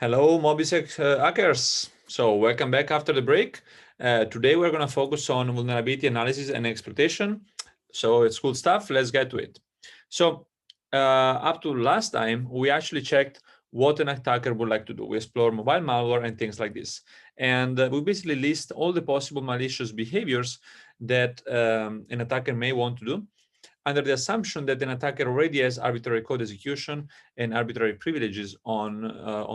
Hello, MOBISEC hackers. So welcome back after the break. Today we're going to focus on vulnerability analysis and exploitation. So it's cool stuff. Let's get to it. So up to last time, we actually checked what an attacker would like to do. We explore mobile malware and things like this. And we basically list all the possible malicious behaviors that an attacker may want to do, under the assumption that an attacker already has arbitrary code execution and arbitrary privileges on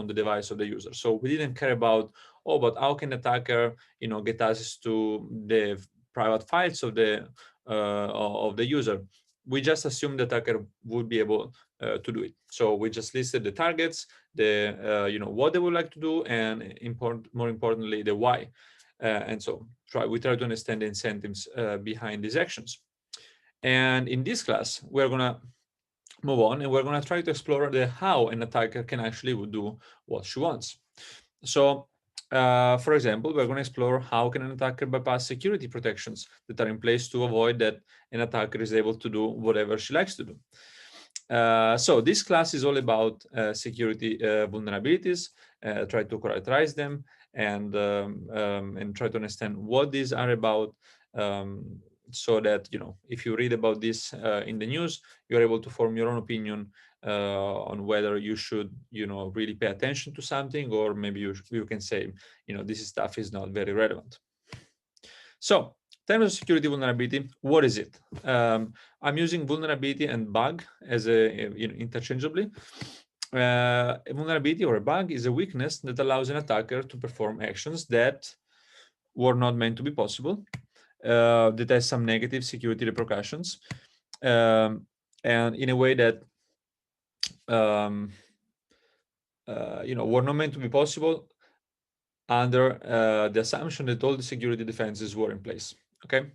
the device of the user. So we didn't care about, oh, but how can the attacker, get access to the private files of the user? We just assumed the attacker would be able to do it. So we just listed the targets, what they would like to do, and more importantly, the why. And so we try to understand the incentives behind these actions. And in this class, we're going to move on and we're going to try to explore the how an attacker can actually do what she wants. So, for example, we're going to explore how can an attacker bypass security protections that are in place to avoid that an attacker is able to do whatever she likes to do. So this class is all about security vulnerabilities, try to characterize them, and try to understand what these are about, so that if you read about this in the news, you're able to form your own opinion on whether you should really pay attention to something, or maybe you can say this stuff is not very relevant. So in terms of security vulnerability, what is it? I'm using vulnerability and bug as interchangeably. A vulnerability or a bug is a weakness that allows an attacker to perform actions that were not meant to be possible, that has some negative security repercussions, and in a way that were not meant to be possible under the assumption that all the security defenses were in place. Okay.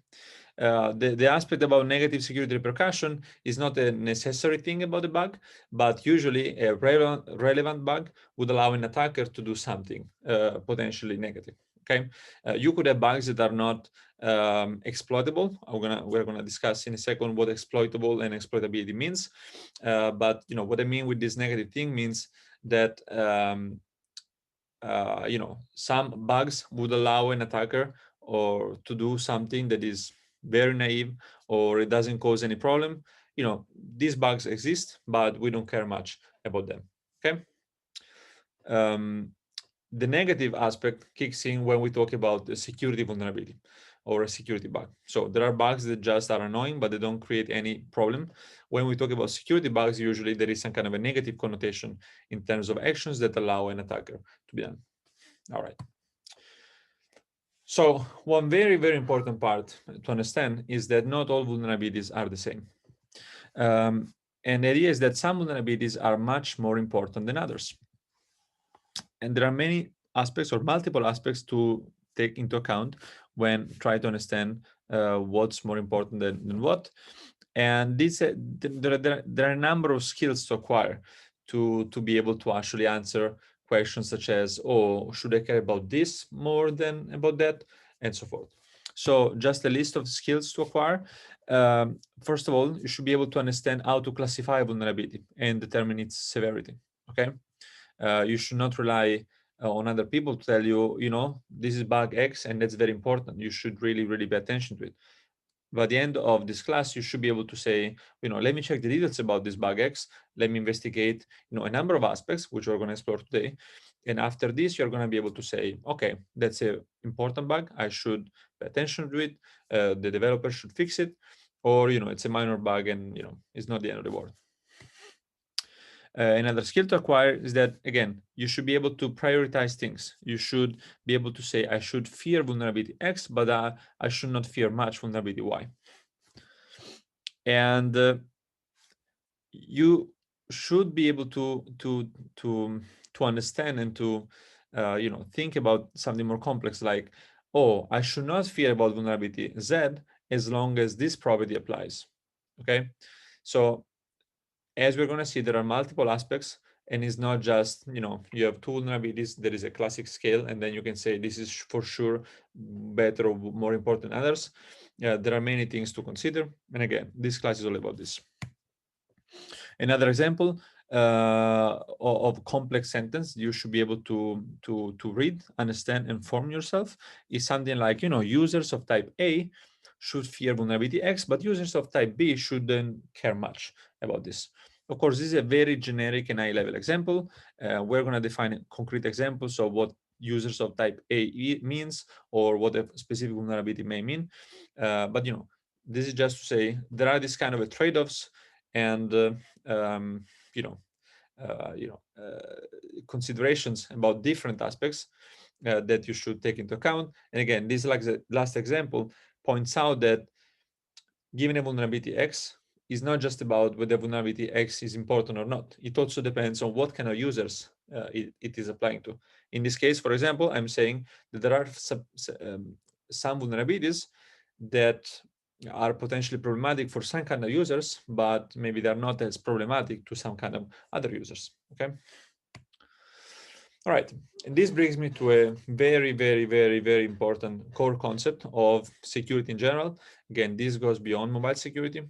The aspect about negative security repercussion is not a necessary thing about the bug, but usually a relevant bug would allow an attacker to do something potentially negative. Okay, you could have bugs that are not exploitable. We're gonna discuss in a second what exploitable and exploitability means. But what I mean with this negative thing means that some bugs would allow an attacker or to do something that is very naive, or it doesn't cause any problem. These bugs exist, but we don't care much about them. Okay. The negative aspect kicks in when we talk about the security vulnerability or a security bug. So there are bugs that just are annoying, but they don't create any problem. When we talk about security bugs, usually there is some kind of a negative connotation in terms of actions that allow an attacker to be done. All right. So one very, very important part to understand is that not all vulnerabilities are the same. And the idea is that some vulnerabilities are much more important than others. And there are many aspects or multiple aspects to take into account when trying to understand what's more important than what. And there are a number of skills to acquire to be able to actually answer questions such as, oh, should I care about this more than about that, and so forth. So just a list of skills to acquire. First of all, you should be able to understand how to classify vulnerability and determine its severity. Okay. You should not rely on other people to tell you, this is bug X, and that's very important. You should really, really pay attention to it. By the end of this class, you should be able to say, let me check the details about this bug X. Let me investigate, a number of aspects, which we're going to explore today. And after this, you're going to be able to say, okay, that's an important bug. I should pay attention to it. The developer should fix it. Or, it's a minor bug and, it's not the end of the world. Another skill to acquire is that, again, you should be able to prioritize things. You should be able to say, I should fear vulnerability X, but I should not fear much vulnerability Y. And you should be able to understand and to think about something more complex, like, oh, I should not fear about vulnerability Z as long as this property applies. Okay, so as we're going to see, there are multiple aspects, and it's not just, you have two vulnerabilities. There is a classic scale, and then you can say this is for sure better or more important than others. There are many things to consider. And again, this class is all about this. Another example, of complex sentence you should be able to read, understand, and form yourself is something like, users of type A should fear vulnerability X, but users of type B shouldn't care much about this. Of course, this is a very generic and high-level example. We're going to define concrete examples of what users of type A means, or what a specific vulnerability may mean. But this is just to say there are these kind of trade-offs, and you know, considerations about different aspects that you should take into account. And again, this, like the last example, points out that given a vulnerability X is not just about whether vulnerability X is important or not. It also depends on what kind of users it is applying to. In this case, for example, I'm saying that there are some vulnerabilities that are potentially problematic for some kind of users, but maybe they're not as problematic to some kind of other users, okay? All right, and this brings me to a very, very, very, very important core concept of security in general. Again, this goes beyond mobile security.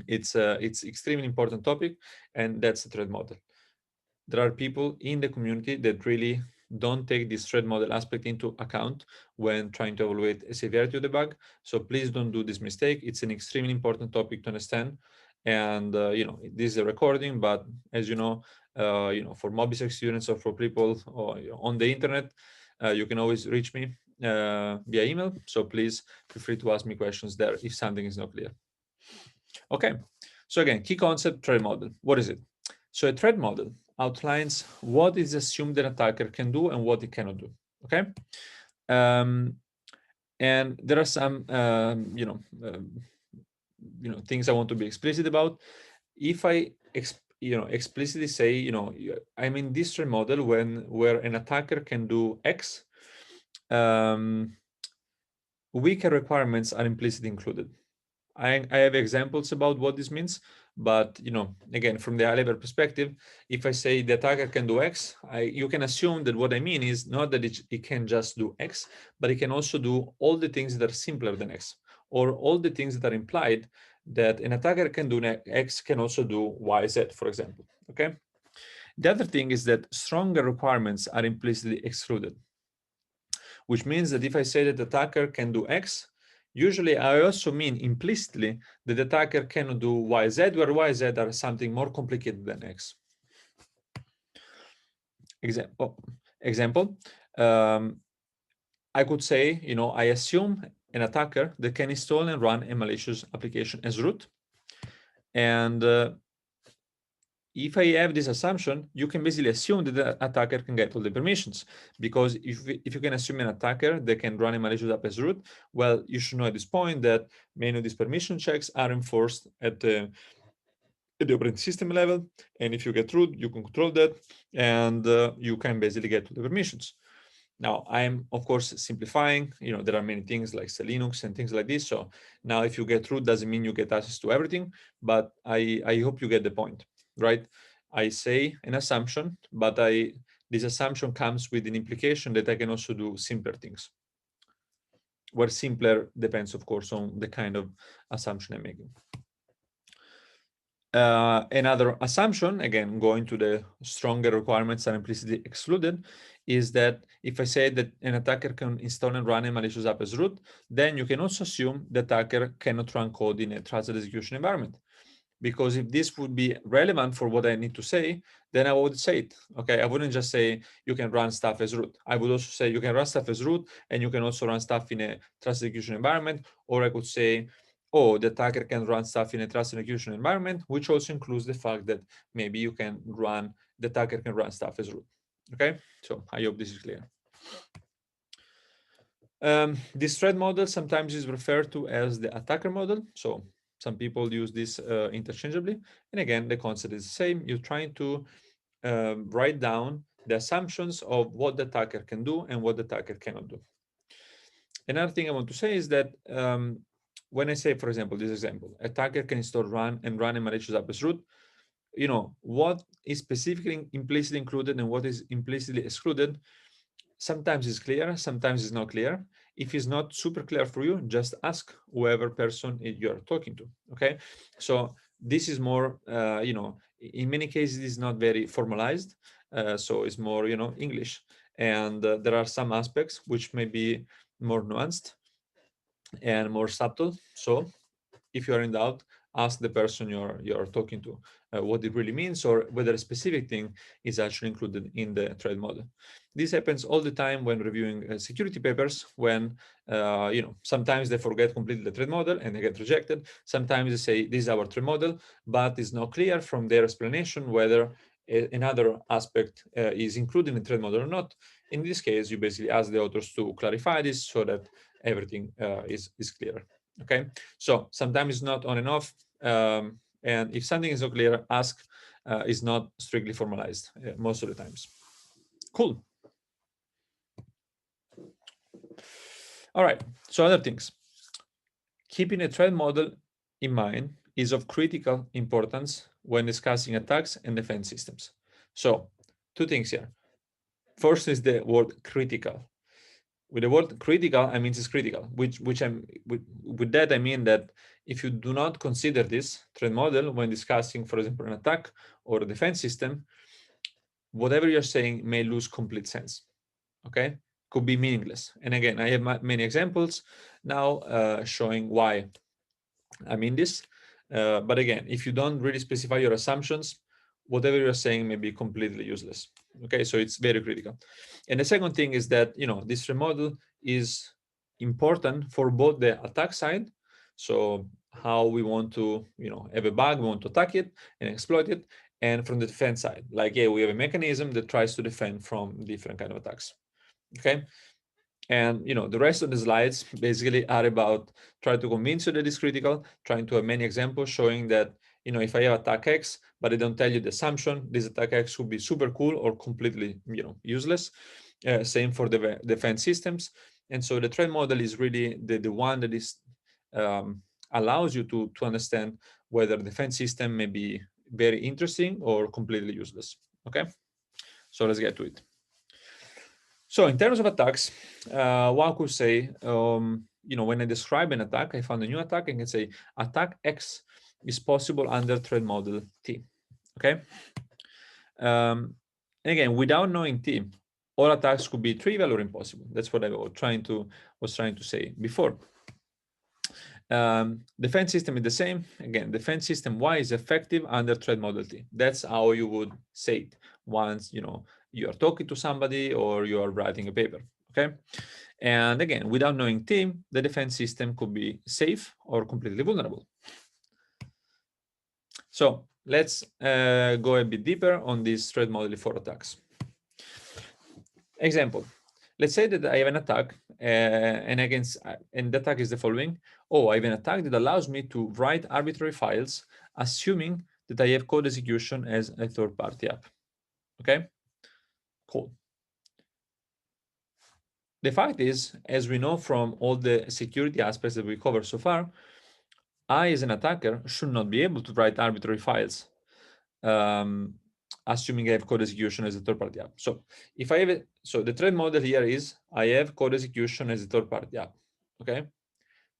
It's extremely important topic, and that's the threat model. There are people in the community that really don't take this threat model aspect into account when trying to evaluate a severity of the bug. So please don't do this mistake. It's an extremely important topic to understand. And this is a recording, but as you know, for MOBISEC students or for people on the internet, you can always reach me via email. So please feel free to ask me questions there if something is not clear. Okay, so again, key concept, threat model. What is it? So a threat model outlines what is assumed an attacker can do and what it cannot do. Okay, and there are some things I want to be explicit about. If I explicitly say I'm in this threat model where an attacker can do X, weaker requirements are implicitly included. I have examples about what this means, but again, from the high-level perspective, if I say the attacker can do X, you can assume that what I mean is not that it can just do X, but it can also do all the things that are simpler than X, or all the things that are implied that an attacker can do X can also do Y, Z, for example. Okay. The other thing is that stronger requirements are implicitly excluded, which means that if I say that the attacker can do X, usually I also mean implicitly that the attacker cannot do YZ, where YZ are something more complicated than X. Example, I could say, I assume an attacker that can install and run a malicious application as root. And if I have this assumption, you can basically assume that the attacker can get all the permissions, because if you can assume an attacker that can run a malicious app as root, well, you should know at this point that many of these permission checks are enforced at the operating system level, and if you get root, you can control that, and you can basically get to the permissions. Now, I'm of course simplifying. There are many things like Linux and things like this. So now, if you get root, doesn't mean you get access to everything, but I hope you get the point. Right? I say an assumption, but this assumption comes with an implication that I can also do simpler things. Where simpler depends, of course, on the kind of assumption I'm making. Another assumption, again, going to the stronger requirements are implicitly excluded, is that if I say that an attacker can install and run a malicious app as root, then you can also assume the attacker cannot run code in a trusted execution environment. Because if this would be relevant for what I need to say, then I would say it. Okay, I wouldn't just say you can run stuff as root. I would also say you can run stuff as root, and you can also run stuff in a trusted execution environment. Or I could say, oh, the attacker can run stuff in a trusted execution environment, which also includes the fact that maybe the attacker can run stuff as root. Okay, so I hope this is clear. This threat model sometimes is referred to as the attacker model. So some people use this interchangeably. And again, the concept is the same. You're trying to write down the assumptions of what the attacker can do and what the attacker cannot do. Another thing I want to say is that when I say, for example, this example, attacker can install run a malicious app as root, what is specifically implicitly included and what is implicitly excluded, sometimes it's clear, sometimes it's not clear. If it's not super clear for you, just ask whoever person you're talking to, okay? So this is more, in many cases it's not very formalized, so it's more, English. And there are some aspects which may be more nuanced and more subtle. So if you are in doubt, ask the person you're talking to what it really means, or whether a specific thing is actually included in the thread model. This happens all the time when reviewing security papers, when sometimes they forget completely the thread model and they get rejected. Sometimes they say this is our thread model, but it's not clear from their explanation whether another aspect is included in the thread model or not. In this case, you basically ask the authors to clarify this so that everything is clear. Okay, so sometimes it's not on and off, and if something is not clear, ask is not strictly formalized most of the times. Cool. All right, so other things. Keeping a thread model in mind is of critical importance when discussing attacks and defense systems. So, two things here. First is the word critical. With the word critical, I mean it's critical, with that I mean that if you do not consider this thread model when discussing, for example, an attack or a defense system, whatever you're saying may lose complete sense. Okay, could be meaningless. And again, I have many examples now showing why I mean this. But again, if you don't really specify your assumptions, whatever you're saying may be completely useless. Okay, so it's very critical. And the second thing is that, this thread model is important for both the attack side, so how we want to, have a bug, we want to attack it and exploit it, and from the defense side, like, yeah, we have a mechanism that tries to defend from different kind of attacks. Okay, and the rest of the slides basically are about trying to convince you that it's critical, trying to have many examples showing that, if I have attack X, but I don't tell you the assumption, this attack X could be super cool or completely, useless. Same for the defense systems. And so the threat model is really the one that is allows you to understand whether the defense system may be very interesting or completely useless. Okay, so let's get to it. So in terms of attacks, one could say, when I describe an attack, I found a new attack, I can say attack X is possible under threat model T. Okay. And again, without knowing T, all attacks could be trivial or impossible. That's what I was trying to say before. Defense system is the same. Again, defense system Y is effective under threat model T. That's how you would say it once you are talking to somebody or you are writing a paper. Okay, and again, without knowing T, the defense system could be safe or completely vulnerable. So let's go a bit deeper on this threat model for attacks. Example. Let's say that I have an attack, and the attack is the following. Oh, I have an attack that allows me to write arbitrary files, assuming that I have code execution as a third-party app. Okay, cool. The fact is, as we know from all the security aspects that we covered so far, I, as an attacker, should not be able to write arbitrary files, assuming I have code execution as a third-party app. So if I have so the threat model here is I have code execution as a third-party app. Okay.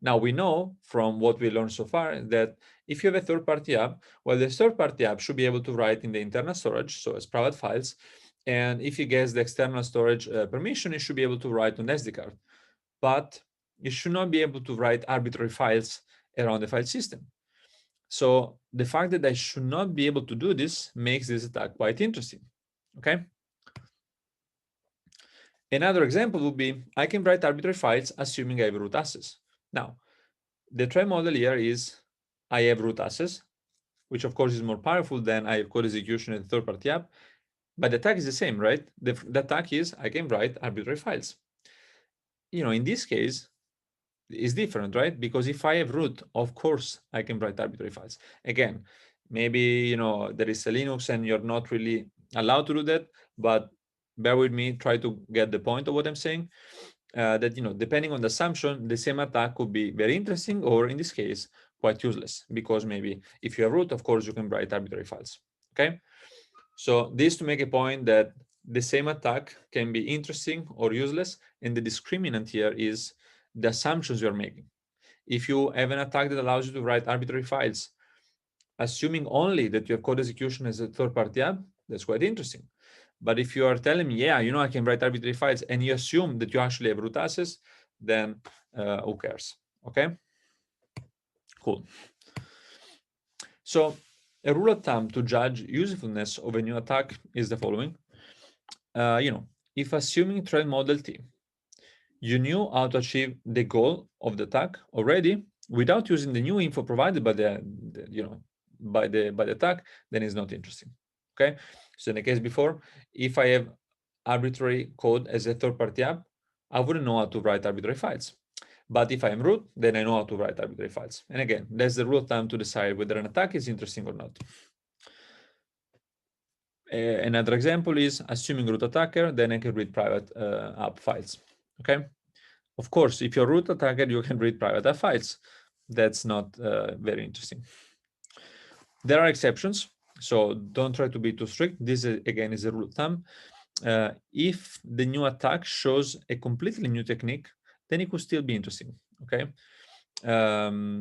Now we know from what we learned so far that if you have a third-party app, well, the third-party app should be able to write in the internal storage, so as private files. And if it gets the external storage permission, it should be able to write on the SD card. But it should not be able to write arbitrary files around the file system. So the fact that I should not be able to do this makes this attack quite interesting. Okay. Another example would be I can write arbitrary files assuming I have root access. Now, the threat model here is I have root access, which of course is more powerful than I have code execution in a third-party app, but the attack is the same, right? The attack is I can write arbitrary files. In this case, it's different, right? Because if I have root, of course, I can write arbitrary files. Again, maybe, there is a Linux and you're not really allowed to do that, but bear with me, try to get the point of what I'm saying. That, depending on the assumption, the same attack could be very interesting, or in this case, quite useless, because maybe if you have root, of course, you can write arbitrary files. Okay. So this to make a point that the same attack can be interesting or useless, and the discriminant here is the assumptions you're making. If you have an attack that allows you to write arbitrary files, assuming only that you have code execution as a third-party app, that's quite interesting. But if you are telling me, yeah, you know, I can write arbitrary files, and you assume that you actually have root access, then who cares? Okay, cool. So a rule of thumb to judge usefulness of a new attack is the following. You know, if assuming thread model T, you knew how to achieve the goal of the attack already without using the new info provided by the you know, by the attack, then it's not interesting. Okay, so in the case before, if I have arbitrary code as a third-party app, I wouldn't know how to write arbitrary files. But if I'm root, then I know how to write arbitrary files. And again, that's the rule of thumb to decide whether an attack is interesting or not. Another example is assuming root attacker, then I can read private app files. Okay. Of course, if you're root attacker, you can read private app files. That's not very interesting. There are exceptions, so don't try to be too strict. This, again, is a rule of thumb. If the new attack shows a completely new technique, then it could still be interesting, okay?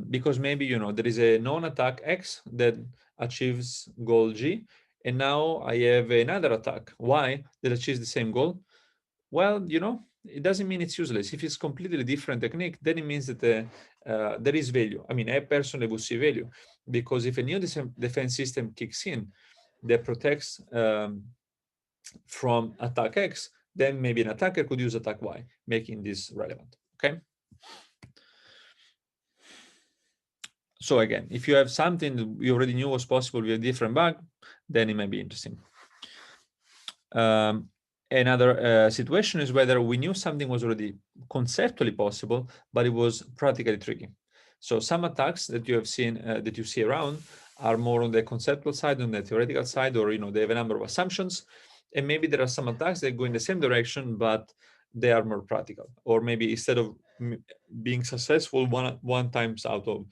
Because maybe, you know, there is a known attack X that achieves goal G, and now I have another attack Y that achieves the same goal. Well, you know, it doesn't mean it's useless. If it's completely different technique, then it means that there is value. I mean, I personally would see value, because if a new defense system kicks in that protects from attack X, then maybe an attacker could use attack Y, making this relevant, okay? So again, if you have something that you already knew was possible with a different bug, then it may be interesting. Another situation is whether we knew something was already conceptually possible, but it was practically tricky. So some attacks that you have seen, that you see around, are more on the conceptual side, on the theoretical side, or, you know, they have a number of assumptions. And maybe there are some attacks that go in the same direction, but they are more practical. Or maybe instead of being successful one time out of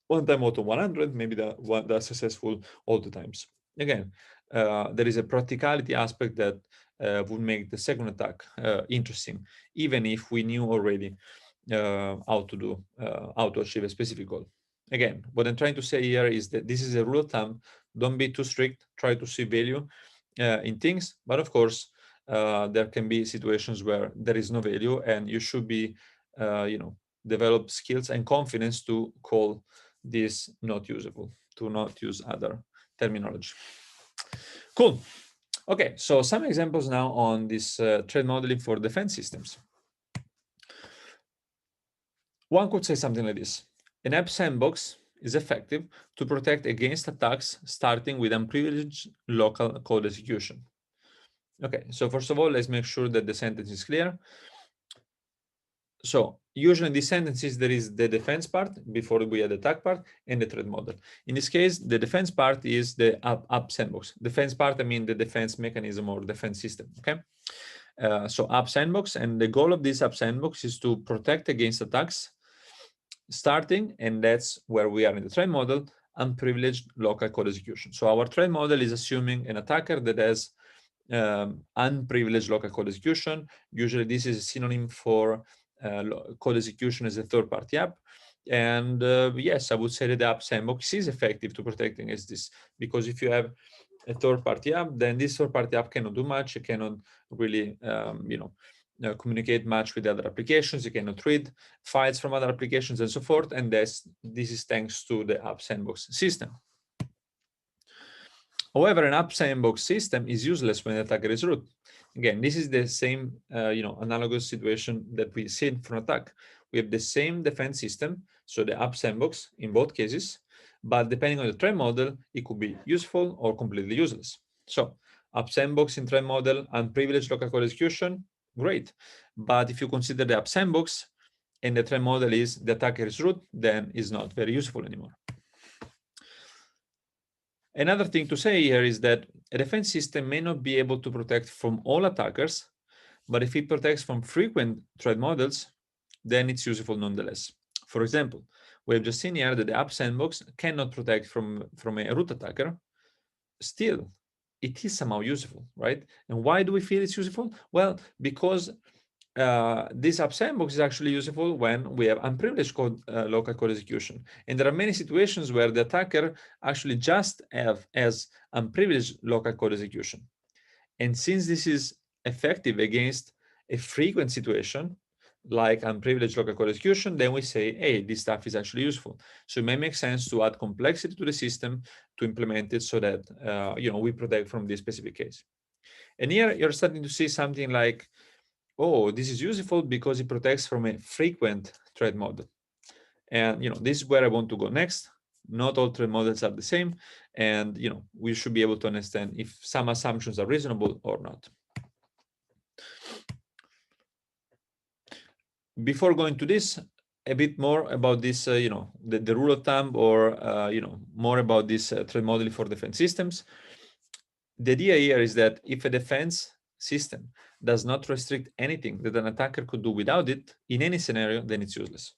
100, maybe they're successful all the times. Again, there is a practicality aspect that would make the second attack interesting, even if we knew already how to achieve a specific goal. Again, what I'm trying to say here is that this is a rule of thumb. Don't be too strict. Try to see value in things, but of course, there can be situations where there is no value, and you should be, you know, develop skills and confidence to call this not usable, to not use other terminology. Cool. Okay, so some examples now on this thread modeling for defense systems. One could say something like this. An app sandbox is effective to protect against attacks starting with unprivileged local code execution. Okay, so first of all, let's make sure that the sentence is clear. So usually in these sentences, there is the defense part before we add the attack part and the threat model. In this case, the defense part is the app sandbox. Defense part, I mean the defense mechanism or defense system, okay? So app sandbox, and the goal of this app sandbox is to protect against attacks starting, and that's where we are in the threat model, unprivileged local code execution. So our threat model is assuming an attacker that has unprivileged local code execution. Usually this is a synonym for code execution as a third-party app. And yes, I would say that the app sandbox is effective to protect against this, because if you have a third-party app, then this third-party app cannot do much. It cannot really, you know, communicate much with other applications. You cannot read files from other applications and so forth. And this is thanks to the app sandbox system. However, an app sandbox system is useless when the attacker is root. Again, this is the same, you know, analogous situation that we see for an attack. We have the same defense system, so the app sandbox in both cases, but depending on the threat model, it could be useful or completely useless. So app sandbox in threat model, unprivileged local code execution, great. But if you consider the app sandbox and the threat model is the attacker is root, then it's not very useful anymore. Another thing to say here is that a defense system may not be able to protect from all attackers, but if it protects from frequent threat models, then it's useful nonetheless. For example, we have just seen here that the app sandbox cannot protect from a root attacker. Still, it is somehow useful, right? And why do we feel it's useful? Well, because this app sandbox is actually useful when we have unprivileged code, local code execution. And there are many situations where the attacker actually just has unprivileged local code execution. And since this is effective against a frequent situation, like unprivileged local code execution, then we say, hey, this stuff is actually useful. So it may make sense to add complexity to the system to implement it so that we protect from this specific case. And here you're starting to see something like, oh, this is useful because it protects from a frequent threat model. And this is where I want to go next. Not all threat models are the same, and we should be able to understand if some assumptions are reasonable or not. Before going to this, a bit more about this, the rule of thumb, or more about this threat modeling for defense systems. The idea here is that if a defense system does not restrict anything that an attacker could do without it in any scenario, then it's useless.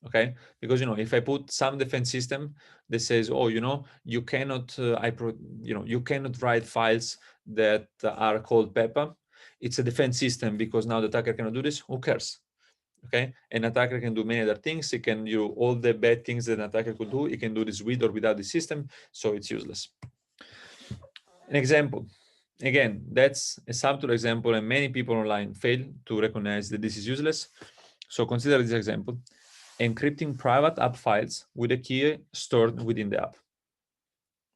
Okay, because if I put some defense system that says, oh, you cannot you cannot write files that are called PEPA, it's a defense system because now the attacker cannot do this. Who cares? Okay, an attacker can do many other things. He can do all the bad things that an attacker could do. He can do this with or without the system, so it's useless. An example. Again, that's a subtle example, and many people online fail to recognize that this is useless. So consider this example: encrypting private app files with a key stored within the app.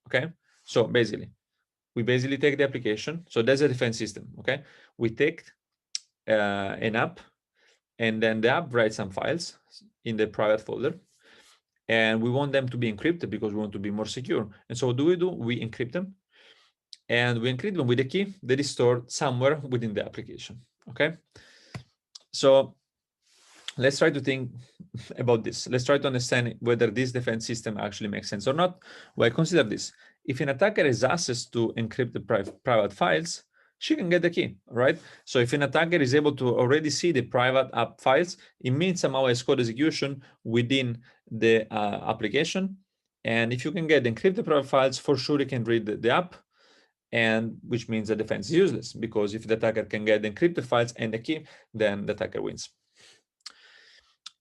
Okay, so we basically take the application. So that's a defense system. Okay, we take an app, and then the app writes some files in the private folder, and we want them to be encrypted because we want to be more secure. And so what do? We encrypt them, and we encrypt them with a key that is stored somewhere within the application. Okay, so let's try to think about this. Let's try to understand whether this defense system actually makes sense or not. Well, consider this. If an attacker has access to encrypted private files, she can get the key, right? So if an attacker is able to already see the private app files, it means somehow has code execution within the application. And if you can get encrypted private files, for sure you can read the app, and which means the defense is useless, because if the attacker can get the encrypted files and the key, then the attacker wins.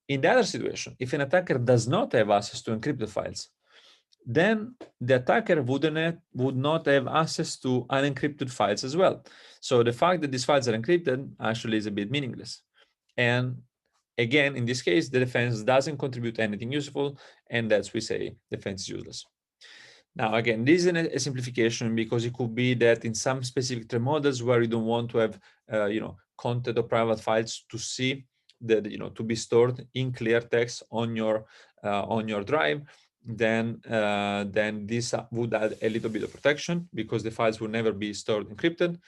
In the other situation, if an attacker does not have access to encrypted files, then the attacker would not have access to unencrypted files as well. So the fact that these files are encrypted actually is a bit meaningless. And again, in this case, the defense doesn't contribute anything useful, and that's we say defense is useless. Now, again, this is a simplification, because it could be that in some specific threat models where you don't want to have, content or private files to see that, to be stored in clear text on your drive, then this would add a little bit of protection, because the files will never be stored encrypted.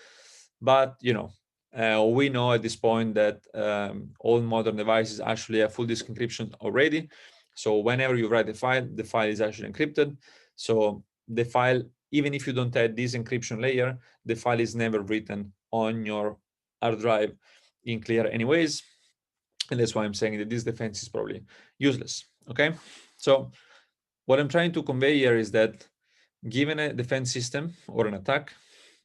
But we know at this point that all modern devices actually have full disk encryption already. So whenever you write the file is actually encrypted. So the file, even if you don't add this encryption layer, the file is never written on your hard drive in clear anyways. And that's why I'm saying that this defense is probably useless. Okay, so what I'm trying to convey here is that given a defense system or an attack,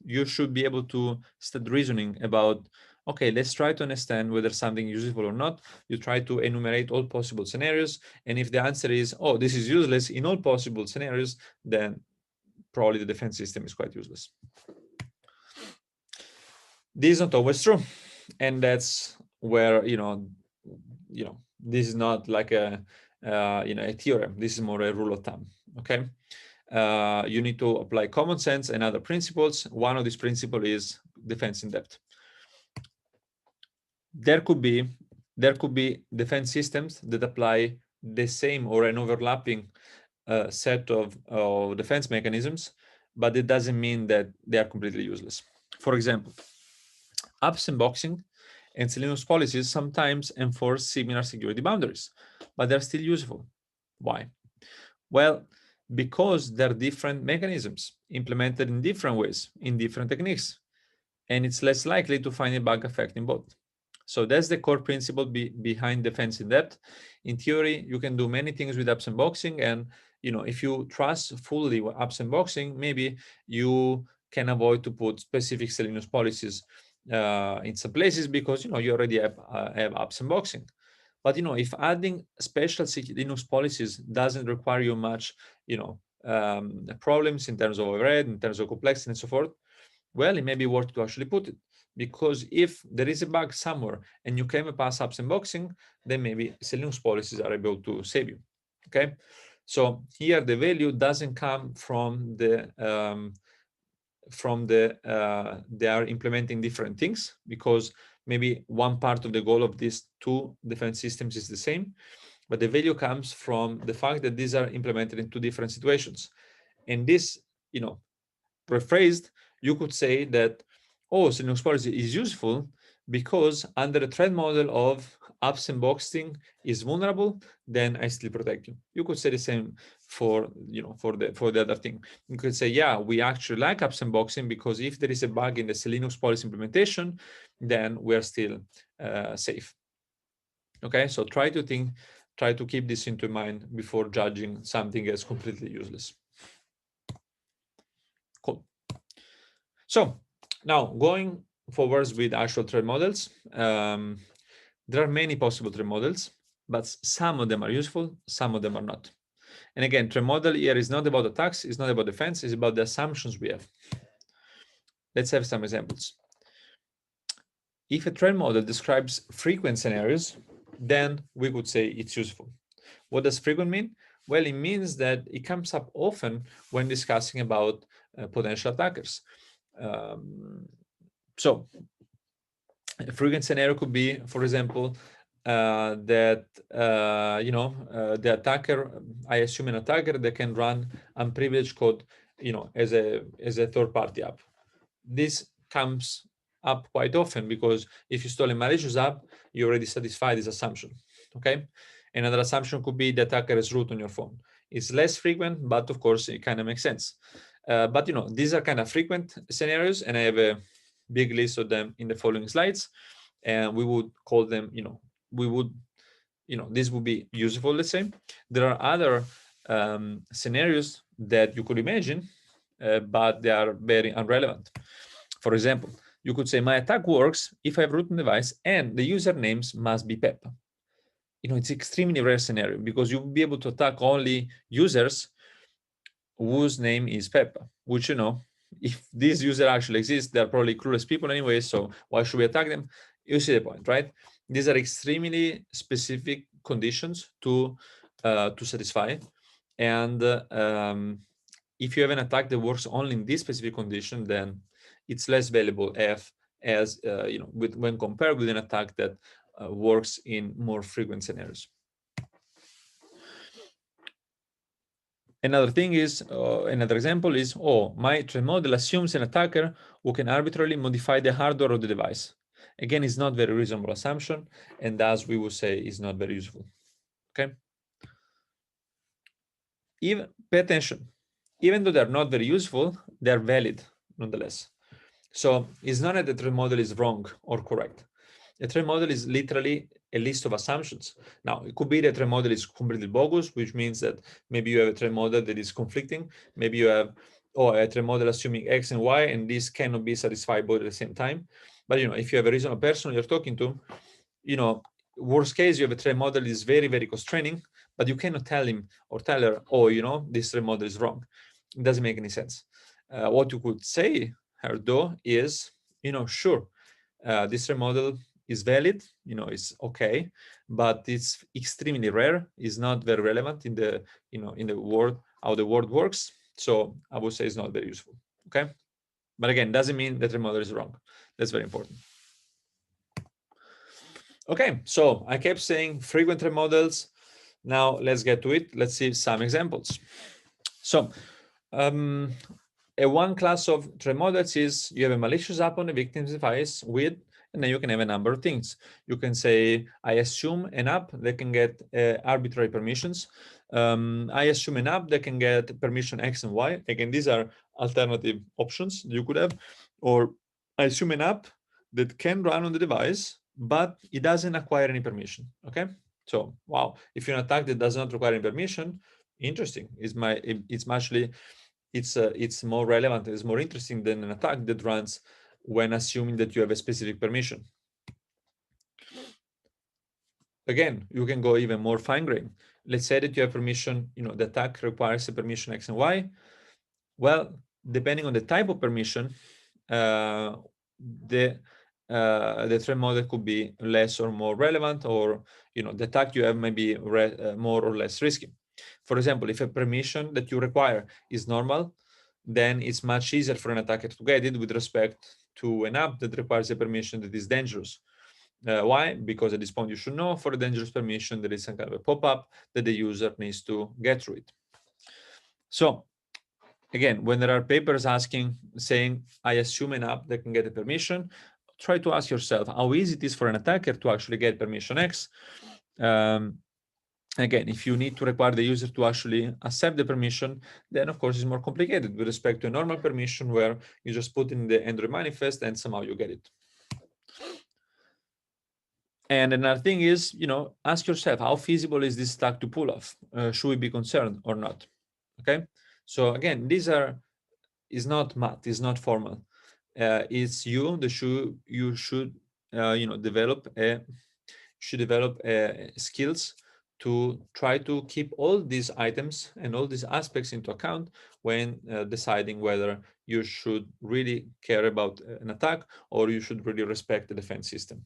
you should be able to start reasoning about, okay, let's try to understand whether something is useful or not. You try to enumerate all possible scenarios, and if the answer is, oh, this is useless in all possible scenarios, then probably the defense system is quite useless. This is not always true, and that's where this is not like a theorem. This is more a rule of thumb. Okay, you need to apply common sense and other principles. One of these principles is defense in depth. There could be defense systems that apply the same or an overlapping set of defense mechanisms, but it doesn't mean that they are completely useless. For example, app sandboxing and Linux policies sometimes enforce similar security boundaries, but they're still useful. Why? Well, because they're different mechanisms implemented in different ways, in different techniques, and it's less likely to find a bug affecting both. So that's the core principle behind defense in depth. In theory, you can do many things with app sandboxing, and if you trust fully app sandboxing, maybe you can avoid to put specific Linux policies in some places because you already have apps unboxing. But if adding special Linux policies doesn't require you much, problems in terms of overhead, in terms of complexity, and so forth, well, it may be worth to actually put it. Because if there is a bug somewhere and you came pass apps unboxing, then maybe Linux policies are able to save you. Okay, so here the value doesn't come from the they are implementing different things, because maybe one part of the goal of these two different systems is the same, but the value comes from the fact that these are implemented in two different situations. And this, rephrased, you could say that, Linux policy is useful because under the threat model of apps unboxing is vulnerable, then I still protect you. You could say the same for for the other thing. You could say, yeah, we actually like apps unboxing because if there is a bug in the Linux policy implementation, then we're still safe. Okay, so try to keep this into mind before judging something as completely useless. Cool. So now going forwards with actual threat models, there are many possible threat models, but some of them are useful, some of them are not. And again, threat model here is not about attacks, it's not about defense, it's about the assumptions we have. Let's have some examples. If a threat model describes frequent scenarios, then we could say it's useful. What does frequent mean? Well, it means that it comes up often when discussing about potential attackers. So a frequent scenario could be, for example, that the attacker, I assume an attacker that can run unprivileged code, as a third-party app. This comes up quite often because if you install a malicious app, you already satisfy this assumption. Okay. Another assumption could be the attacker is root on your phone. It's less frequent, but of course it kind of makes sense. But these are kind of frequent scenarios, and I have a big list of them in the following slides, and we would call them, this would be useful, let's say. There are other scenarios that you could imagine, but they are very irrelevant. For example, you could say my attack works if I have root on device and the usernames must be PEP. It's extremely rare scenario because you'll be able to attack only users whose name is PEP, which, if this user actually exists, they're probably clueless people anyway, so why should we attack them? You see the point, right? These are extremely specific conditions to satisfy. And if you have an attack that works only in this specific condition, then it's less valuable when compared with an attack that works in more frequent scenarios. Another thing is, another example is, my threat model assumes an attacker who can arbitrarily modify the hardware of the device. Again, it's not very reasonable assumption, and thus we would say is not very useful. Okay. Pay attention. Even though they're not very useful, they're valid nonetheless. So it's not that the threat model is wrong or correct. A threat model is literally a list of assumptions. Now, it could be that threat model is completely bogus, which means that maybe you have a threat model that is conflicting. Maybe you have a threat model assuming X and Y, and this cannot be satisfied both at the same time. But if you have a reasonable person you're talking to, worst case, you have a threat model that is very, very constraining, but you cannot tell him or tell her, this threat model is wrong. It doesn't make any sense. What you could say her though is, sure, this threat model is valid, it's okay, but it's extremely rare, it's not very relevant in the, in the world, how the world works. So I would say it's not very useful. Okay. But again, doesn't mean that the model is wrong. That's very important. Okay, so I kept saying frequent threat models. Now let's get to it. Let's see some examples. So a one class of threat models is you have a malicious app on the victim's device and then you can have a number of things. You can say, I assume an app that can get arbitrary permissions. I assume an app that can get permission X and Y. Again, these are alternative options you could have. Or I assume an app that can run on the device, but it doesn't acquire any permission. Okay. So, wow, if you're an attack that does not require any permission, interesting. It's more relevant, it's more interesting than an attack that runs when assuming that you have a specific permission. Again, you can go even more fine-grained. Let's say that you have permission, the attack requires a permission X and Y. Well, depending on the type of permission, the threat model could be less or more relevant, or the attack you have may be more or less risky. For example, if a permission that you require is normal, then it's much easier for an attacker to get it with respect to an app that requires a permission that is dangerous. Why? Because at this point you should know for a dangerous permission there is some kind of a pop-up that the user needs to get through it. So again, when there are papers saying, I assume an app that can get a permission, try to ask yourself how easy it is for an attacker to actually get permission X. Again, if you need to require the user to actually accept the permission, then of course it's more complicated with respect to a normal permission where you just put in the Android manifest and somehow you get it. And another thing is, ask yourself, how feasible is this attack to pull off? Should we be concerned or not? Okay. So again, is not math, is not formal. It's you should develop skills to try to keep all these items and all these aspects into account when deciding whether you should really care about an attack or you should really respect the defense system.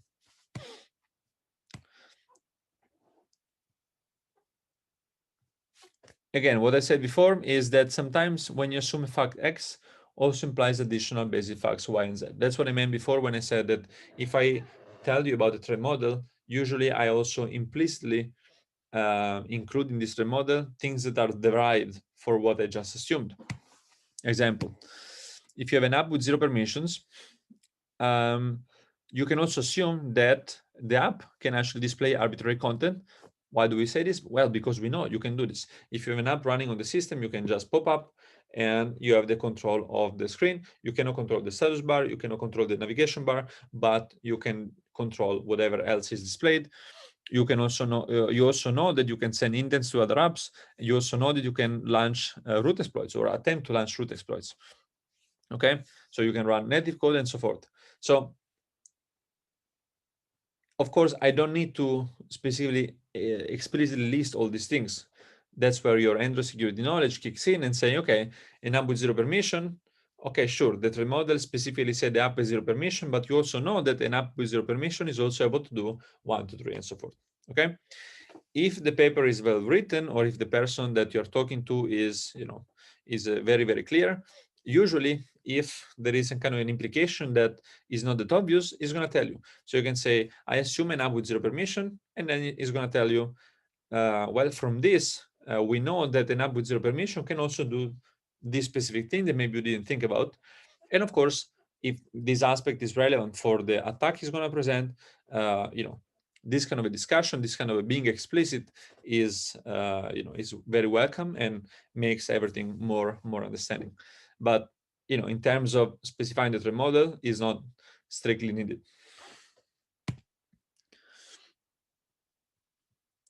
Again, what I said before is that sometimes when you assume a fact X also implies additional basic facts Y and Z. That's what I meant before when I said that if I tell you about the threat model, usually I also implicitly include in this threat model things that are derived for what I just assumed. Example, if you have an app with 0 permissions, you can also assume that the app can actually display arbitrary content. Why do we say this? Well, because we know you can do this. If you have an app running on the system, you can just pop up and you have the control of the screen. You cannot control the status bar, you cannot control the navigation bar, but you can control whatever else is displayed. You can also know that you can send indents to other apps. You also know that you can launch root exploits or attempt to launch root exploits. Okay, so you can run native code and so forth. So of course, I don't need to specifically explicitly list all these things. That's where your Android security knowledge kicks in and saying, okay, an app with 0 permission, okay, sure, the threat model specifically said the app is 0 permission, but you also know that an app with 0 permission is also able to do 1, 2, 3, and so forth. Okay, if the paper is well written, or if the person that you're talking to is, very, very clear, usually if there is some kind of an implication that is not that obvious, it's going to tell you. So you can say, I assume an app with 0 permission, and then it's going to tell you, well, from this, we know that an app with 0 permission can also do this specific thing that maybe you didn't think about. And of course, if this aspect is relevant for the attack is going to present, this kind of a discussion, this kind of a being explicit is, is very welcome and makes everything more understanding. But in terms of specifying the threat model, is not strictly needed.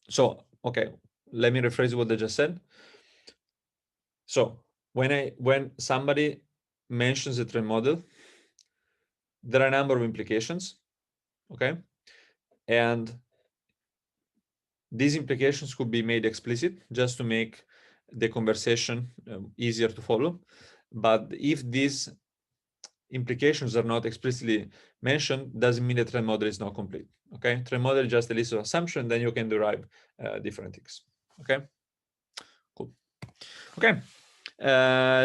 So, okay, let me rephrase what I just said. So when somebody mentions a threat model, there are a number of implications, okay? And these implications could be made explicit just to make the conversation easier to follow. But if these implications are not explicitly mentioned, doesn't mean the threat model is not complete. Okay, threat model is just a list of assumptions, then you can derive different things. Okay, cool. Okay,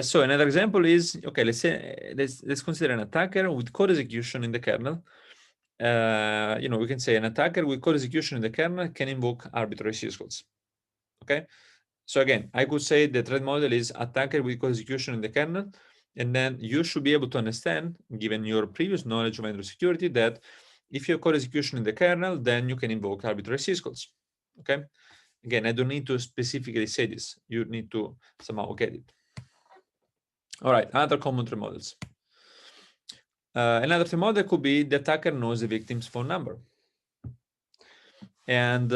so another example is, okay, let's consider an attacker with code execution in the kernel. We can say an attacker with code execution in the kernel can invoke arbitrary syscalls. Okay, so again, I could say the threat model is attacker with code execution in the kernel, and then you should be able to understand, given your previous knowledge of Android security, that if you have code execution in the kernel, then you can invoke arbitrary syscalls. Okay, again, I don't need to specifically say this. You need to somehow get it. All right, other common threat models. Another threat model could be the attacker knows the victim's phone number. And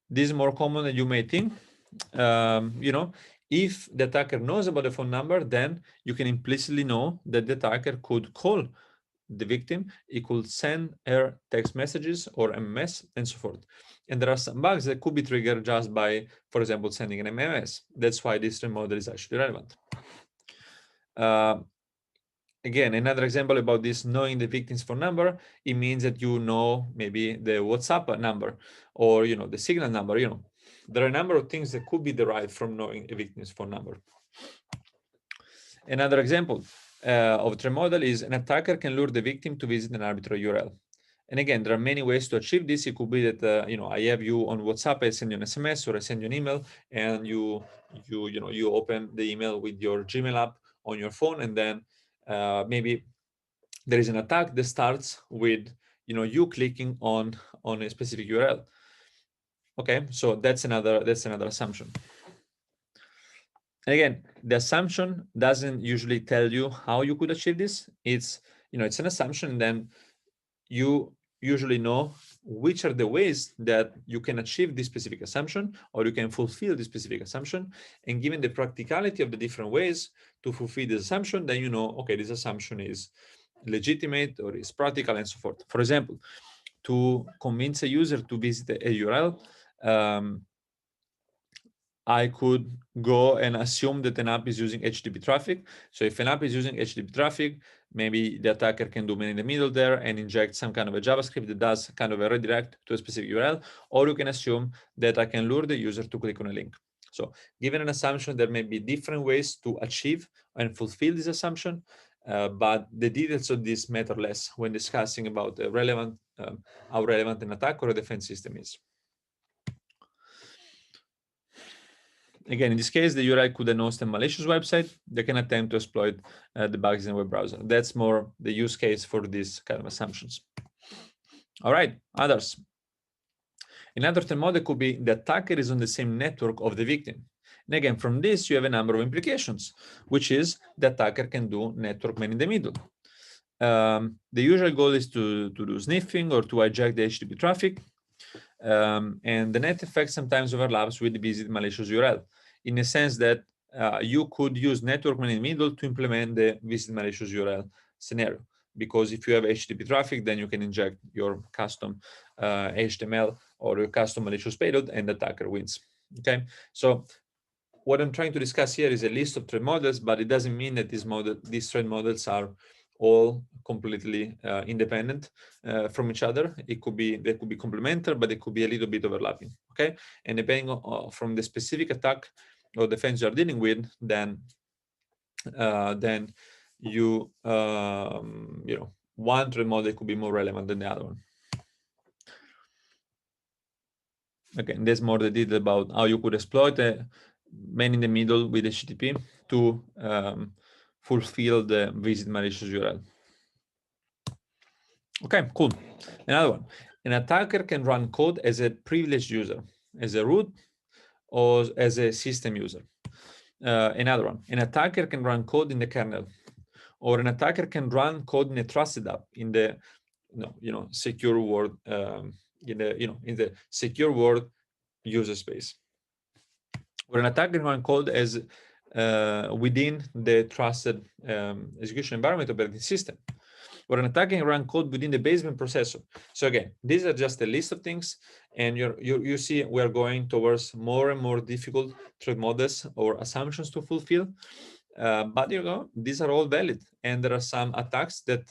this is more common than you may think. If the attacker knows about the phone number, then you can implicitly know that the attacker could call the victim, it could send her text messages or MMS and so forth. And there are some bugs that could be triggered just by, for example, sending an MMS. That's why this threat model is actually relevant. Again, another example about this knowing the victim's phone number, it means that you know maybe the WhatsApp number or the Signal number. There are a number of things that could be derived from knowing a victim's phone number. Another example of threat model is an attacker can lure the victim to visit an arbitrary URL. And again, there are many ways to achieve this. It could be that I have you on WhatsApp, I send you an SMS or I send you an email, and you open the email with your Gmail app on your phone, and then maybe there is an attack that starts with you clicking on a specific URL. Okay, so that's another assumption. And again, the assumption doesn't usually tell you how you could achieve this. It's it's an assumption, and then you usually know which are the ways that you can achieve this specific assumption, or you can fulfill this specific assumption. And given the practicality of the different ways to fulfill this assumption, then okay, this assumption is legitimate or is practical and so forth. For example, to convince a user to visit a URL, I could go and assume that an app is using HTTP traffic. So if an app is using HTTP traffic, maybe the attacker can do man in the middle there and inject some kind of a JavaScript that does kind of a redirect to a specific URL, or you can assume that I can lure the user to click on a link. So given an assumption, there may be different ways to achieve and fulfill this assumption, but the details of this matter less when discussing about how relevant an attack or a defense system is. Again, in this case, the URL could then host a malicious website that can attempt to exploit the bugs in the web browser. That's more the use case for these kind of assumptions. All right, others. Another threat model could be the attacker is on the same network of the victim. And again, from this, you have a number of implications, which is the attacker can do network man in the middle. The usual goal is to do sniffing or to hijack the HTTP traffic. And the net effect sometimes overlaps with the visit malicious URL, in the sense that you could use network man in the middle to implement the visit malicious URL scenario. Because if you have HTTP traffic, then you can inject your custom HTML or your custom malicious payload, and the attacker wins. Okay, so what I'm trying to discuss here is a list of threat models, but it doesn't mean that these threat models are all completely independent from each other. They could be complementary, but they could be a little bit overlapping. Okay, and depending on from the specific attack or defense you are dealing with, then you one threat model could be more relevant than the other one. Again, there's more the detail about how you could exploit a man in the middle with HTTP to fulfill the visit malicious URL. Okay, cool. Another one. An attacker can run code as a privileged user, as a root, or as a system user. Another one. An attacker can run code in the kernel, or an attacker can run code in a trusted app in the secure world, in the secure world user space. Or an attacker can run code as within the trusted execution environment operating system, or an attacker can run code within the basement processor. So again, these are just a list of things, and you see we're going towards more and more difficult threat models or assumptions to fulfill. But these are all valid, and there are some attacks that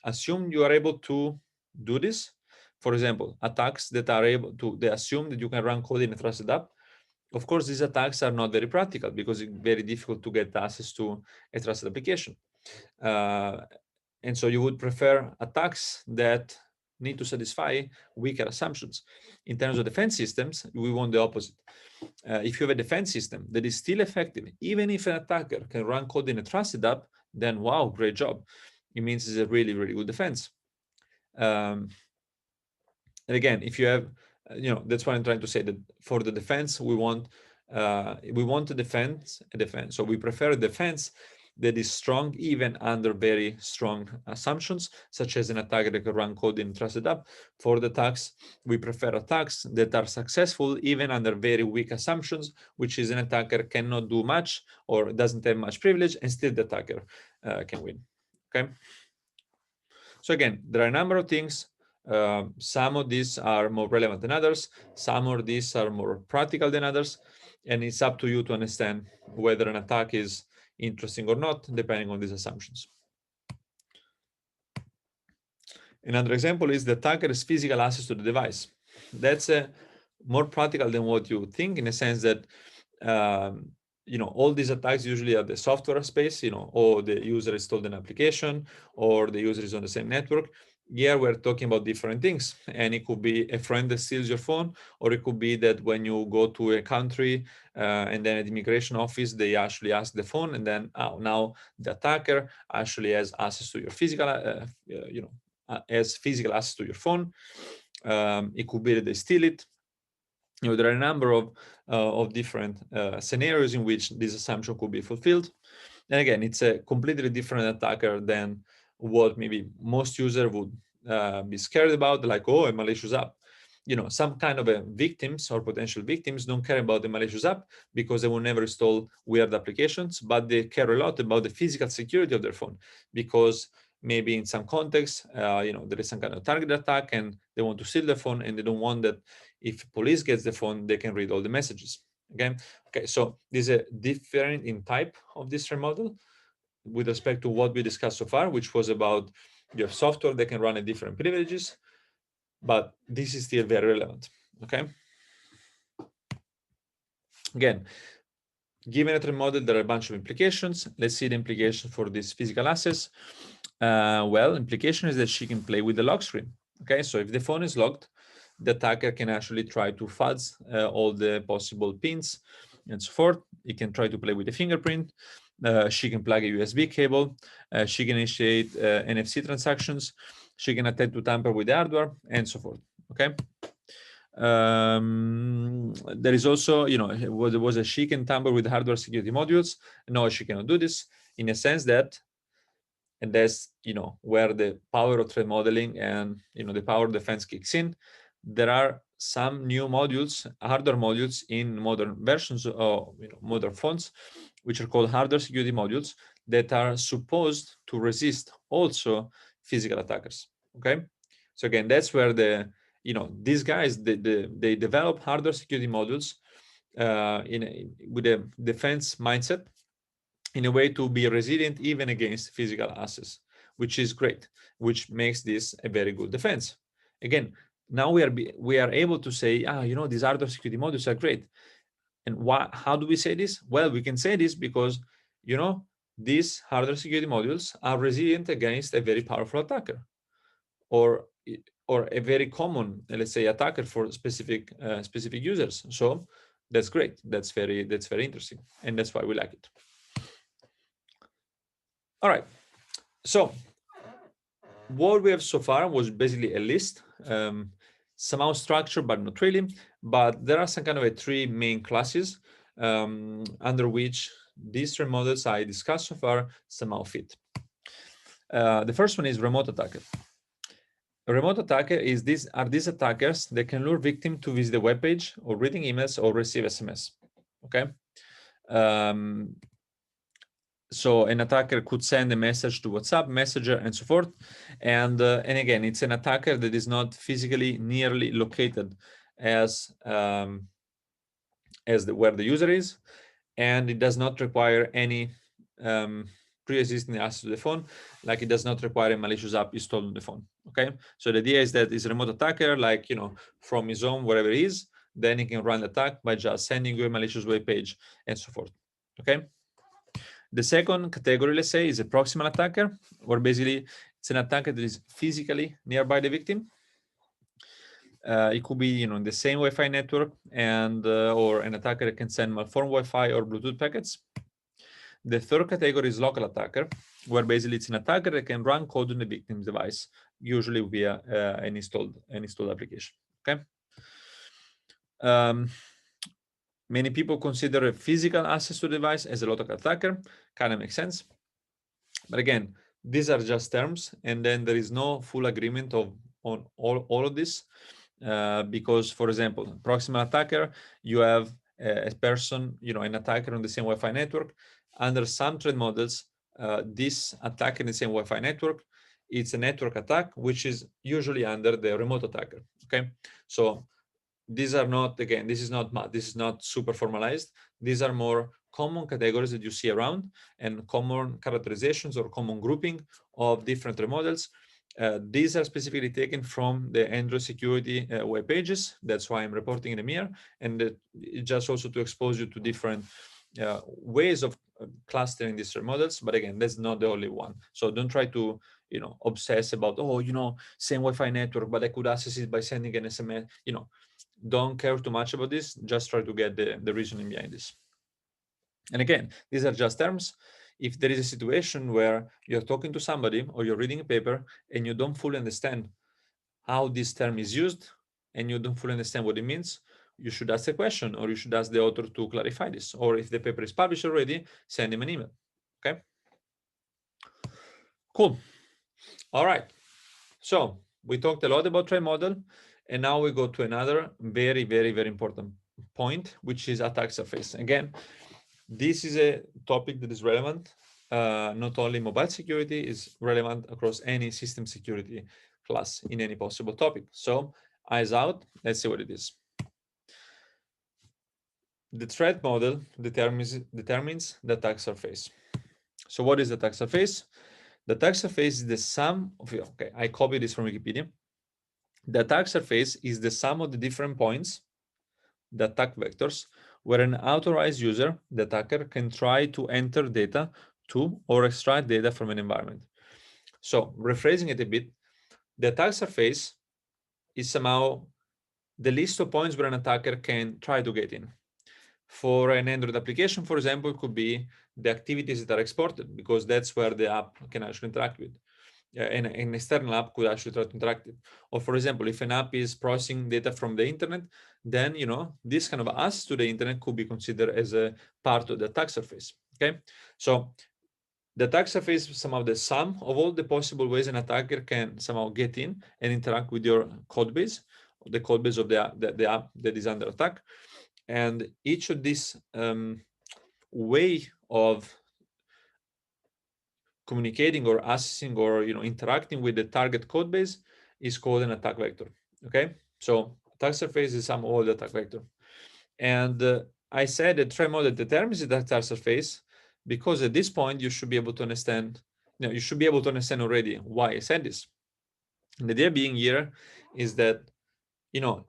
assume you are able to do this. For example, attacks that are able to, they assume that you can run code in a trusted app. Of course, these attacks are not very practical because it's very difficult to get access to a trusted application. And so you would prefer attacks that need to satisfy weaker assumptions. In terms of defense systems, we want the opposite. If you have a defense system that is still effective, even if an attacker can run code in a trusted app, then wow, great job. It means it's a really, really good defense. And again, if you have, that's what I'm trying to say, that for the defense, we want a defense. So we prefer a defense that is strong even under very strong assumptions, such as an attacker that can run code in trusted app. For the attacks, we prefer attacks that are successful even under very weak assumptions, which is an attacker cannot do much or doesn't have much privilege, and still the attacker can win. Okay. So again, there are a number of things. Some of these are more relevant than others. Some of these are more practical than others. And it's up to you to understand whether an attack is interesting or not, depending on these assumptions. Another example is the attacker's physical access to the device. That's more practical than what you think, in a sense that all these attacks usually are the software space, or the user installed an application, or the user is on the same network. Here we're talking about different things, and it could be a friend that steals your phone, or it could be that when you go to a country and then at the immigration office, they actually ask the phone, and then now the attacker actually has access to your physical, has physical access to your phone. It could be that they steal it. There are a number of different scenarios in which this assumption could be fulfilled. And again, it's a completely different attacker than what maybe most users would be scared about, like, oh, a malicious app. Some kind of victims or potential victims don't care about the malicious app because they will never install weird applications, but they care a lot about the physical security of their phone, because maybe in some context, there is some kind of target attack and they want to steal the phone, and they don't want that if police gets the phone, they can read all the messages. Okay, so this is different in type of this threat model with respect to what we discussed so far, which was about your software that can run at different privileges, but this is still very relevant. Okay. Again, given a threat model, there are a bunch of implications. Let's see the implication for this physical access. Well, implication is that she can play with the lock screen. Okay, so if the phone is locked, the attacker can actually try to fuzz all the possible pins and so forth. He can try to play with the fingerprint. She can plug a USB cable. She can initiate NFC transactions. She can attempt to tamper with the hardware and so forth. Okay. There is also, was a she can tamper with hardware security modules. No, she cannot do this, in a sense that, and that's where the power of threat modeling and the power of defense kicks in. There are some new modules, hardware modules in modern versions of modern phones, which are called hardware security modules, that are supposed to resist also physical attackers. Okay, so again, that's where these guys they develop hardware security modules with a defense mindset, in a way to be resilient even against physical access, which is great, which makes this a very good defense. Again, now we are able to say, these hardware security modules are great. And how do we say this? Well, we can say this because these hardware security modules are resilient against a very powerful attacker, or a very common, let's say, attacker for specific users. So that's great. That's very interesting, and that's why we like it. All right. So what we have so far was basically a list, somehow structured, but not really. But there are some kind of three main classes under which these three models I discussed so far somehow fit. The first one is remote attacker. A remote attacker are these attackers that can lure victim to visit the web page, or reading emails, or receive SMS. Okay. So an attacker could send a message to WhatsApp, Messenger, and so forth. And again, it's an attacker that is not physically nearly located as where the user is, and it does not require any pre-existing access to the phone, like it does not require a malicious app installed on the phone. Okay, so the idea is that it's a remote attacker, like from his home, wherever he is, then he can run the attack by just sending you a malicious web page and so forth. Okay. The second category, let's say, is a proximal attacker, where basically it's an attacker that is physically nearby the victim. It could be, in the same Wi-Fi network, and or an attacker that can send malformed Wi-Fi or Bluetooth packets. The third category is local attacker, where basically it's an attacker that can run code on the victim's device, usually via an installed application. Okay. Many people consider a physical access to the device as a local attacker. Kind of makes sense. But again, these are just terms, and then there is no full agreement on all of this, because, for example, proximal attacker, you have a person, an attacker on the same Wi-Fi network. Under some threat models, this attack in the same Wi-Fi network, it's a network attack, which is usually under the remote attacker. Okay, so these are not, again, this is not super formalized. These are more common categories that you see around, and common characterizations or common grouping of different models. These are specifically taken from the Android security web pages. That's why I'm reporting them here, and just also to expose you to different ways of clustering these models. But again, that's not the only one. So don't try to obsess about, same Wi-Fi network, but I could access it by sending an SMS. Don't care too much about this. Just try to get the reasoning behind this. And again, these are just terms. If there is a situation where you're talking to somebody or you're reading a paper and you don't fully understand how this term is used and you don't fully understand what it means, you should ask a question, or you should ask the author to clarify this. Or if the paper is published already, send him an email. Okay? Cool. All right. So we talked a lot about threat model, and now we go to another very, very, very important point, which is attack surface. Again, this is a topic that is relevant, not only mobile security, is relevant across any system security class in any possible topic. So eyes out, let's see what it is. The threat model determines the attack surface. So what is the attack surface? The attack surface is the sum of, okay, I copied this from Wikipedia. The attack surface is the sum of the different points, the attack vectors, where an authorized user, the attacker, can try to enter data to or extract data from an environment. So rephrasing it a bit, the attack surface is somehow the list of points where an attacker can try to get in. For an Android application, for example, it could be the activities that are exported, because that's where the app can actually interact with. An external app could actually try to interact with. Or for example, if an app is processing data from the internet, then this kind of access to the internet could be considered as a part of the attack surface. Okay, so the attack surface is somehow the sum of all the possible ways an attacker can somehow get in and interact with your code base, the code base of the app that is under attack. And each of these way of communicating or accessing or interacting with the target code base is called an attack vector. Okay, so attack surface is some of all the attack vector. And I said that threat model determines the attack surface because at this point you should be able to understand. You should be able to understand already why I said this. And the idea being here is that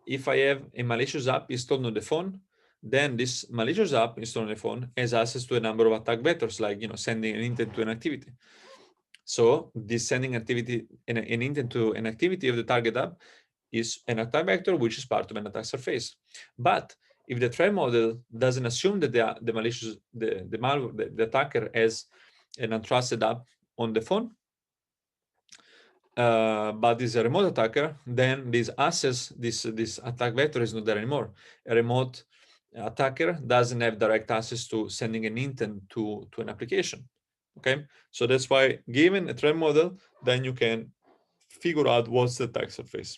if I have a malicious app installed on the phone, then this malicious app installed on the phone has access to a number of attack vectors, like sending an intent to an activity. So this sending activity, an intent to an activity of the target app, is an attack vector, which is part of an attack surface. But if the threat model doesn't assume that the malicious, the malware, the attacker has an untrusted app on the phone, but is a remote attacker, then this access, this attack vector is not there anymore. A remote attacker doesn't have direct access to sending an intent to an application. Okay, so that's why given a threat model, then you can figure out what's the attack surface.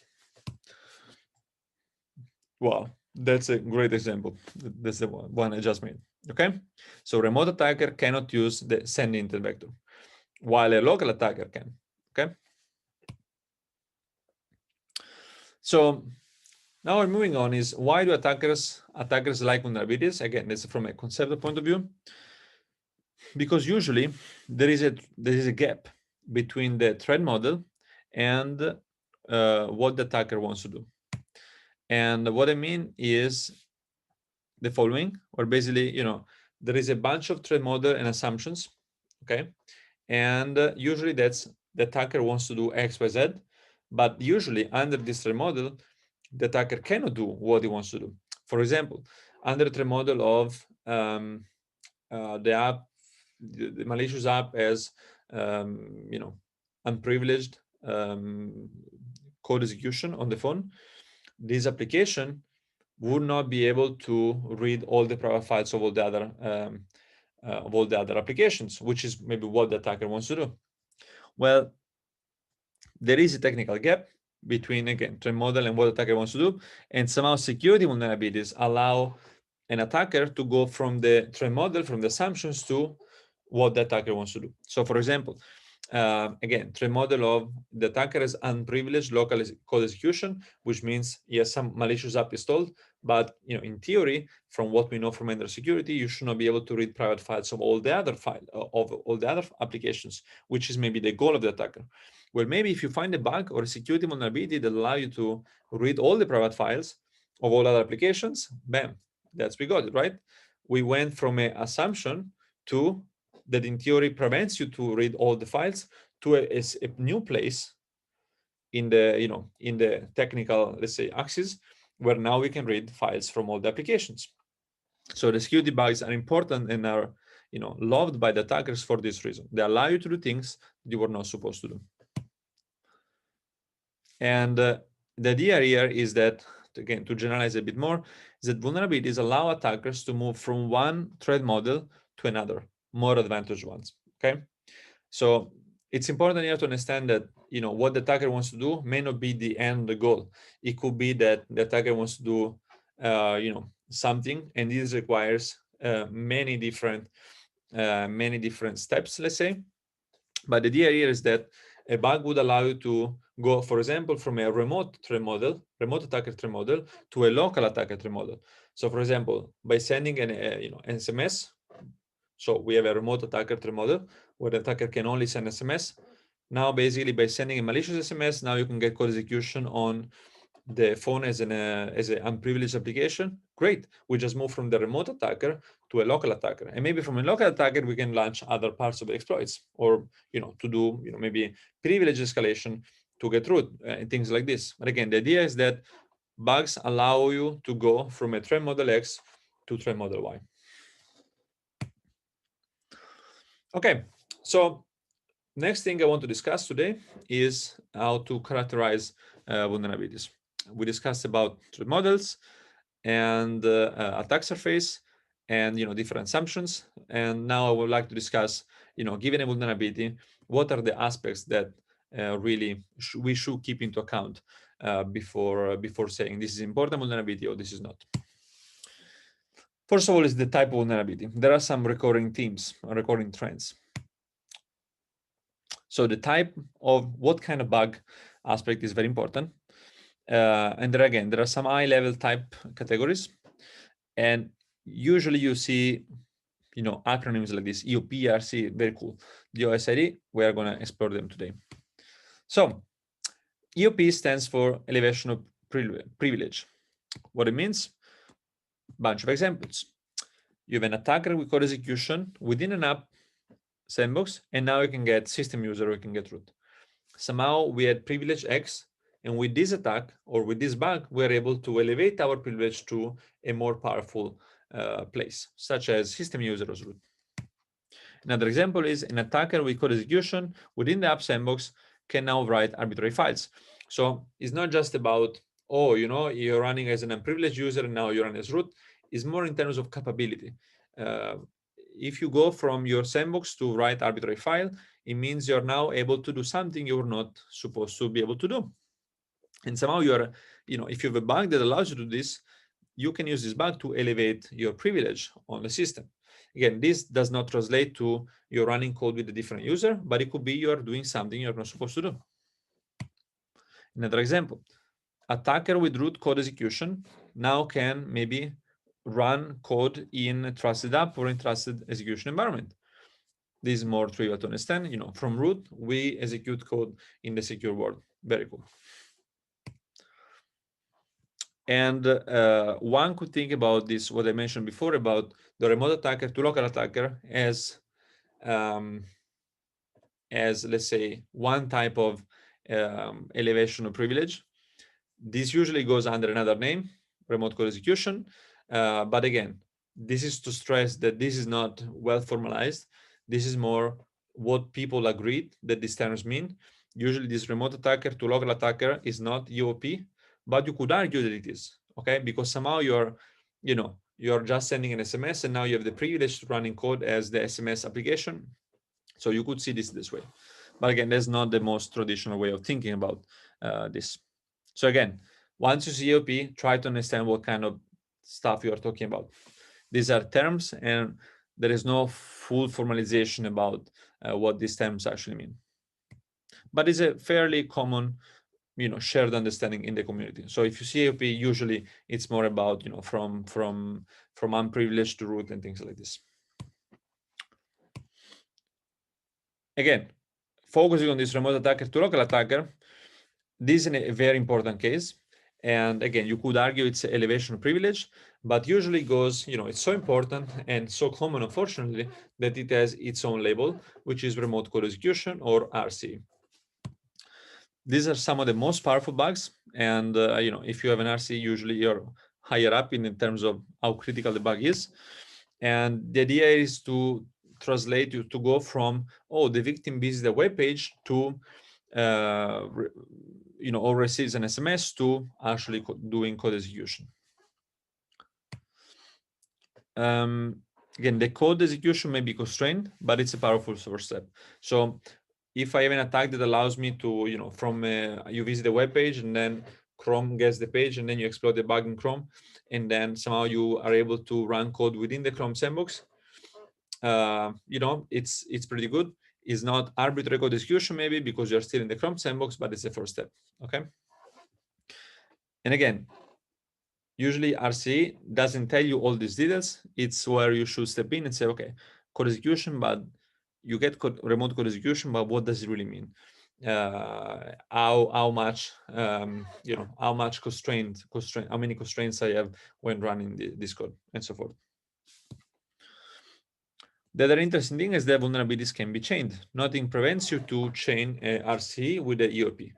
Wow, that's a great example. That's the one I just made. Okay, so remote attacker cannot use the send intent vector, while a local attacker can. Okay. So now we're moving on is why do attackers like vulnerabilities? Again, this is from a conceptual point of view. Because usually there is a gap between the threat model and what the attacker wants to do. And what I mean is the following, or basically, there is a bunch of threat model and assumptions, okay? And usually that's the attacker wants to do X, Y, Z, but usually under this threat model, the attacker cannot do what he wants to do. For example, under the threat model of the app, the malicious app as unprivileged code execution on the phone, this application would not be able to read all the private files of all the other of all the other applications, which is maybe what the attacker wants to do. Well, there is a technical gap between, again, trend model and what the attacker wants to do, and somehow security vulnerabilities allow an attacker to go from the trend model, from the assumptions, to what the attacker wants to do. So, for example, again, trend model of the attacker is unprivileged local code execution, which means he has some malicious app installed, but in theory, from what we know from Android security, you should not be able to read private files of all the other applications, which is maybe the goal of the attacker. Well, maybe if you find a bug or a security vulnerability that allow you to read all the private files of all other applications, bam, we got it, right? We went from an assumption to that in theory prevents you to read all the files to a new place in the in the technical, let's say, axis, where now we can read files from all the applications. So the security bugs are important and are loved by the attackers for this reason. They allow you to do things you were not supposed to do. And the idea here is that, again, to generalize a bit more, is that vulnerabilities allow attackers to move from one threat model to another, more advantaged ones. Okay, so it's important here to understand that what the attacker wants to do may not be the end goal. It could be that the attacker wants to do something, and this requires many different steps, let's say. But the idea here is that a bug would allow you to go, for example, from a remote attacker threat model, to a local attacker threat model. So, for example, by sending an SMS, so we have a remote attacker threat model where the attacker can only send SMS. Now, basically, by sending a malicious SMS, now you can get code execution on the phone as an unprivileged application. Great. We just move from the remote attacker to a local attacker, and maybe from a local attacker we can launch other parts of the exploits, or to do maybe privilege escalation to get root and things like this. But again, the idea is that bugs allow you to go from a threat model X to threat model Y. Okay, so next thing I want to discuss today is how to characterize vulnerabilities. We discussed about threat models and attack surface and different assumptions. And now I would like to discuss, given a vulnerability, what are the aspects that really we should keep into account before saying this is important vulnerability or this is not. First of all, is the type of vulnerability. There are some recurring themes, recurring trends. So the type of what kind of bug aspect is very important. And there are some high-level type categories, and usually you see, acronyms like this: EOP, ERC, very cool. The OSID, we are going to explore them today. So EOP stands for elevation of privilege. What it means? Bunch of examples. You have an attacker with code execution within an app sandbox, and now you can get system user, or you can get root. Somehow we had privilege X, and with this attack or with this bug, we're able to elevate our privilege to a more powerful place, such as system user as root. Another example is an attacker with code execution within the app sandbox can now write arbitrary files. So it's not just about, you're running as an unprivileged user and now you're running as root. It's more in terms of capability. If you go from your sandbox to write arbitrary file, it means you're now able to do something you're not supposed to be able to do. And somehow you're, if you have a bug that allows you to do this, you can use this bug to elevate your privilege on the system. Again, this does not translate to you're running code with a different user, but it could be you're doing something you're not supposed to do. Another example, attacker with root code execution now can maybe run code in a trusted app or in trusted execution environment. This is more trivial to understand. From root, we execute code in the secure world. Very cool. And one could think about this, what I mentioned before about the remote attacker to local attacker as let's say, one type of elevation of privilege. This usually goes under another name, remote code execution. But again, this is to stress that this is not well formalized. This is more what people agreed that these terms mean. Usually this remote attacker to local attacker is not EOP, but you could argue that it is, okay? Because somehow you're, you're just sending an SMS, and now you have the privilege to run in code as the SMS application. So you could see this way. But again, that's not the most traditional way of thinking about this. So again, once you see AOP, try to understand what kind of stuff you are talking about. These are terms, and there is no full formalization about what these terms actually mean. But it's a fairly common, shared understanding in the community. So if you see AOP, usually it's more about, from unprivileged to root and things like this. Again, focusing on this remote attacker to local attacker, this is a very important case. And again, you could argue it's elevation of privilege, but usually goes, it's so important and so common, unfortunately, that it has its own label, which is remote code execution, or RC. These are some of the most powerful bugs. And, if you have an RC, usually you're higher up in terms of how critical the bug is. And the idea is to translate you to go from, the victim visits the web page to, or receives an SMS to actually doing code execution. Again, the code execution may be constrained, but it's a powerful first step. So if I have an attack that allows me to, you visit the web page and then Chrome gets the page and then you exploit the bug in Chrome, and then somehow you are able to run code within the Chrome sandbox, it's pretty good. It's not arbitrary code execution maybe because you're still in the Chrome sandbox, but it's the first step, okay? And again, usually RC doesn't tell you all these details. It's where you should step in and say, okay, code execution, but you get remote code execution, but what does it really mean? How much how much constraint, how many constraints I have when running this code, and so forth. The other interesting thing is that vulnerabilities can be chained. Nothing prevents you to chain a RC with the EOP,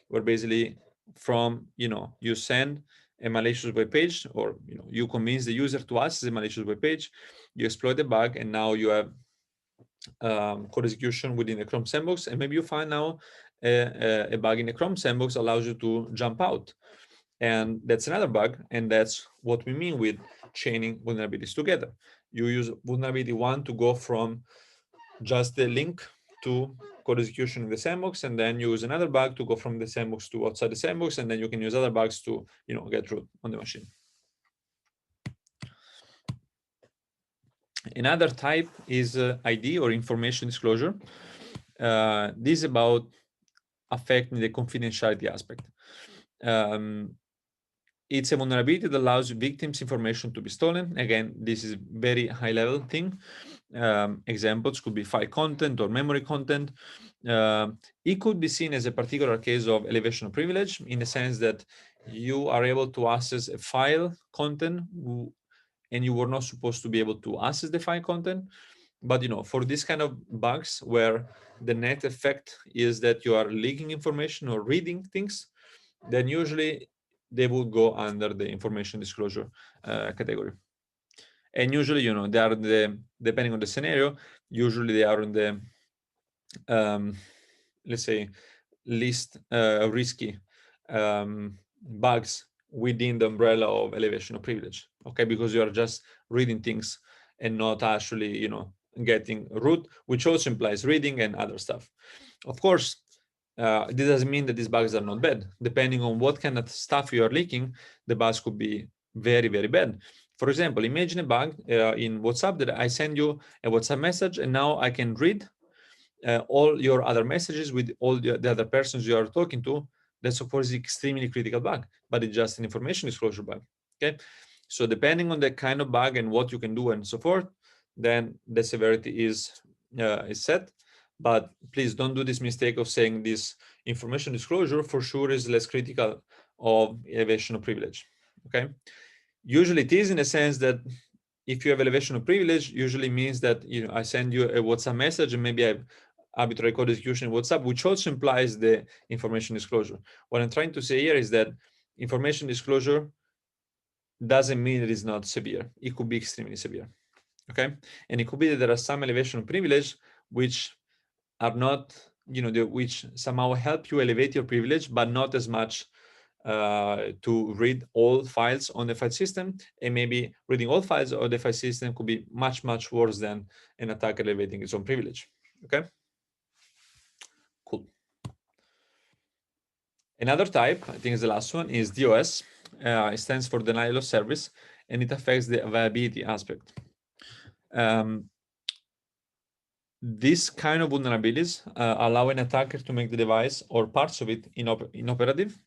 where basically from, you send a malicious web page, or, you convince the user to access a malicious web page, you exploit the bug, and now you have code execution within the Chrome sandbox. And maybe you find now a bug in the Chrome sandbox allows you to jump out. And that's another bug. And that's what we mean with chaining vulnerabilities together. You use vulnerability one to go from just the link to code execution in the sandbox, and then use another bug to go from the sandbox to outside the sandbox, and then you can use other bugs to, get root on the machine. Another type is ID, or information disclosure. This is about affecting the confidentiality aspect. It's a vulnerability that allows victims' information to be stolen. Again, this is very high-level thing. Examples could be file content or memory content. It could be seen as a particular case of elevation of privilege, in the sense that you are able to access a file content and you were not supposed to be able to access the file content. But for this kind of bugs where the net effect is that you are leaking information or reading things, then usually they will go under the information disclosure category. And usually, they are depending on the scenario, usually they are in the, let's say, least risky bugs within the umbrella of elevation of privilege, okay? Because you are just reading things and not actually, getting root, which also implies reading and other stuff. Of course, this doesn't mean that these bugs are not bad. Depending on what kind of stuff you are leaking, the bugs could be very, very bad. For example, imagine a bug in WhatsApp that I send you a WhatsApp message, and now I can read all your other messages with all the other persons you are talking to. That's, of course, an extremely critical bug, but it's just an information disclosure bug, okay? So depending on the kind of bug and what you can do and so forth, then the severity is set. But please don't do this mistake of saying this information disclosure for sure is less critical of elevation of privilege, okay? Usually it is, in a sense that if you have elevation of privilege, usually means that I send you a WhatsApp message and maybe I have arbitrary code execution in WhatsApp, which also implies the information disclosure. What I'm trying to say here is that information disclosure doesn't mean it is not severe. It could be extremely severe, okay? And it could be that there are some elevation of privilege which are not, which somehow help you elevate your privilege, but not as much to read all files on the file system, and maybe reading all files on the file system could be much, much worse than an attacker elevating its own privilege. Okay, cool. Another type, I think is the last one, is DOS. It stands for denial of service, and it affects the availability aspect. These kind of vulnerabilities allow an attacker to make the device or parts of it inoperative.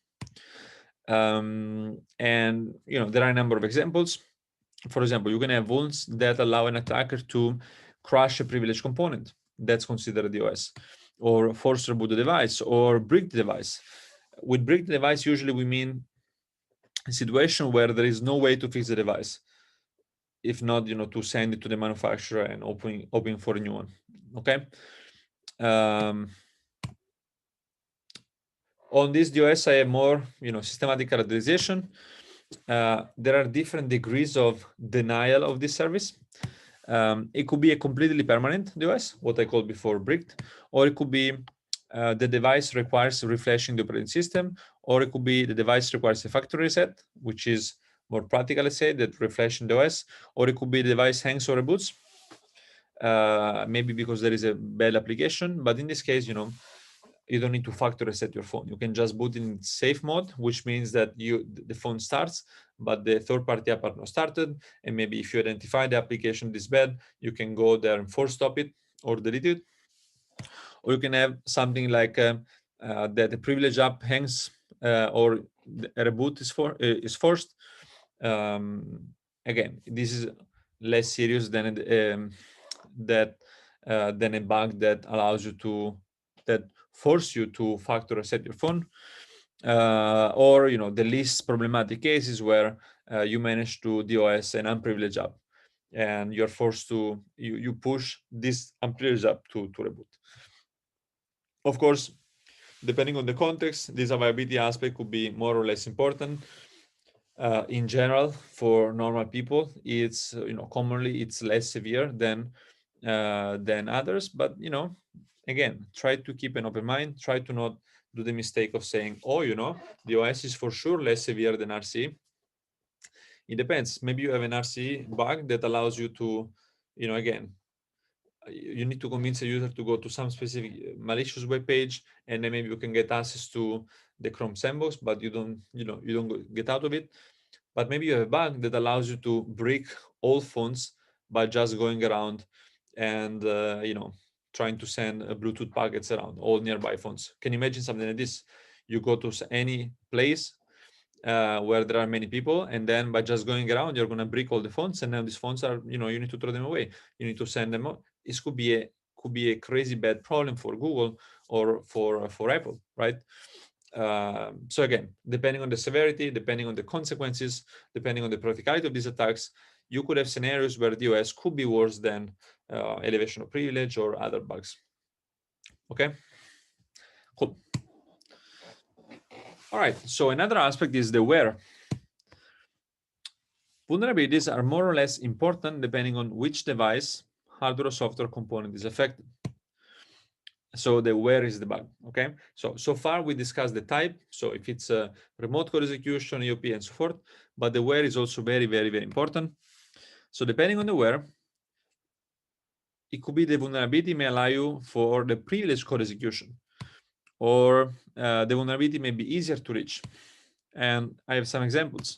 And there are a number of examples. For example, you can have vulns that allow an attacker to crash a privileged component. That's considered DOS, or force reboot the device, or brick the device. With brick the device, usually we mean a situation where there is no way to fix the device, if not, to send it to the manufacturer and open for a new one. Okay. On this DOS, I have more, systematic characterization. There are different degrees of denial of this service. It could be a completely permanent DOS, what I called before bricked, or it could be the device requires refreshing the operating system, or it could be the device requires a factory reset, which is more practical, let's say, that refreshing the OS, or it could be the device hangs or reboots, maybe because there is a bad application. But in this case, you don't need to factory reset your phone. You can just boot in safe mode, which means that the phone starts, but the third-party app are not started. And maybe if you identify the application is bad, you can go there and force stop it or delete it. Or you can have something like that the privilege app hangs or a reboot is forced. Again, this is less serious than than a bug that allows you that force you to factory reset your phone, or the least problematic cases where you manage to DOS an unprivileged app and you're forced to you push this unprivileged app to reboot. Of course, depending on the context, this availability aspect could be more or less important. In general, for normal people, it's commonly it's less severe than others. But again, try to keep an open mind. Try to not do the mistake of saying, oh, the OS is for sure less severe than RC. It depends. Maybe you have an RC bug that allows you to, again, you need to convince a user to go to some specific malicious web page, and then maybe you can get access to the Chrome sandbox, but you don't get out of it. But maybe you have a bug that allows you to brick all phones by just going around and trying to send Bluetooth packets around all nearby phones. Can you imagine something like this? You go to any place where there are many people, and then by just going around, you're going to brick all the phones, and then these phones are, you need to throw them away. You need to send them. This could be a crazy bad problem for Google or for Apple, right? So again, depending on the severity, depending on the consequences, depending on the practicality of these attacks, you could have scenarios where DOS could be worse than elevation of privilege or other bugs. Okay, cool. All right, so another aspect is the where. Vulnerabilities are more or less important depending on which device, hardware or software component is affected. So the where is the bug, okay? So far we discussed the type, so if it's a remote code execution, EOP, and so forth, but the where is also very, very, very important. So depending on the where, it could be the vulnerability may allow you for the privileged code execution, or the vulnerability may be easier to reach. And I have some examples.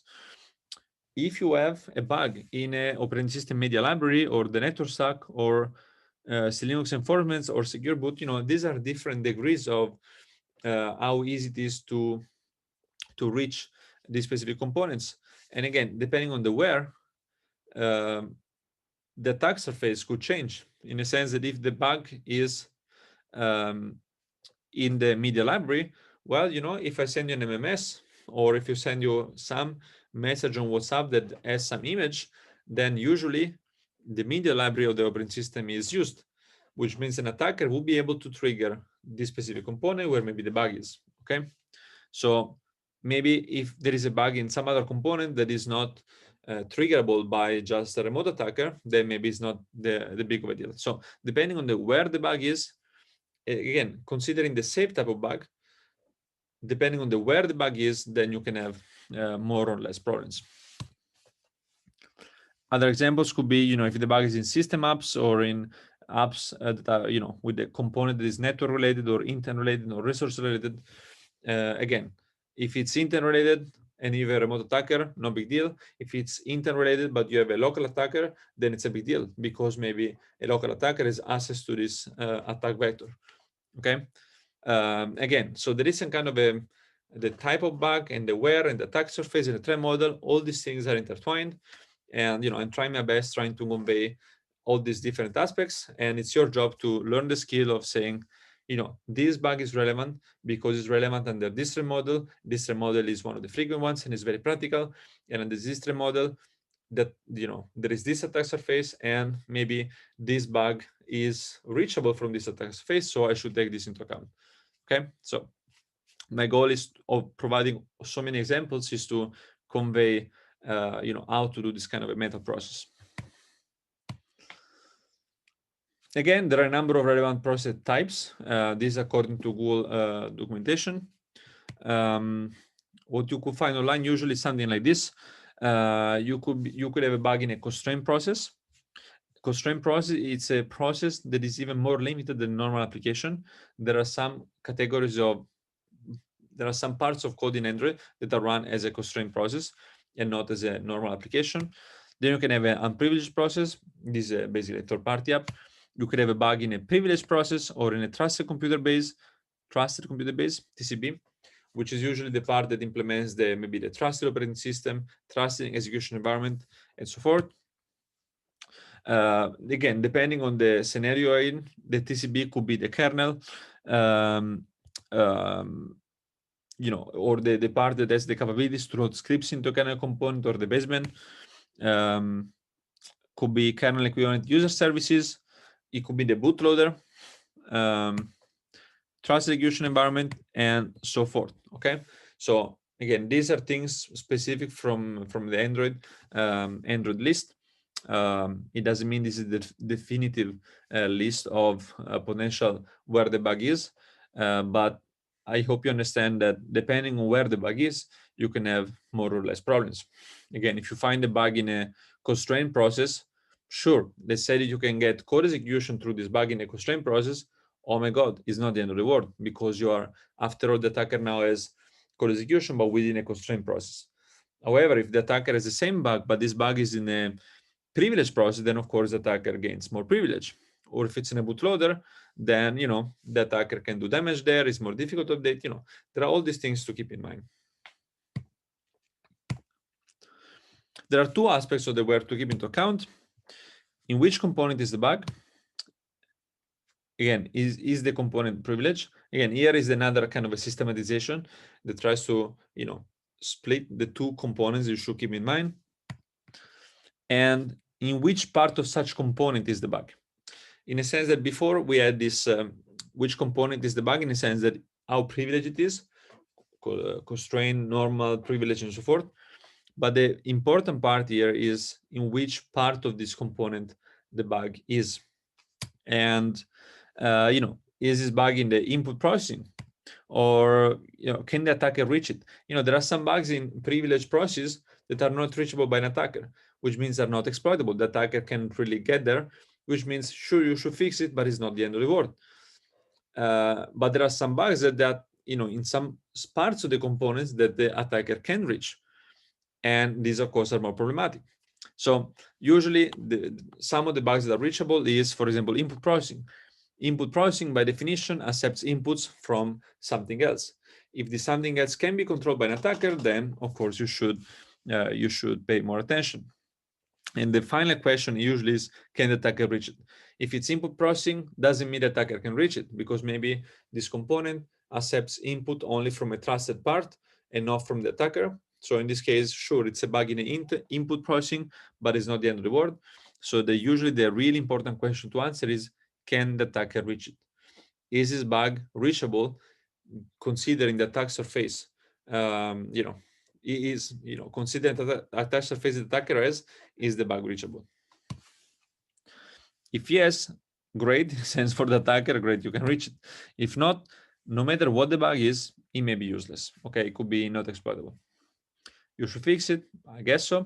If you have a bug in an operating system media library or the network stack or Linux enforcements or secure boot, these are different degrees of how easy it is to reach these specific components. And again, depending on the where, the attack surface could change, in a sense that if the bug is in the media library, well, if I send you an MMS, or if you send you some message on WhatsApp that has some image, then usually the media library of the operating system is used, which means an attacker will be able to trigger this specific component where maybe the bug is, okay? So maybe if there is a bug in some other component that is not triggerable by just a remote attacker, then maybe it's not the big of a deal. So depending on where the bug is, again, considering the safe type of bug, depending on where the bug is, then you can have more or less problems. Other examples could be, if the bug is in system apps or in apps that are, with the component that is network related or intent related or resource related. Again, if it's intent related and you have a remote attacker, no big deal. If it's intent related but you have a local attacker, then it's a big deal because maybe a local attacker has access to this attack vector. Okay. Again, so there is some kind of the type of bug and the where and the attack surface and the threat model. All these things are intertwined. And I'm trying my best trying to convey all these different aspects, and it's your job to learn the skill of saying, this bug is relevant because it's relevant under this threat model. This threat model is one of the frequent ones and it's very practical. And under this threat model, that there is this attack surface, and maybe this bug is reachable from this attack surface, so I should take this into account. Okay, so my goal is of providing so many examples is to convey how to do this kind of a method process. Again, there are a number of relevant process types. This is according to Google documentation. What you could find online usually is something like this. You could have a bug in a constraint process. Constraint process, it's a process that is even more limited than normal application. There are some parts of code in Android that are run as a constraint process and not as a normal application. Then you can have an unprivileged process. This is basically a third-party app. You could have a bug in a privileged process or in a trusted computer base, TCB, which is usually the part that implements maybe the trusted operating system, trusted execution environment, and so forth. Again, depending on the scenario you're in, the TCB could be the kernel, or the part that has the capabilities to load scripts into a kernel component, or the basement. Could be kernel equivalent user services. It could be the bootloader, trusted execution environment, and so forth. Okay, so again, these are things specific from the Android list. It doesn't mean this is the definitive list of potential where the bug is, but I hope you understand that depending on where the bug is, you can have more or less problems. Again, if you find a bug in a constraint process, sure, let's say that you can get code execution through this bug in a constraint process. Oh my God, it's not the end of the world, because you are, after all, the attacker now has code execution, but within a constraint process. However, if the attacker has the same bug, but this bug is in a privileged process, then of course the attacker gains more privilege. Or if it's in a bootloader, then the attacker can do damage there. It's more difficult to update. There are all these things to keep in mind. There are two aspects of the where to keep into account. In which component is the bug? Again, is the component privilege? Again, here is another kind of a systematization that tries to split the two components you should keep in mind. And in which part of such component is the bug? In a sense that before we had this, which component is the bug, in a sense that how privileged it is, constraint, normal, privilege, and so forth. But the important part here is in which part of this component the bug is. And, is this bug in the input processing? Or, can the attacker reach it? There are some bugs in privileged processes that are not reachable by an attacker, which means they're not exploitable. The attacker can't really get there, which means, sure, you should fix it, but it's not the end of the world. But there are some bugs that in some parts of the components that the attacker can reach. And these, of course, are more problematic. So usually some of the bugs that are reachable is, for example, input processing. Input processing, by definition, accepts inputs from something else. If this something else can be controlled by an attacker, then, of course, you should pay more attention. And the final question usually is, can the attacker reach it? If it's input processing, doesn't mean the attacker can reach it, because maybe this component accepts input only from a trusted part and not from the attacker. So in this case, sure, it's a bug in the input processing, but it's not the end of the world. So usually the really important question to answer is, can the attacker reach it? Is this bug reachable, considering the attack surface? Considering the attack surface the attacker has, is the bug reachable? If yes, great, sense for the attacker, great, you can reach it. If not, no matter what the bug is, it may be useless. Okay, it could be not exploitable. You should fix it, I guess so,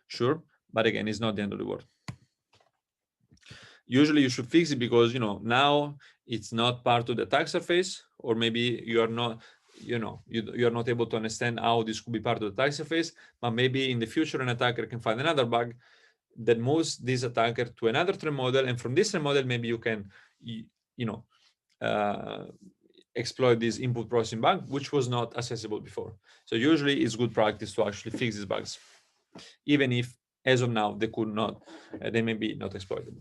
sure, but again, it's not the end of the world. Usually you should fix it because, you know, now it's not part of the attack surface, or maybe you are not, you know, you are not able to understand how this could be part of the attack surface, but maybe in the future an attacker can find another bug that moves this attacker to another threat model, and from this threat model maybe you can, you know, exploit this input processing bug, which was not accessible before. So usually it's good practice to actually fix these bugs, even if as of now they could not, they may be not exploitable.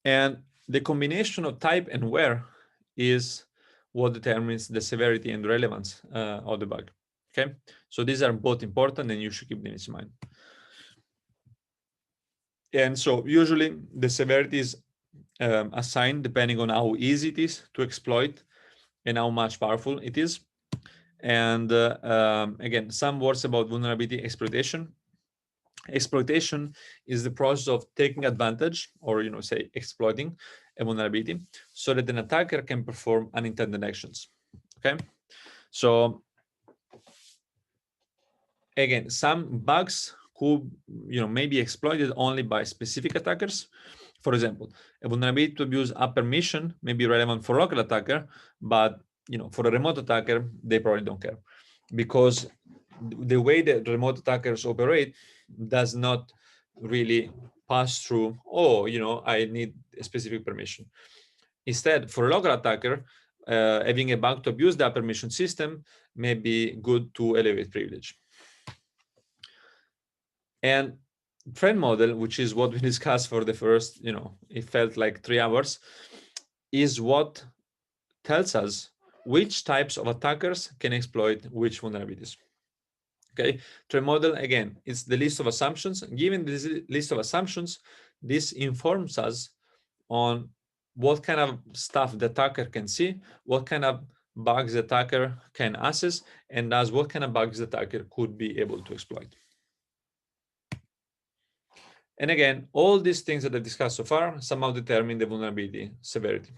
And the combination of type and where is what determines the severity and relevance of the bug. Okay, so these are both important and you should keep them in mind. And so usually the severity is assigned depending on how easy it is to exploit and how much powerful it is. And again, some words about vulnerability exploitation. Exploitation is the process of taking advantage, or, you know, say exploiting a vulnerability so that an attacker can perform unintended actions. Okay, so again, some bugs could, you know, may be exploited only by specific attackers. For example, a vulnerability to abuse a permission may be relevant for a local attacker, but, you know, for a remote attacker, they probably don't care, because the way that remote attackers operate does not really pass through, oh, you know, I need a specific permission. Instead, for a local attacker, having a bug to abuse that permission system may be good to elevate privilege. And threat model, which is what we discussed for the first, you know, it felt like 3 hours, is what tells us which types of attackers can exploit which vulnerabilities. Okay, threat model, again, it's the list of assumptions. Given this list of assumptions, this informs us on what kind of stuff the attacker can see, what kind of bugs the attacker can access, and thus what kind of bugs the attacker could be able to exploit. And again, all these things that I've discussed so far somehow determine the vulnerability severity.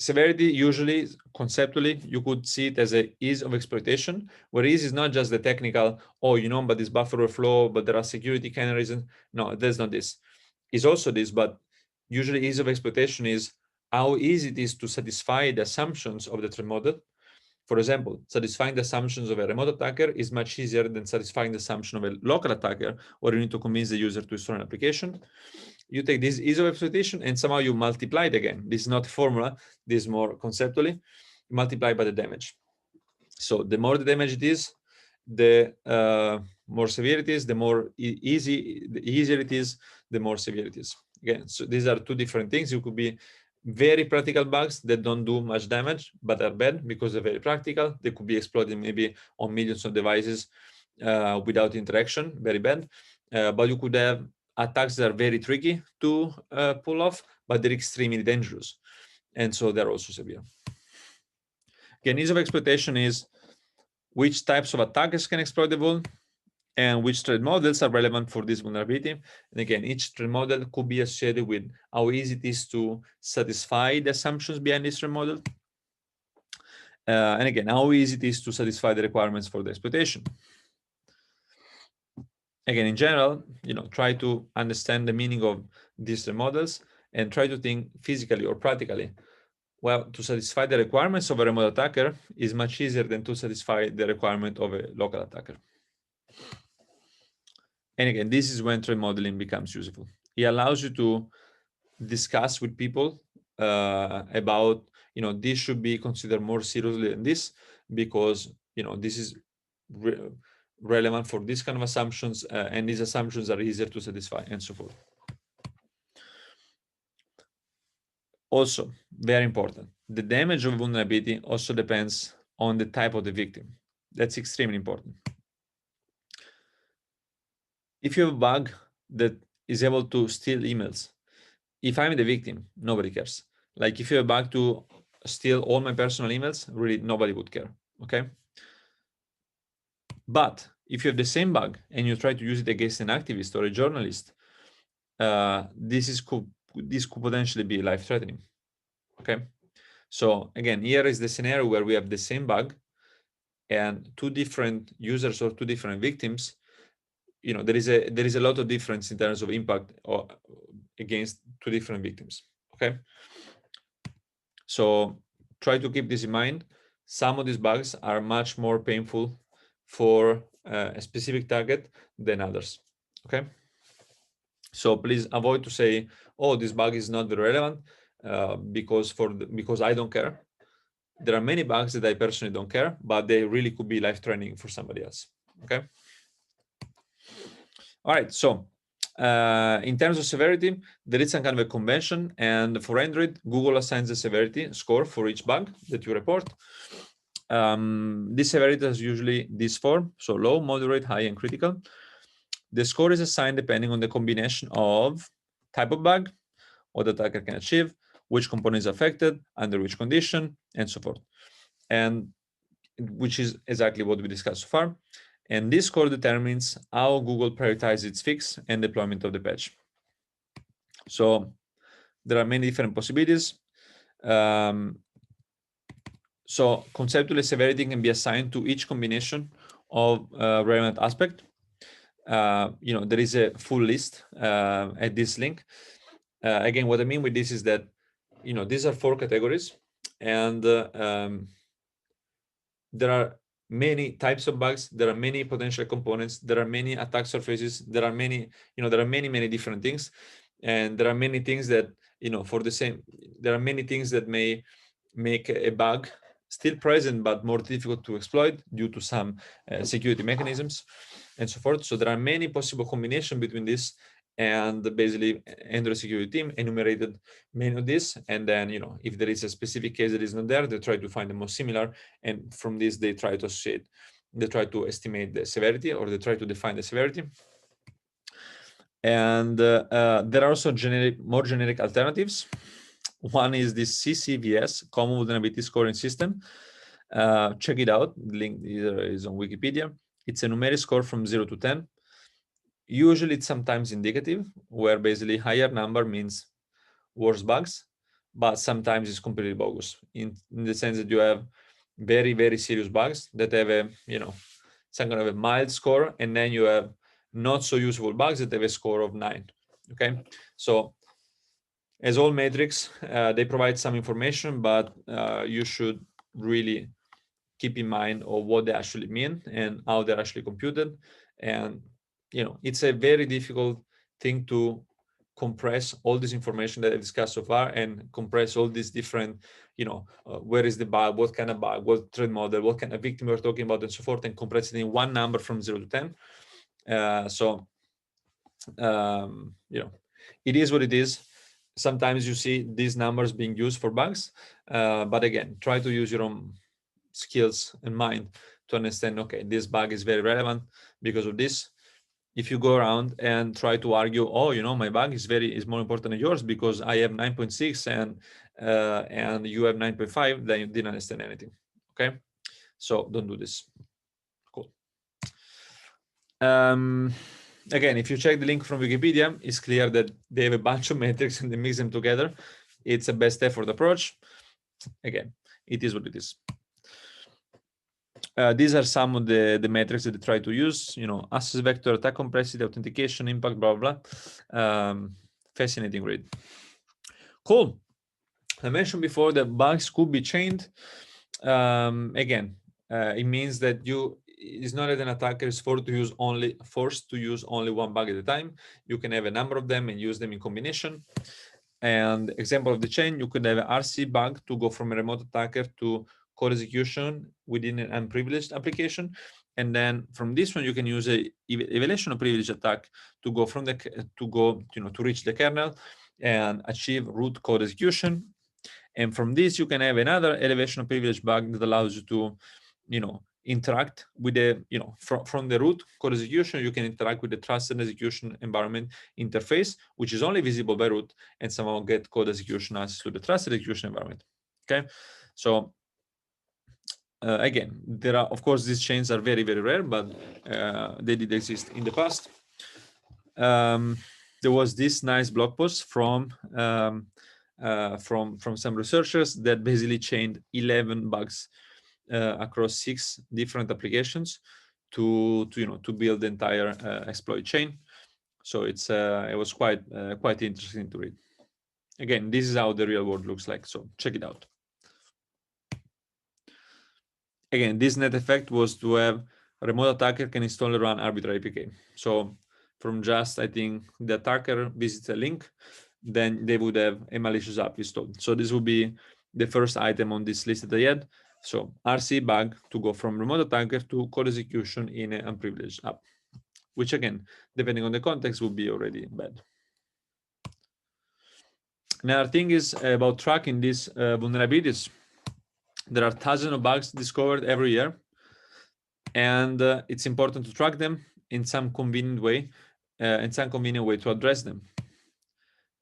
Severity, usually, conceptually, you could see it as a ease of exploitation, where ease is not just the technical, oh, you know, but this buffer overflow, but there are security kind of reasons. No, there's not this. It's also this, but usually ease of exploitation is how easy it is to satisfy the assumptions of the threat model. For example, satisfying the assumptions of a remote attacker is much easier than satisfying the assumption of a local attacker, where you need to convince the user to install an application. You take this ease of exploitation and somehow you multiply it again. This is not a formula, this is more conceptually. You multiply by the damage. So the more the damage it is, the more severe it is, the more the easier it is, the more severe it is. Again, so these are two different things. You could be very practical bugs that don't do much damage, but are bad because they're very practical. They could be exploited maybe on millions of devices without interaction, very bad. But you could have attacks that are very tricky to pull off, but they're extremely dangerous. And so they're also severe. Again, ease of exploitation is which types of attackers can exploit the vuln and which threat models are relevant for this vulnerability. And again, each threat model could be associated with how easy it is to satisfy the assumptions behind this threat model. And again, how easy it is to satisfy the requirements for the exploitation. Again, in general, you know, try to understand the meaning of these threat models and try to think physically or practically. Well, to satisfy the requirements of a remote attacker is much easier than to satisfy the requirement of a local attacker. And again, this is when threat modeling becomes useful. It allows you to discuss with people about, you know, this should be considered more seriously than this, because, you know, this is relevant for this kind of assumptions, and these assumptions are easier to satisfy, and so forth. Also, very important, the damage of vulnerability also depends on the type of the victim. That's extremely important. If you have a bug that is able to steal emails, if I'm the victim, nobody cares. Like if you have a bug to steal all my personal emails, really nobody would care, okay? But if you have the same bug and you try to use it against an activist or a journalist, this could potentially be life-threatening, okay? So again, here is the scenario where we have the same bug and two different users or two different victims. There is a lot of difference in terms of impact or against two different victims. Okay, so try to keep this in mind. Some of these bugs are much more painful for a specific target than others. Okay, so please avoid to say, oh, this bug is not very relevant because I don't care. There are many bugs that I personally don't care, but they really could be life-threatening for somebody else. Okay. All right. So in terms of severity, there is some kind of a convention, and for Android, Google assigns a severity score for each bug that you report. This severity is usually this form, so low, moderate, high, and critical. The score is assigned depending on the combination of type of bug, what the attacker can achieve, which component is affected, under which condition, and so forth. And which is exactly what we discussed so far. And this score determines how Google prioritizes its fix and deployment of the patch. So there are many different possibilities. So conceptually, severity can be assigned to each combination of relevant aspect. There is a full list at this link. Again, what I mean with this is that, these are 4 categories, and there are many types of bugs, there are many potential components, there are many attack surfaces, there are many different things, and there are many things that, there are many things that may make a bug still present but more difficult to exploit due to some security mechanisms and so forth. So there are many possible combinations between this, and basically Android security team enumerated many of this, and then if there is a specific case that is not there, they try to find the most similar, and from this they try to estimate the severity, or they try to define the severity. And there are also more generic alternatives. One is this CCVS, Common Vulnerability Scoring System. Check it out. The link is on Wikipedia. It's a numeric score from 0 to 10. Usually it's sometimes indicative, where basically higher number means worse bugs, but sometimes it's completely bogus in the sense that you have very, very serious bugs that have a, some kind of a mild score, and then you have not so useful bugs that have a score of 9. Okay, so as all metrics, they provide some information, but you should really keep in mind of what they actually mean and how they're actually computed. And it's a very difficult thing to compress all this information that I discussed so far, and compress all these different, where is the bug, what kind of bug, what threat model, what kind of victim we're talking about, and so forth, and compress it in one number from 0 to 10. It is what it is. Sometimes you see these numbers being used for bugs, but again, try to use your own skills and mind to understand, okay, this bug is very relevant because of this. If you go around and try to argue, oh, my bug is more important than yours because I have 9.6 and you have 9.5, then you didn't understand anything. Okay, so don't do this. Cool. Again, if you check the link from Wikipedia, it's clear that they have a bunch of metrics and they mix them together. It's a best effort approach. Again, it is what it is. These are some of the metrics that they try to use, access vector, attack complexity, authentication, impact, blah, blah, blah. Fascinating read. Cool. I mentioned before that bugs could be chained. Again, it means that it's not that an attacker is forced to use only one bug at a time. You can have a number of them and use them in combination. And example of the chain, you could have an RC bug to go from a remote attacker to code execution within an unprivileged application, and then from this one you can use a evaluation of privilege attack to go from to reach the kernel and achieve root code execution. And from this you can have another elevation of privilege bug that allows you to interact with the from the root code execution. You can interact with the trusted execution environment interface, which is only visible by root, and somehow get code execution access to the trusted execution environment. Okay, so again, there are, of course, these chains are very, very rare, but they did exist in the past. There was this nice blog post from from some researchers that basically chained 11 bugs across 6 different applications to build the entire exploit chain. So it was quite interesting to read. Again, this is how the real world looks like, so check it out. Again, this net effect was to have a remote attacker can install and run arbitrary APK. So from just, I think, the attacker visits a link, then they would have a malicious app installed. So this would be the first item on this list that I had. So RC bug to go from remote attacker to code execution in an unprivileged app, which again, depending on the context, would be already bad. Another thing is about tracking these vulnerabilities. There are thousands of bugs discovered every year, and it's important to track them in some convenient way, to address them.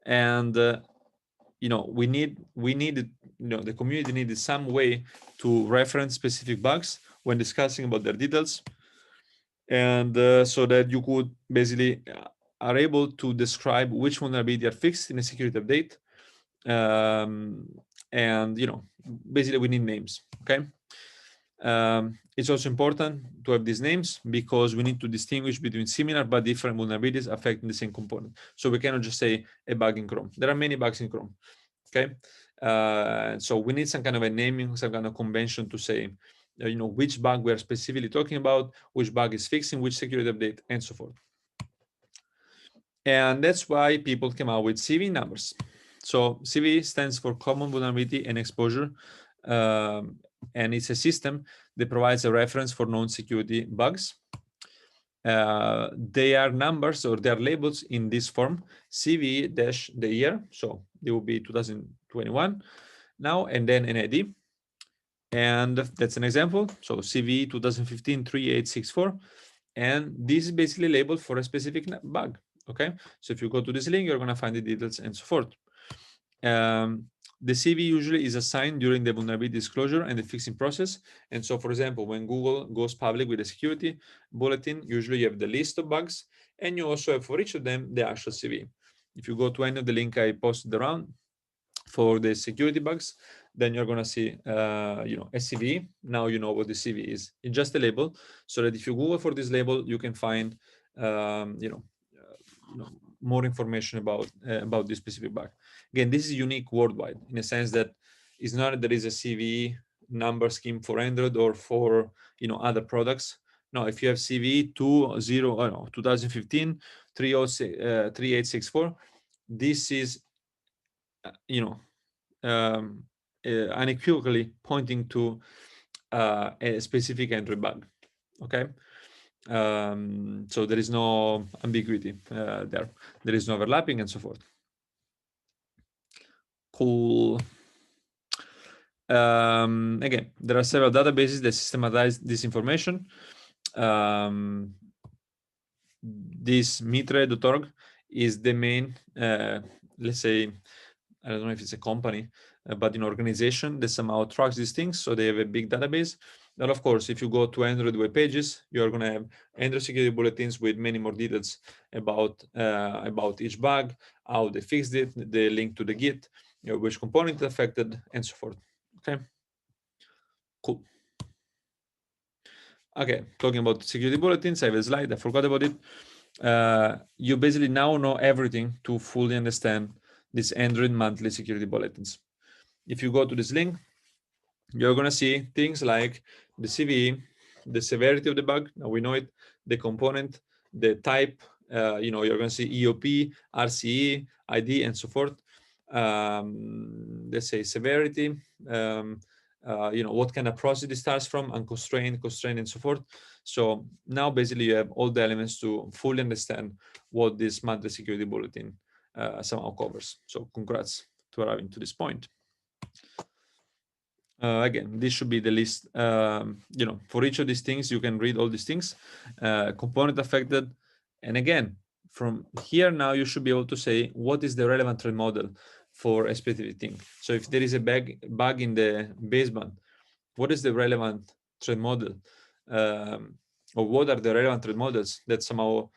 And we need the community needed some way to reference specific bugs when discussing about their details, and so that you could basically are able to describe which vulnerability are fixed in a security update. And basically we need names. Okay. It's also important to have these names because we need to distinguish between similar but different vulnerabilities affecting the same component. So we cannot just say a bug in Chrome. There are many bugs in Chrome. Okay. So we need some kind of a naming, some kind of convention to say, which bug we are specifically talking about, which bug is fixing which security update, and so forth. And that's why people came out with CV numbers. So CV stands for Common Vulnerability and Exposure, and it's a system that provides a reference for known security bugs. They are numbers, or they are labels in this form, CV-the year, so it will be 2021 now, and then an ID. And that's an example. So CV 2015-3864, and this is basically labeled for a specific bug. Okay, so if you go to this link, you're going to find the details and so forth. The CV usually is assigned during the vulnerability disclosure and the fixing process. And so, for example, when Google goes public with a security bulletin, usually you have the list of bugs, and you also have for each of them the actual CV. If you go to any of the link I posted around for the security bugs, then you're going to see a CV. Now you know what the CV is. It's just a label, so that if you Google for this label, you can find more information about this specific bug. Again, this is unique worldwide in a sense that it's not that there is a CV number scheme for Android or for other products. No, if you have CV 2015 3864, this is unequivocally pointing to a specific Android bug. Okay. So there is no ambiguity there. There is no overlapping and so forth. Cool. Again, there are several databases that systematize this information. This mitre.org is the main, let's say, I don't know if it's a company, but an organization that somehow tracks these things. So they have a big database. And of course, if you go to Android web pages, you're going to have Android security bulletins with many more details about each bug, how they fixed it, the link to the Git, which component is affected, and so forth. Okay, cool. Okay, talking about security bulletins, I have a slide. I forgot about it. You basically now know everything to fully understand these Android monthly security bulletins. If you go to this link, you're going to see things like the CV, the severity of the bug, now we know it, the component, the type, you're going to see EOP, RCE, ID, and so forth. Let's say severity, what kind of process it starts from, unconstrained, constrained, and so forth. So now basically you have all the elements to fully understand what this monthly security bulletin somehow covers. So congrats to arriving to this point. Again, this should be the list. For each of these things, you can read all these things, component affected. And again, from here now, you should be able to say what is the relevant threat model for a specific thing. So if there is a bug in the baseband, what is the relevant threat model? Or what are the relevant threat models that somehow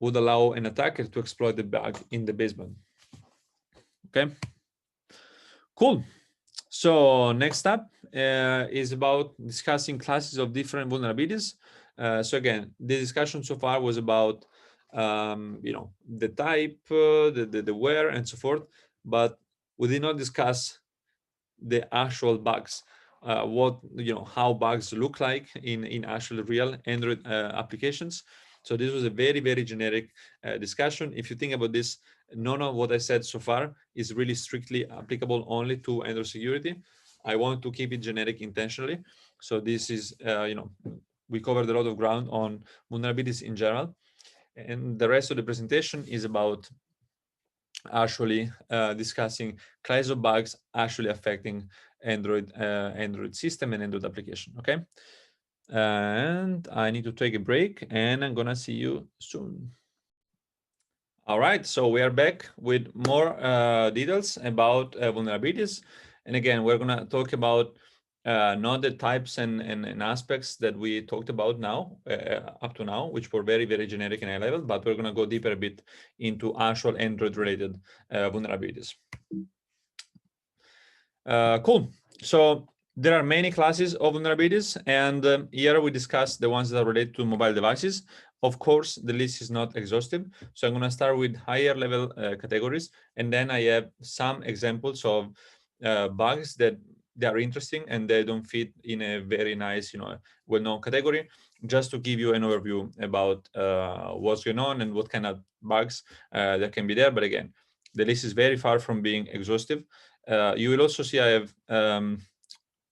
would allow an attacker to exploit the bug in the baseband? Okay. Cool. So next up is about discussing classes of different vulnerabilities. So again, the discussion so far was about the type, the where, and so forth, but we did not discuss the actual bugs. How bugs look like in actual real Android applications. So this was a very, very generic discussion. If you think about this, none of what I said so far is really strictly applicable only to Android security. I want to keep it generic intentionally. So this is, we covered a lot of ground on vulnerabilities in general. And the rest of the presentation is about actually discussing classes of bugs actually affecting Android system and Android application. Okay, and I need to take a break, and I'm gonna see you soon. All right, so we are back with more details about vulnerabilities, and again, we're gonna talk about not the types and aspects that we talked about now up to now, which were very, very generic and high level, but we're gonna go deeper a bit into actual Android related vulnerabilities. Cool. So there are many classes of vulnerabilities, and here we discuss the ones that are related to mobile devices. Of course, the list is not exhaustive, so I'm going to start with higher level categories, and then I have some examples of bugs that they are interesting and they don't fit in a very nice, well-known category, just to give you an overview about what's going on and what kind of bugs that can be there. But again, the list is very far from being exhaustive. You will also see I have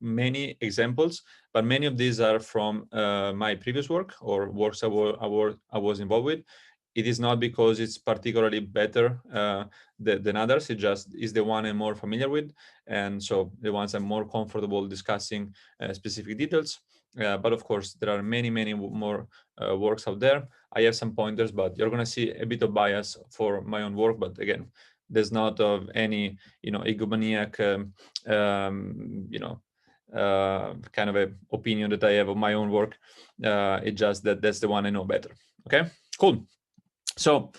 many examples, but many of these are from my previous work or works I was involved with. It is not because it's particularly better than others. It just is the one I'm more familiar with. And so the ones I'm more comfortable discussing specific details. But of course, there are many, many more works out there. I have some pointers, but you're going to see a bit of bias for my own work. But again, there's not of any, egomaniac, kind of a opinion that I have of my own work. It's just that that's the one I know better. Okay, cool. So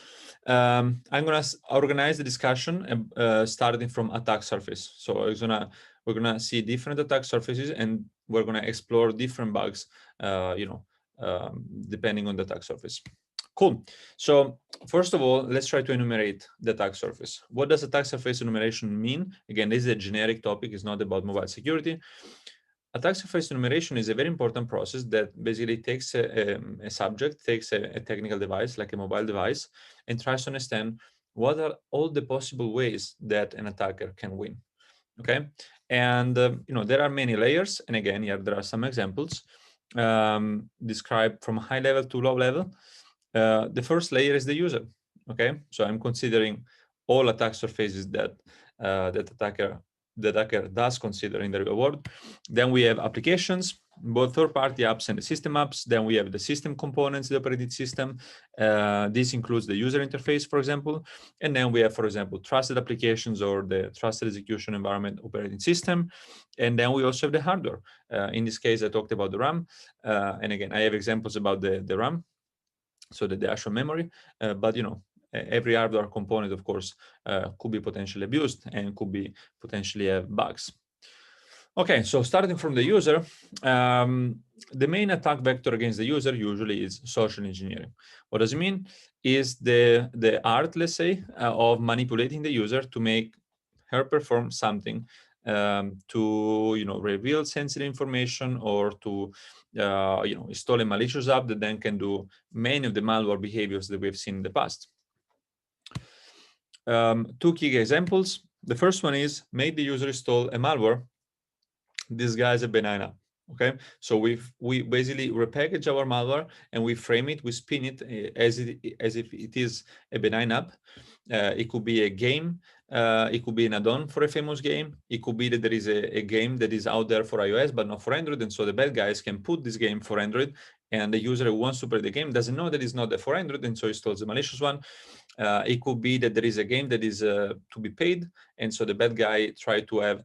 I'm going to organize the discussion starting from attack surface. So we're gonna see different attack surfaces, and we're gonna explore different bugs, depending on the attack surface. Cool. So first of all, let's try to enumerate the attack surface. What does attack surface enumeration mean? Again, this is a generic topic. It's not about mobile security. Attack surface enumeration is a very important process that basically takes a subject, takes a technical device like a mobile device, and tries to understand what are all the possible ways that an attacker can win. Okay, and there are many layers, and again, here there are some examples described from high level to low level. The first layer is the user. Okay, so I'm considering all attack surfaces that the attacker does consider in the real world. Then we have applications, both third-party apps and the system apps. Then we have the system components, the operating system. This includes the user interface, for example. And then we have, for example, trusted applications or the trusted execution environment operating system. And then we also have the hardware. In this case, I talked about the RAM. And again, I have examples about the RAM, so the actual memory. But every hardware component, of course, could be potentially abused and could be potentially have bugs. Okay, so starting from the user, the main attack vector against the user usually is social engineering. What does it mean? Is the art, let's say, of manipulating the user to make her perform something, to reveal sensitive information, or to install a malicious app that then can do many of the malware behaviors that we've seen in the past. Two key examples. The first one is make the user install a malware disguise a benign app. Okay, so we basically repackage our malware and we frame it, we spin it as if it is a benign app. It could be a game, it could be an add-on for a famous game, it could be that there is a game that is out there for iOS but not for Android, and so the bad guys can put this game for Android, and the user who wants to play the game doesn't know that it's not there for Android, and so installs a malicious one. It could be that there is a game that is to be paid, and so the bad guy tried to have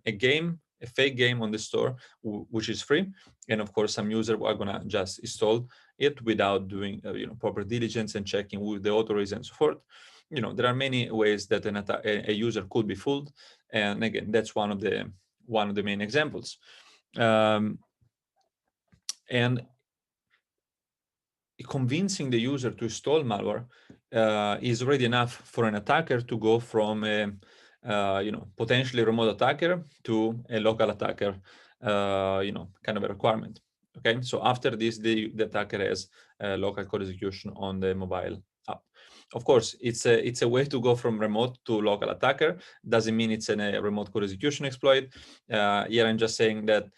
a fake game on the store, which is free, and of course some users are gonna just install it without doing proper diligence and checking who the author is and so forth. There are many ways that a user could be fooled, And again, that's one of the main examples. And convincing the user to install malware is already enough for an attacker to go from a potentially remote attacker to a local attacker, kind of a requirement. Okay, so after this, the attacker has local code execution on the mobile app. Of course, it's a way to go from remote to local attacker. Doesn't mean it's a remote code execution exploit. Here I'm just saying that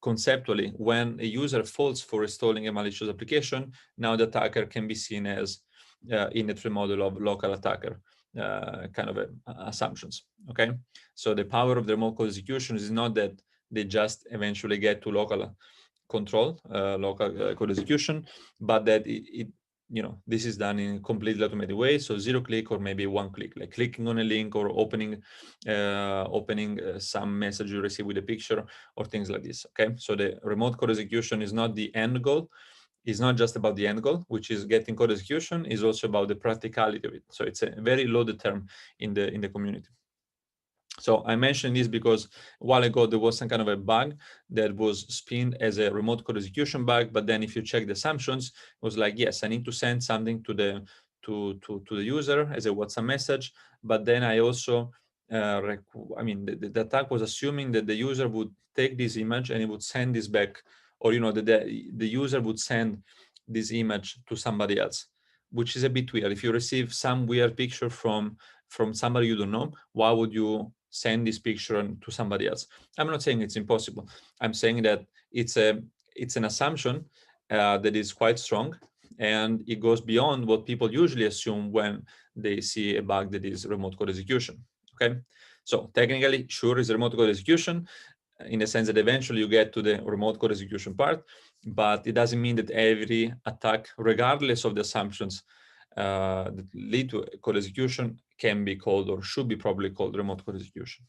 conceptually, when a user falls for installing a malicious application, now the attacker can be seen as in the tree model of local attacker kind of assumptions. Okay, so the power of the remote code execution is not that they just eventually get to local control, local code execution, but that this is done in a completely automated way. So 0-click or maybe 1-click, like clicking on a link or opening some message you receive with a picture or things like this. Okay, so the remote code execution is not the end goal. It's not just about the end goal, which is getting code execution. It's also about the practicality of it. So it's a very loaded term in the community. So I mentioned this because a while ago there was some kind of a bug that was spinned as a remote code execution bug, but then if you check the assumptions, it was like, yes, I need to send something to the user as a WhatsApp message, but then I also the attack was assuming that the user would take this image and it would send this back, or the user would send this image to somebody else, which is a bit weird. If you receive some weird picture from somebody you don't know, why would you send this picture to somebody else? I'm not saying it's impossible. I'm saying that it's an assumption that is quite strong, and it goes beyond what people usually assume when they see a bug that is remote code execution. Okay, so technically, sure, it's remote code execution in the sense that eventually you get to the remote code execution part, but it doesn't mean that every attack, regardless of the assumptions that lead to code execution, can be called or should be probably called remote code execution.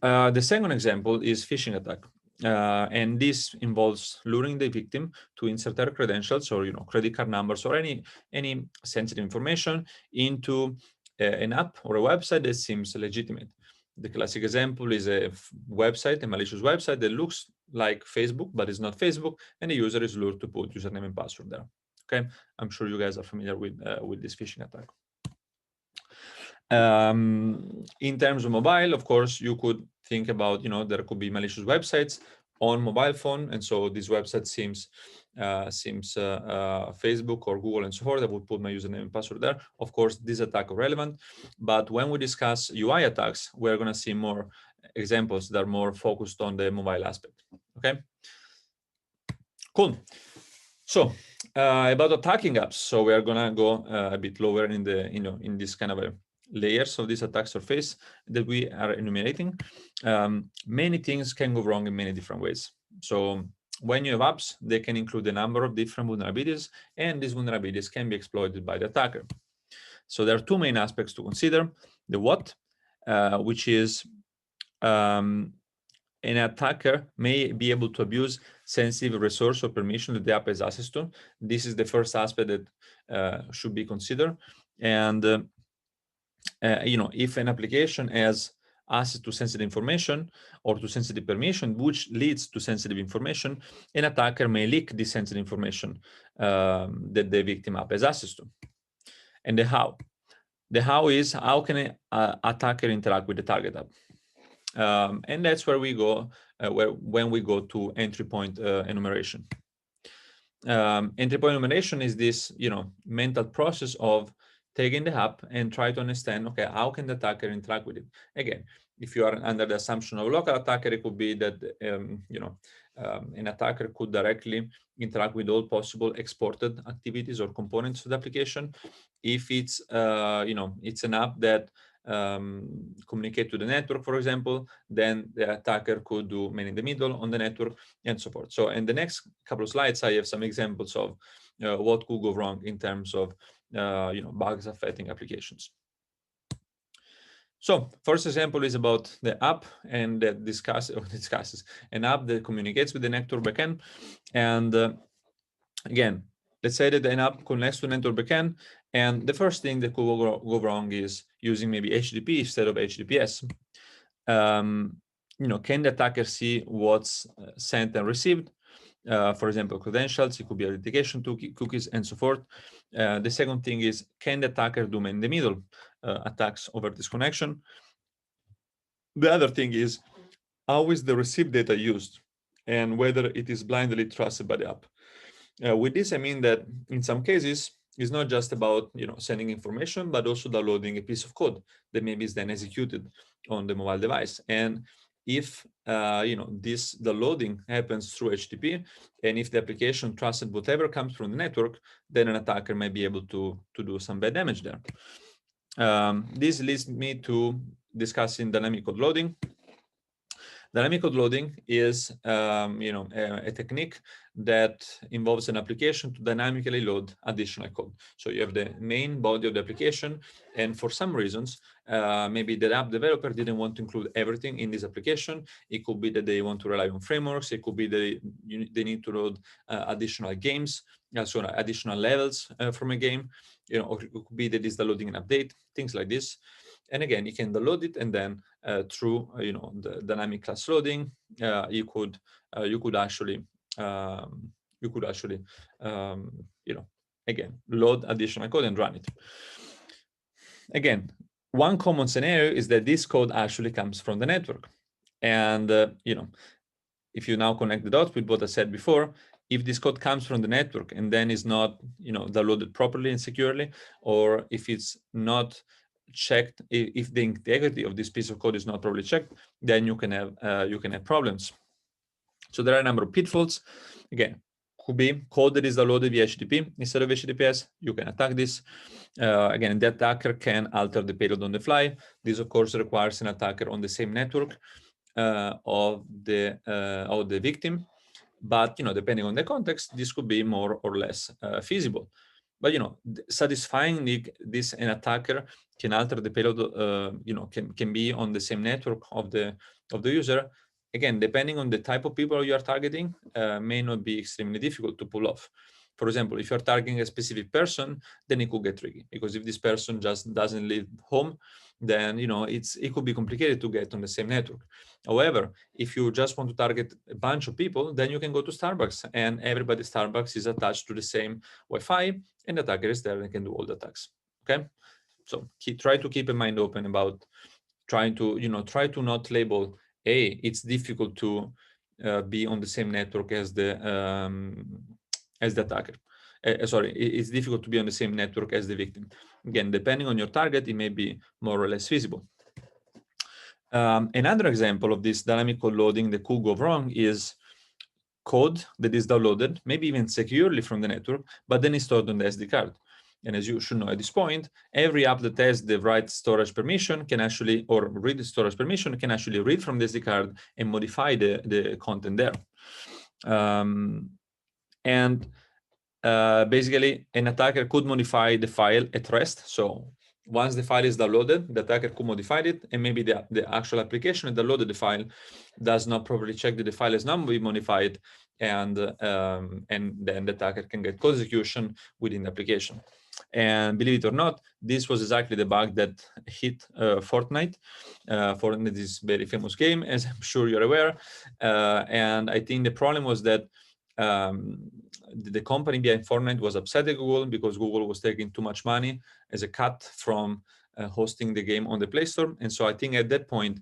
The second example is phishing attack. And this involves luring the victim to insert their credentials or credit card numbers or any sensitive information into an app or a website that seems legitimate. The classic example is a website, a malicious website that looks like Facebook, but is not Facebook, and the user is lured to put username and password there. Okay, I'm sure you guys are familiar with this phishing attack. In terms of mobile, of course, you could think about, there could be malicious websites on mobile phone, and so this website seems Facebook or Google and so forth. I would put my username and password there. Of course, this attack is relevant, but when we discuss UI attacks, we're going to see more examples that are more focused on the mobile aspect. Okay, cool. So about attacking apps, so we are going to go a bit lower in the in this kind of a layers of this attack surface that we are enumerating. Many things can go wrong in many different ways. So when you have apps, they can include a number of different vulnerabilities, and these vulnerabilities can be exploited by the attacker. So there are two main aspects to consider. The what, which is an attacker may be able to abuse sensitive resource or permission that the app has access to. This is the first aspect that should be considered. And if an application has access to sensitive information or to sensitive permission, which leads to sensitive information, an attacker may leak this sensitive information that the victim app has access to. And the how. The how is, how can an attacker interact with the target app? And that's where we go when we go to entry point enumeration. Entry point enumeration is this mental process of taking the app and try to understand, okay, how can the attacker interact with it? Again, if you are under the assumption of local attacker, it could be that an attacker could directly interact with all possible exported activities or components of the application. If it's it's an app that communicate to the network, for example, then the attacker could do man in the middle on the network and so forth. So in the next couple of slides, I have some examples of what could go wrong in terms of bugs affecting applications. So first example is about the app, and that discusses an app that communicates with the network backend. And again, let's say that an app connects to network backend, And the first thing that could go wrong is using maybe HTTP instead of HTTPS. Can the attacker see what's sent and received? For example, credentials, it could be authentication cookies, and so forth. The second thing is, can the attacker do man-in-the-middle attacks over this connection? The other thing is, how is the received data used, and whether it is blindly trusted by the app. With this, I mean that in some cases, it's not just about sending information, but also downloading a piece of code that maybe is then executed on the mobile device. And if this downloading happens through HTTP, and if the application trusted whatever comes from the network, then an attacker might be able to do some bad damage there. This leads me to discussing dynamic code loading. Dynamic code loading is a technique that involves an application to dynamically load additional code. So you have the main body of the application, and for some reasons, maybe the app developer didn't want to include everything in this application. It could be that they want to rely on frameworks. It could be that they need to load additional games, so additional levels from a game. Or it could be that it's downloading an update, things like this. And again, you can download it, and then through the dynamic class loading, you could actually again load additional code and run it. Again, one common scenario is that this code actually comes from the network, and if you now connect the dots with what I said before, if this code comes from the network and then is not downloaded properly and securely, or if it's not checked, if the integrity of this piece of code is not properly checked, then you can have problems. So there are a number of pitfalls. Again, could be code that is downloaded via HTTP instead of HTTPS. You can attack this. Again, the attacker can alter the payload on the fly. This, of course, requires an attacker on the same network of the victim. But depending on the context, this could be more or less feasible. But satisfying this, an attacker can alter the payload. Can be on the same network of the user. Again, depending on the type of people you are targeting, may not be extremely difficult to pull off. For example, if you're targeting a specific person, then it could get tricky, because if this person just doesn't live home, then it could be complicated to get on the same network. However, if you just want to target a bunch of people, then you can go to Starbucks, and everybody at Starbucks is attached to the same Wi-Fi, and the attacker is there and can do all the attacks. Okay, so try to keep a mind open about trying to not label it's difficult to be on the same network as the attacker. It's difficult to be on the same network as the victim. Again, depending on your target, it may be more or less feasible. Another example of this dynamic code loading that could go wrong is code that is downloaded, maybe even securely from the network, but then is stored on the SD card. And as you should know at this point, every app that has the right storage permission can actually, or read the storage permission, can actually read from the SD card and modify the content there. Basically, an attacker could modify the file at rest. So once the file is downloaded, the attacker could modify it, and maybe the actual application that downloaded the file does not properly check that the file is not modified, and then the attacker can get code execution within the application. And believe it or not, this was exactly the bug that hit Fortnite. Fortnite is a very famous game, as I'm sure you're aware. And I think the problem was that the company behind Fortnite was upset at Google because Google was taking too much money as a cut from hosting the game on the Play Store. And so I think at that point,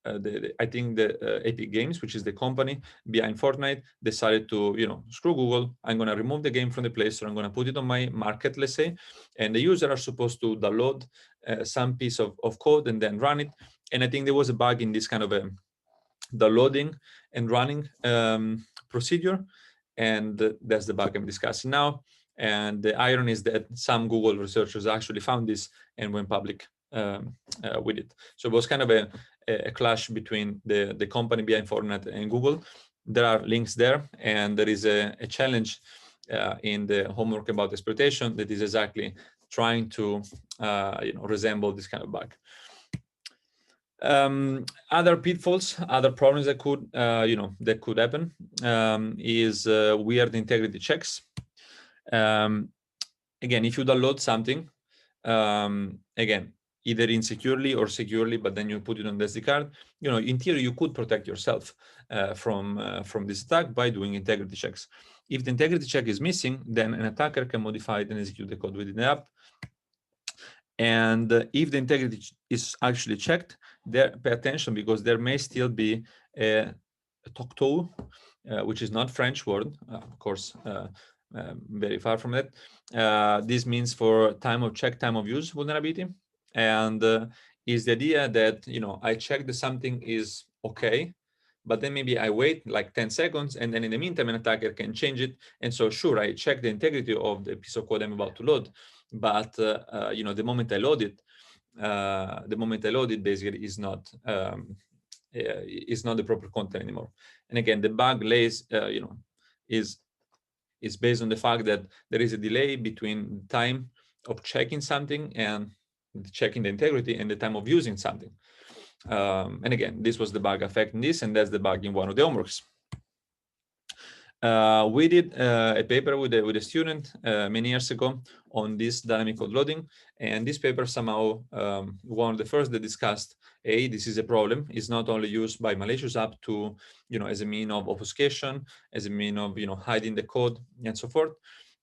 I think the Epic Games, which is the company behind Fortnite, decided to, screw Google. I'm going to remove the game from the Play Store. I'm going to put it on my market, let's say. And the user are supposed to download some piece of code and then run it. And I think there was a bug in this kind of a downloading and running procedure. And that's the bug I'm discussing now. And the irony is that some Google researchers actually found this and went public with it. So it was kind of a clash between the company behind Fortnite and Google. There are links there, and there is a challenge in the homework about exploitation that is exactly trying to resemble this kind of bug. Other pitfalls, other problems that could that could happen is weird integrity checks. again, if you download something, again, either insecurely or securely, but then you put it on the SD card, you know, in theory, you could protect yourself from this attack by doing integrity checks. If the integrity check is missing, then an attacker can modify it and execute the code within the app. And if the integrity is actually checked, pay attention, because there may still be a tocto, which is not French word, of course, very far from that. This means for time of check, time of use vulnerability, and is the idea that, you know, I check that something is okay, but then maybe I wait like 10 seconds, and then in the meantime, an attacker can change it. And so, sure, I check the integrity of the piece of code I'm about to load, but you know, the moment I load it, basically is not the proper content anymore. And again, the bug lays, you know, is based on the fact that there is a delay between the time of checking something and checking the integrity and the time of using something. And again, this was the bug affecting this, and that's the bug in one of the homeworks. We did a paper with a student many years ago on this dynamic code loading, and this paper somehow one of the first that discussed, this is a problem. It's not only used by malicious app to, you know, as a mean of obfuscation, as a mean of, you know, hiding the code and so forth,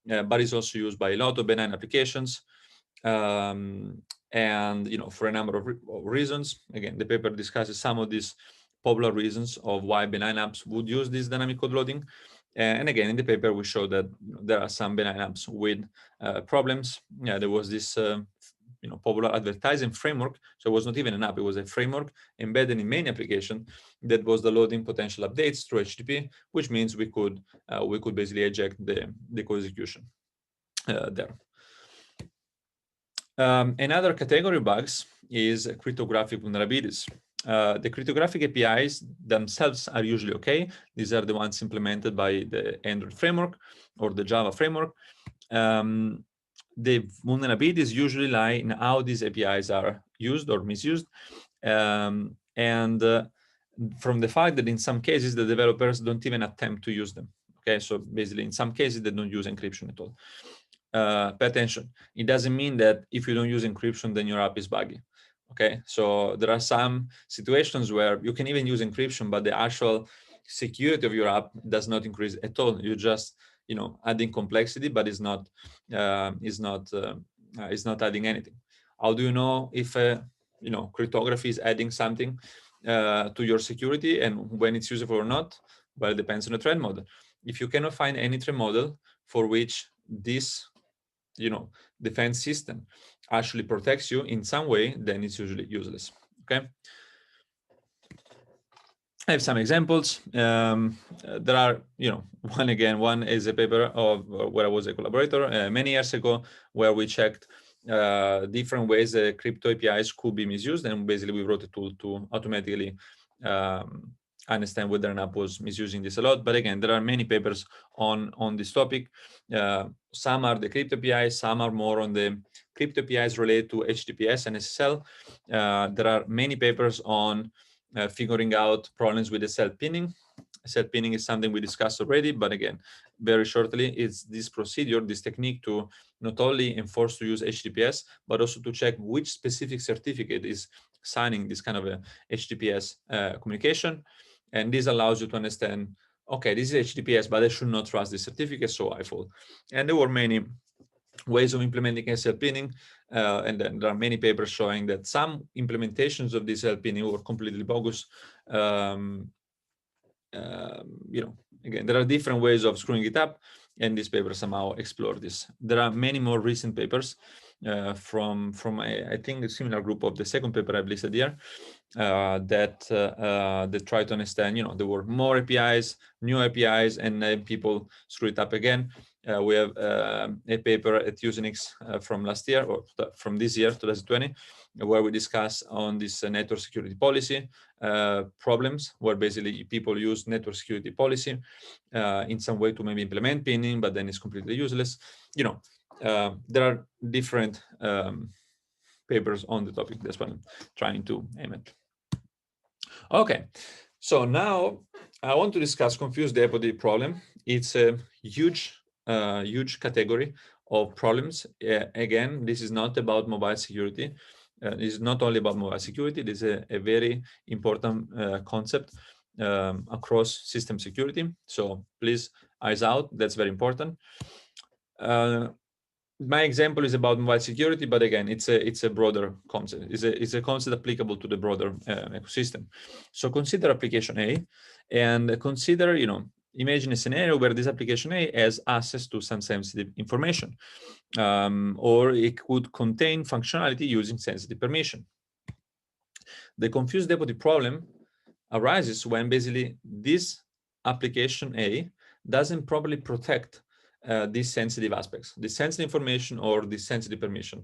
but it's also used by a lot of benign applications. And, you know, for a number of reasons. Again, the paper discusses some of these popular reasons of why benign apps would use this dynamic code loading. And again, in the paper, we show that, you know, there are some benign apps with problems. Yeah, there was this, you know, popular advertising framework. So it was not even an app; it was a framework embedded in many applications that was downloading potential updates through HTTP, which means we could basically eject the code execution there. Another category of bugs is cryptographic vulnerabilities. The cryptographic APIs themselves are usually okay. These are the ones implemented by the Android framework or the Java framework. The vulnerabilities usually lie in how these APIs are used or misused. And from the fact that in some cases, the developers don't even attempt to use them. Okay, so basically in some cases, they don't use encryption at all. Pay attention. It doesn't mean that if you don't use encryption, then your app is buggy. Okay, so there are some situations where you can even use encryption, but the actual security of your app does not increase at all. You just, you know, adding complexity, but it's not adding anything. How do you know if you know, cryptography is adding something to your security and when it's useful or not? Well, it depends on the threat model. If you cannot find any threat model for which this, you know, defense system actually protects you in some way, then it's usually useless. Okay. I have some examples. There are, you know, one is a paper of where I was a collaborator many years ago, where we checked different ways that crypto APIs could be misused, and basically we wrote a tool to automatically understand whether an app was misusing this a lot. But again, there are many papers on this topic. Some are the crypto APIs, some are more on the crypto APIs related to HTTPS and SSL. There are many papers on figuring out problems with the self-pinning. Self-pinning is something we discussed already, but again, very shortly, it's this procedure, this technique to not only enforce to use HTTPS, but also to check which specific certificate is signing this kind of a HTTPS communication. And this allows you to understand, okay, this is HTTPS, but I should not trust this certificate, so I fall. And there were many ways of implementing self-pinning, and then there are many papers showing that some implementations of this self-pinning were completely bogus. You know, again, there are different ways of screwing it up, and this paper somehow explore this. There are many more recent papers from I think a similar group of the second paper I've listed here that try to understand, you know, there were more APIs, new APIs, and then people screw it up again. We have a paper at Usenix from last year, or from this year, 2020, where we discuss on this network security policy problems, where basically people use network security policy in some way to maybe implement pinning, but then it's completely useless. You know, there are different papers on the topic. That's what I'm trying to aim at. Okay, so now I want to discuss confused hypothesis problem. It's a huge category of problems. Again, this is not about mobile security. This is not only about mobile security. This is a very important concept across system security. So please, eyes out. That's very important. My example is about mobile security, but again, it's a broader concept. It's a concept applicable to the broader ecosystem. So consider application A, and consider, imagine a scenario where this application A has access to some sensitive information, or it could contain functionality using sensitive permission. The confused deputy problem arises when basically this application A doesn't properly protect these sensitive aspects, the sensitive information or the sensitive permission.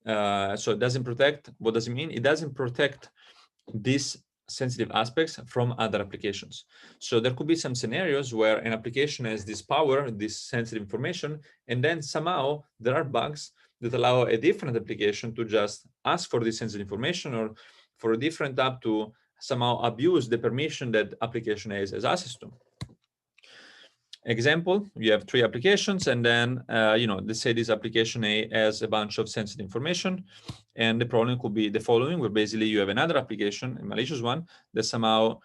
So it doesn't protect. What does it mean? It doesn't protect these sensitive aspects from other applications. So there could be some scenarios where an application has this power, this sensitive information, and then somehow there are bugs that allow a different application to just ask for this sensitive information, or for a different app to somehow abuse the permission that application A has access to. Example, you have 3 applications, and then let's say this application A has a bunch of sensitive information, and the problem could be the following, where basically you have another application, a malicious one, that somehow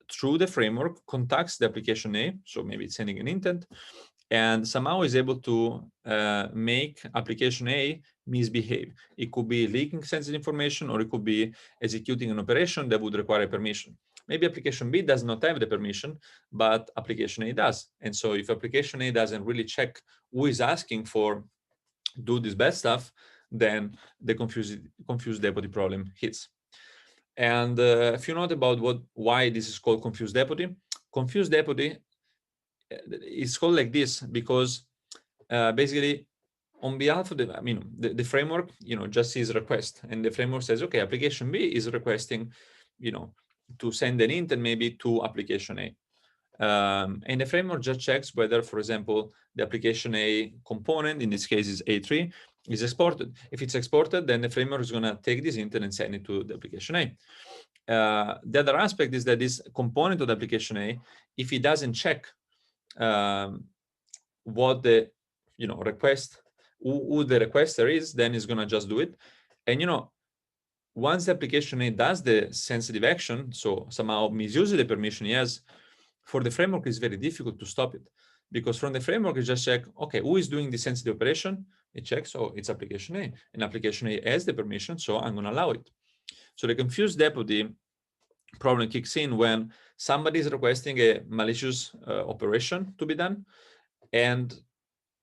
through the framework contacts the application A, so maybe it's sending an intent, and somehow is able to make application A misbehave. It could be leaking sensitive information, or it could be executing an operation that would require a permission. Maybe application B does not have the permission, but application A does. And so if application A doesn't really check who is asking for do this bad stuff, then the confused deputy problem hits. And if you note about why this is called confused deputy is called like this because basically on behalf of the framework, just sees request, and the framework says, okay, application B is requesting, to send an intent maybe to application A. And the framework just checks whether, for example, the application A component, in this case is A3, is exported. If it's exported, then the framework is going to take this intent and send it to the application A. The other aspect is that this component of the application A, if it doesn't check what the request, who the requester is, then it's going to just do it. And once the application A does the sensitive action, so somehow misuses the permission he has, for the framework it's very difficult to stop it, because from the framework it just check, okay, who is doing the sensitive operation? It checks, oh, it's application A, and application A has the permission, so I'm going to allow it. So the confused deputy problem kicks in when somebody is requesting a malicious operation to be done, and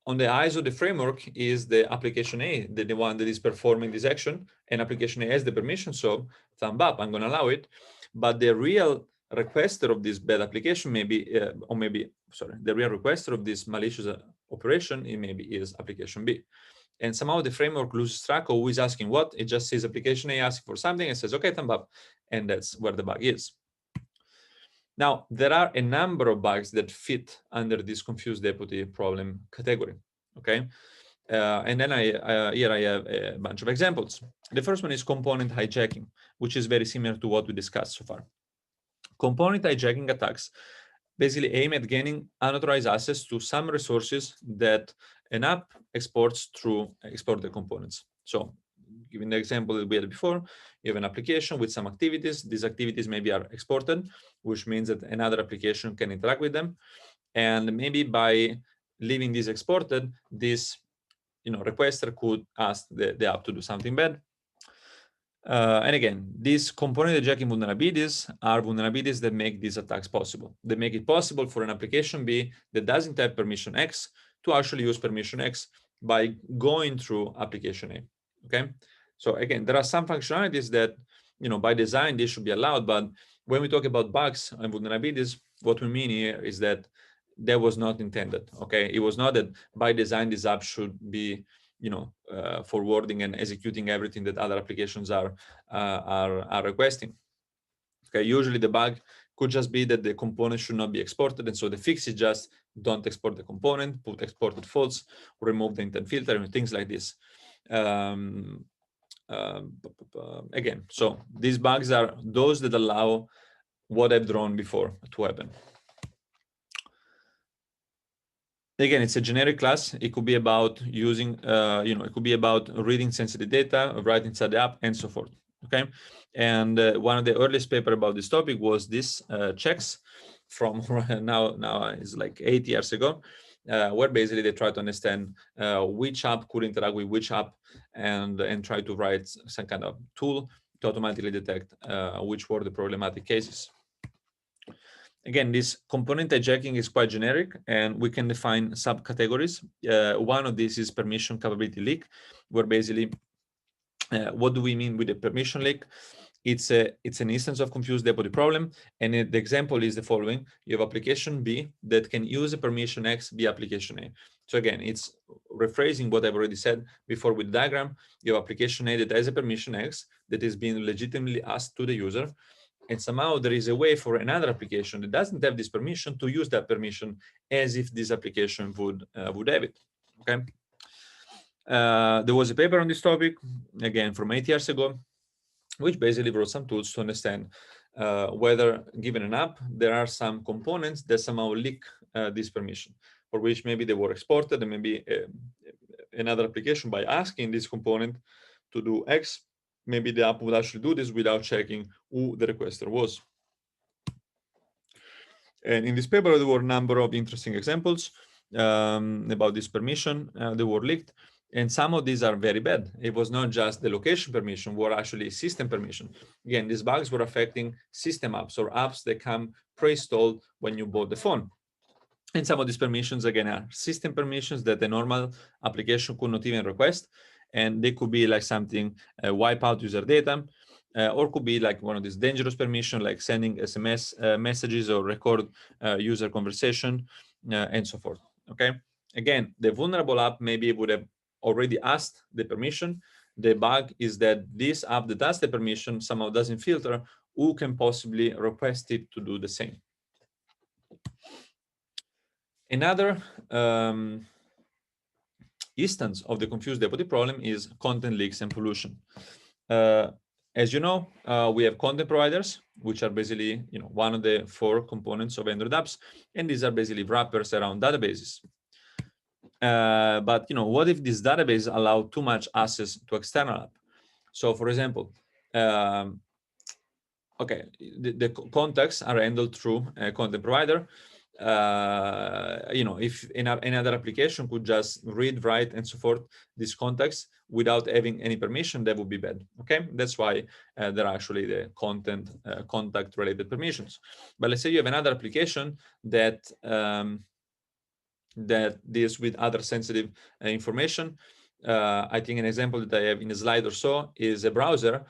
on the eyes of the framework is the application A, the one that is performing this action, and application A has the permission, so thumb up, I'm going to allow it. But the real requester of this bad application the real requester of this malicious operation, it maybe is application B. And somehow the framework loses track of who is asking what. It just says application A asking for something and says, okay, thumb up, and that's where the bug is. Now, there are a number of bugs that fit under this confused deputy problem category, okay? And then here I have a bunch of examples. The first one is component hijacking, which is very similar to what we discussed so far. Component hijacking attacks basically aim at gaining unauthorized access to some resources that an app exports through exported components. So, given the example that we had before, you have an application with some activities. These activities maybe are exported, which means that another application can interact with them. And maybe by leaving this exported, this requester could ask the app to do something bad. And again, these component hijacking vulnerabilities are vulnerabilities that make these attacks possible. They make it possible for an application B that doesn't have permission X to actually use permission X by going through application A. Okay, so again, there are some functionalities that by design they should be allowed, but when we talk about bugs and vulnerabilities, what we mean here is that was not intended. Okay, it was not that by design this app should be forwarding and executing everything that other applications are requesting. Okay, usually the bug could just be that the component should not be exported, and so the fix is just don't export the component, put exported false, remove the intent filter, and things like this. Again, so these bugs are those that allow what I've drawn before to happen. Again, it's a generic class. It could be about using, it could be about reading sensitive data, writing inside the app, and so forth. Okay, and one of the earliest paper about this topic was this checks from now is like 8 years ago, where basically they try to understand which app could interact with which app, and try to write some kind of tool to automatically detect which were the problematic cases. Again, this component hijacking is quite generic, and we can define subcategories. One of these is permission capability leak, where basically, what do we mean with a permission leak? It's an instance of confused deputy problem, and the example is the following: you have application B that can use a permission X via application A. So again, it's rephrasing what I've already said before with the diagram. You have application A that has a permission X that is being legitimately asked to the user, and somehow there is a way for another application that doesn't have this permission to use that permission as if this application would have it. Okay. There was a paper on this topic, again from 8 years ago, which basically brought some tools to understand whether, given an app, there are some components that somehow leak this permission, for which maybe they were exported, and maybe another application, by asking this component to do X, maybe the app would actually do this without checking who the requester was. And in this paper, there were a number of interesting examples about this permission that were leaked. And some of these are very bad. It was not just the location permission, were actually system permission. Again, these bugs were affecting system apps, or apps that come pre-installed when you bought the phone. And some of these permissions, again, are system permissions that a normal application could not even request. And they could be like something, wipe out user data, or could be like one of these dangerous permissions, like sending SMS messages or record user conversation, and so forth. Okay. Again, the vulnerable app maybe would have already asked the permission. The bug is that this app that does the permission somehow doesn't filter who can possibly request it to do the same. Another instance of the confused deputy problem is content leaks and pollution. As you know, we have content providers, which are basically one of the 4 components of Android apps, and these are basically wrappers around databases. But what if this database allow too much access to external app? So, for example, okay, the contacts are handled through a content provider. If another application could just read, write, and so forth these contacts without having any permission, that would be bad. Okay, that's why there are actually the contact related permissions. But let's say you have another application that deals with other sensitive information. I think an example that I have in a slide or so is a browser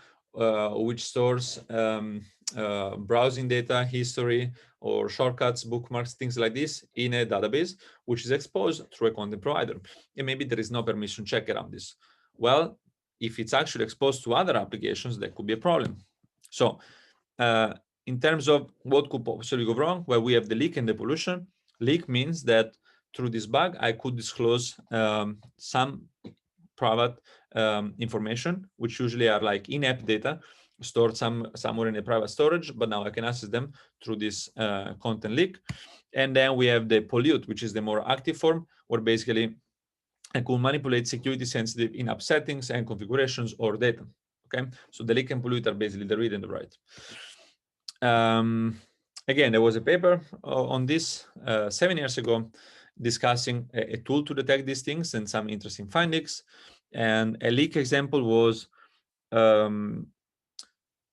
which stores browsing data, history, or shortcuts, bookmarks, things like this in a database, which is exposed through a content provider. And maybe there is no permission check around this. Well, if it's actually exposed to other applications, that could be a problem. So in terms of what could possibly go wrong, well, we have the leak and the pollution. Leak means that through this bug, I could disclose some private information, which usually are like in-app data stored somewhere in a private storage, but now I can access them through this content leak. And then we have the pollute, which is the more active form, where basically I could manipulate security sensitive in-app settings and configurations or data. Okay, so the leak and pollute are basically the read and the write. Again, there was a paper on this 7 years ago discussing a tool to detect these things and some interesting findings. And a leak example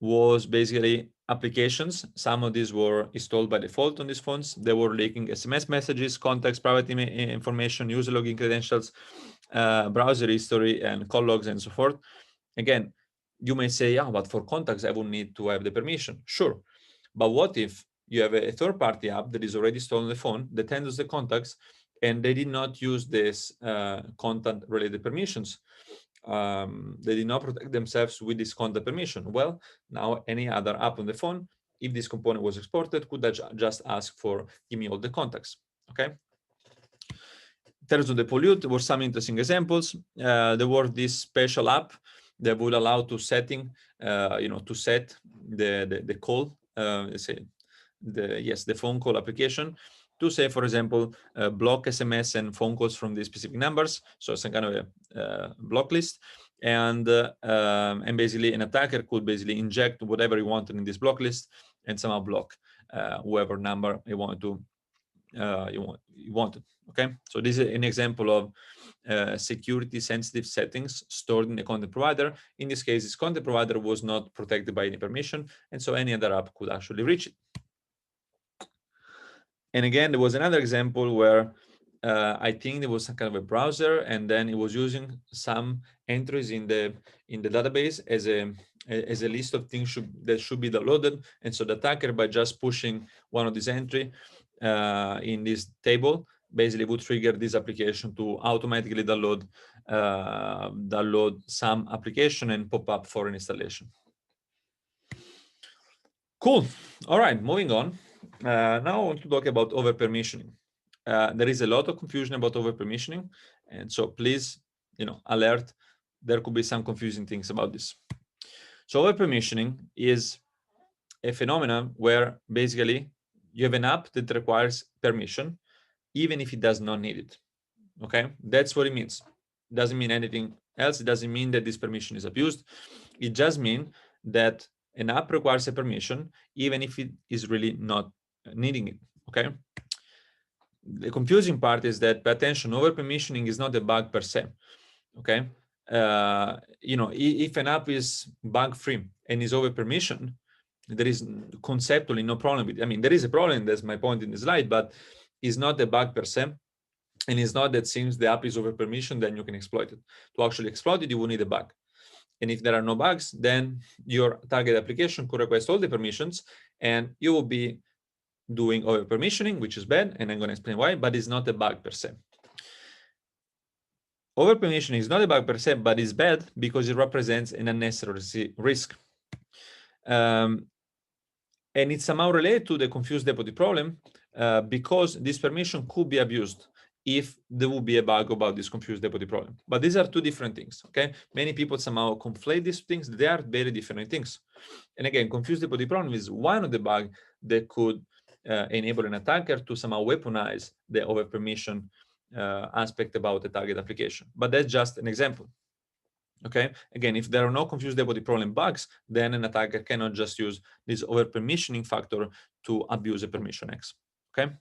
was basically applications. Some of these were installed by default on these phones. They were leaking SMS messages, contacts, private information, user login credentials, browser history, and call logs, and so forth. Again, you may say, yeah, but for contacts, I would need to have the permission. Sure. But what if you have a third-party app that is already installed on the phone that handles the contacts, and they did not use this content-related permissions? They did not protect themselves with this content permission. Well, now any other app on the phone, if this component was exported, could just ask for, give me all the contacts. Okay. In terms of the pollute, there were some interesting examples. There were this special app that would allow to setting, to set the call, let's say the phone call application to say, for example, block SMS and phone calls from these specific numbers. So some kind of a block list. And basically an attacker could basically inject whatever he wanted in this block list and somehow block whoever number he wanted to you wanted. Okay, so this is an example of security sensitive settings stored in the content provider. In this case, this content provider was not protected by any permission, and so any other app could actually reach it. And again, there was another example where I think there was some kind of a browser, and then it was using some entries in the database as a list of things that should be downloaded. And so the attacker, by just pushing one of these entry in this table, basically would trigger this application to automatically download some application and pop up for an installation. Cool. All right, moving on. Now I want to talk about over-permissioning. There is a lot of confusion about over-permissioning, and so please, alert. There could be some confusing things about this. So over-permissioning is a phenomenon where basically you have an app that requires permission, even if it does not need it. Okay, that's what it means. It doesn't mean anything else. It doesn't mean that this permission is abused. It just means that an app requires a permission, even if it is really not needing it. Okay. The confusing part is that, pay attention, over permissioning is not a bug per se. Okay. If an app is bug free and is over permission, there is conceptually no problem with it. I mean, there is a problem. That's my point in the slide, but it's not a bug per se. And it's not that since the app is over permission, then you can exploit it. To actually exploit it, you will need a bug. And if there are no bugs, then your target application could request all the permissions, and you will be doing over permissioning, which is bad, and I'm going to explain why, but it's not a bug per se. Over permissioning is not a bug per se, but it's bad because it represents an unnecessary risk. And it's somehow related to the confused deputy problem because this permission could be abused if there will be a bug about this confused deputy problem. But these are two different things, okay? Many people somehow conflate these things. They are very different things. And again, confused deputy problem is one of the bugs that could enable an attacker to somehow weaponize the over permission aspect about the target application. But that's just an example. Okay, again, if there are no confused deputy problem bugs, then an attacker cannot just use this over permissioning factor to abuse a permission X. Okay.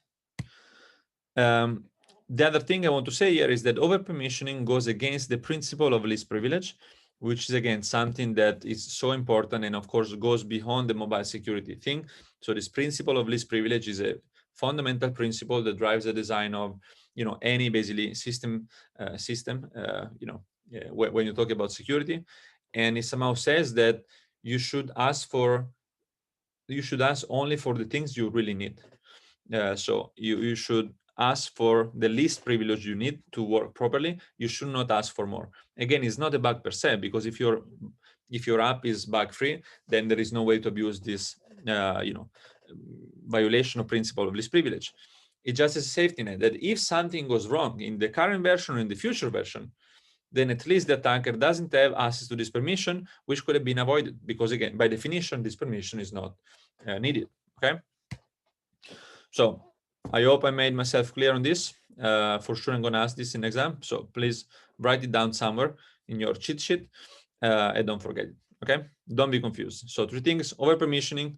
The other thing I want to say here is that over permissioning goes against the principle of least privilege, which is again something that is so important and of course goes beyond the mobile security thing. So this principle of least privilege is a fundamental principle that drives the design of any basically system when you talk about security, and it somehow says that you should ask only for the things you really need. So you should ask for the least privilege you need to work properly. You should not ask for more. Again, it's not a bug per se, because if your app is bug free, then there is no way to abuse this violation of principle of least privilege. It's just a safety net that if something goes wrong in the current version or in the future version, then at least the attacker doesn't have access to this permission, which could have been avoided, because again, by definition, this permission is not needed. Okay. So I hope I made myself clear on this. For sure, I'm going to ask this in exam. So please write it down somewhere in your cheat sheet and don't forget it. Okay. Don't be confused. So three things: over permissioning,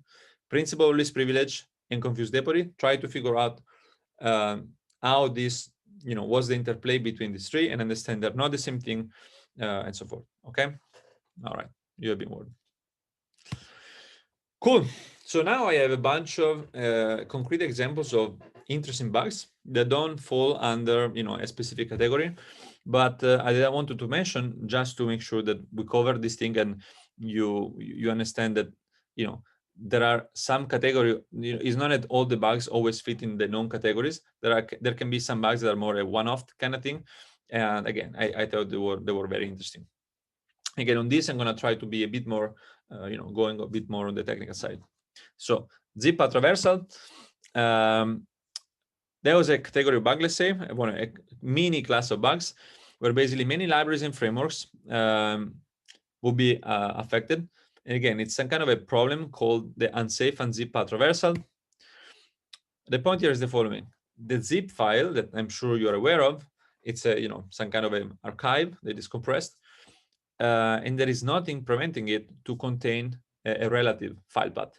principle of least privilege, and confused deputy. Try to figure out how this, what's the interplay between these three, and understand they're not the same thing, and so forth. Okay. All right. You have been warned. Cool. So now I have a bunch of concrete examples of interesting bugs that don't fall under, a specific category, but I wanted to mention just to make sure that we cover this thing and you understand that, there are some category. It's not that all the bugs always fit in the known categories. There can be some bugs that are more a one-off kind of thing. And again, I thought they were very interesting. Again, on this, I'm going to try to be a bit more, going a bit more on the technical side. So zip path traversal, there was a category of bug, let's say, a mini class of bugs, where basically many libraries and frameworks will be affected. And again, it's some kind of a problem called the unsafe unzip path traversal. The point here is the following. the zip file that I'm sure you're aware of, it's a some kind of an archive that is compressed, and there is nothing preventing it to contain a relative file path.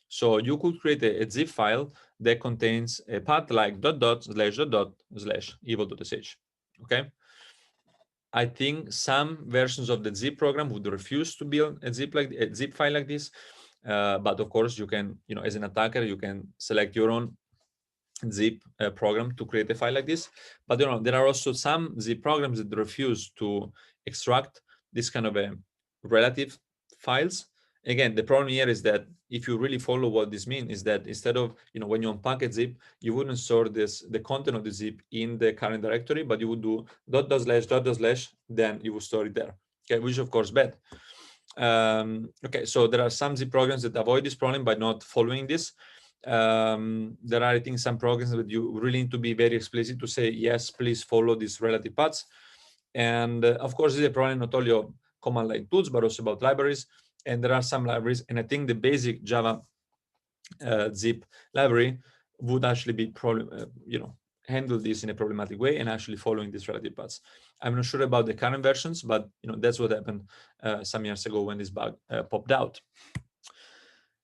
So you could create a zip file that contains a path like // okay? I think some versions of the zip program would refuse to build a zip file like this, but of course you can, as an attacker, you can select your own zip program to create a file like this. But there are also some zip programs that refuse to extract this kind of a relative files. Again, the problem here is that if you really follow what this means, is that instead of, when you unpack a zip, you wouldn't store the content of the zip in the current directory, but you would do .. then you would store it there. Okay, which is of course bad. Okay, so there are some zip programs that avoid this problem by not following this. There are, I think, some programs that you really need to be very explicit to say, yes, please follow these relative paths. And of course, this is a problem not only of command line tools, but also about libraries. And there are some libraries, and I think the basic Java zip library would actually be handle this in a problematic way and actually following these relative paths. I'm not sure about the current versions, but that's what happened some years ago when this bug popped out.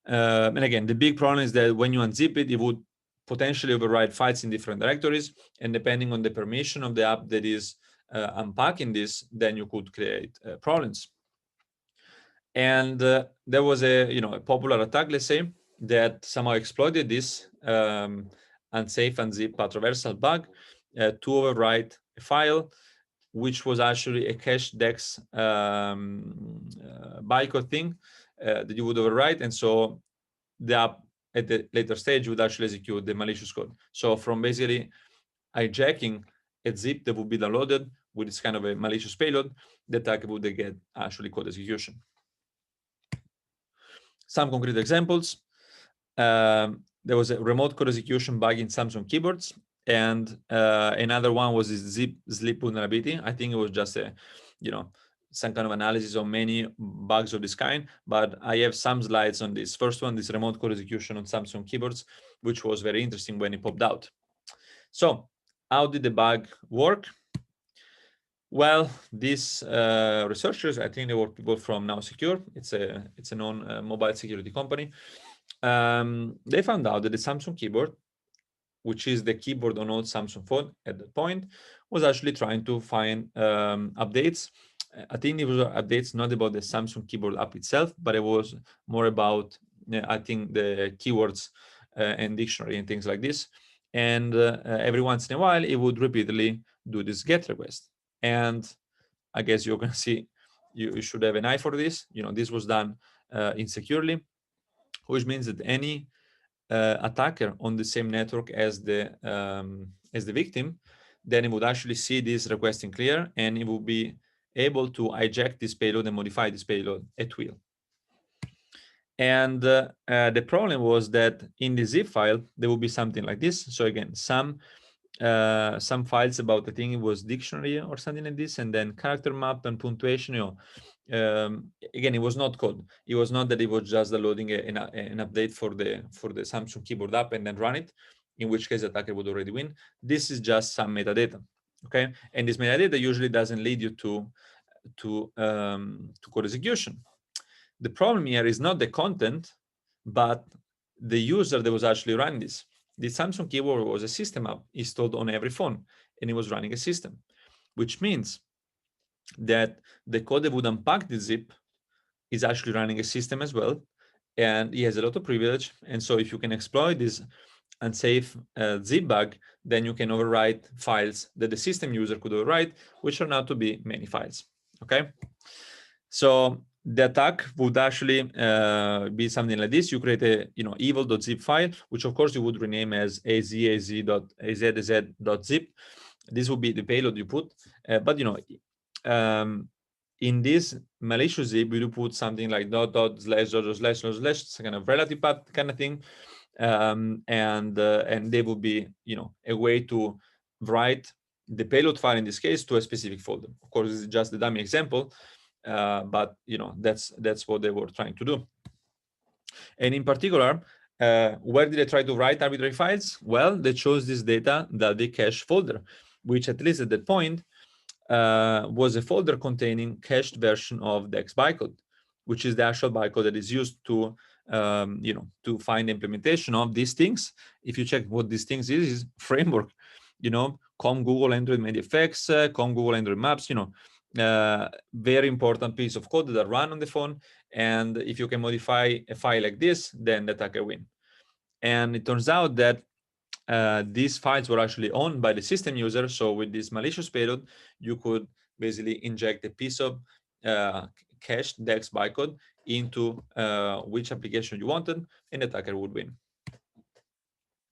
And again, the big problem is that when you unzip it, it would potentially override files in different directories, and depending on the permission of the app that is unpacking this, then you could create problems. And there was a popular attack, let's say, that somehow exploited this unsafe unzip path traversal bug to overwrite a file, which was actually a cache dex bytecode thing that you would overwrite. And so the app at the later stage would actually execute the malicious code. So from basically hijacking a zip that would be downloaded with this kind of a malicious payload, the attacker would get actually code execution. Some concrete examples. There was a remote code execution bug in Samsung keyboards, and another one was this zip sleep vulnerability. I think it was just a, some kind of analysis of many bugs of this kind, but I have some slides on this. First one, this remote code execution on Samsung keyboards, which was very interesting when it popped out. So how did the bug work? Well, these researchers, I think they were people from Now Secure. It's a known mobile security company. They found out that the Samsung keyboard, which is the keyboard on all Samsung phone at that point, was actually trying to find updates. I think it was updates not about the Samsung keyboard app itself, but it was more about, I think, the keywords and dictionary and things like this. And every once in a while, it would repeatedly do this GET request. And I guess you're going to see, you should have an eye for this. This was done insecurely, which means that any attacker on the same network as the victim, then it would actually see this request in clear, and it will be able to hijack this payload and modify this payload at will. And the problem was that in the zip file, there will be something like this. So again, some files about, I think it was dictionary or something like this, and then character map and punctuation. Again, it was not code. It was not that it was just downloading an update for the Samsung keyboard app and then run it, in which case the attacker would already win. This is just some metadata, okay? And this metadata usually doesn't lead you to code execution. The problem here is not the content, but the user that was actually running this. The Samsung keyboard was a system app installed on every phone, and it was running a system, which means that the code that would unpack the zip is actually running a system as well, and it has a lot of privilege. And so if you can exploit this unsafe zip bug, then you can overwrite files that the system user could overwrite, which are now to be many files, okay? So the attack would actually be something like this. You create a evil.zip file, which of course you would rename as azz.zz.zip. This would be the payload you put, but in this malicious zip, you put something like .. It's a kind of relative path kind of thing, and they would be a way to write the payload file in this case to a specific folder. Of course, this is just the dummy example. But that's what they were trying to do. And in particular, Where did they try to write arbitrary files? Well, they chose this data.the cache folder, which at least at that point was a folder containing cached version of the X bytecode, which is the actual bytecode that is used to to find the implementation of these things. If you check what these things is framework, COM Google Android MediaFX, COM Google Android Maps, very important piece of code that run on the phone. And if you can modify a file like this, then the attacker win. And it turns out that these files were actually owned by the system user. So with this malicious payload, you could basically inject a piece of cached DEX bytecode into which application you wanted, and the attacker would win.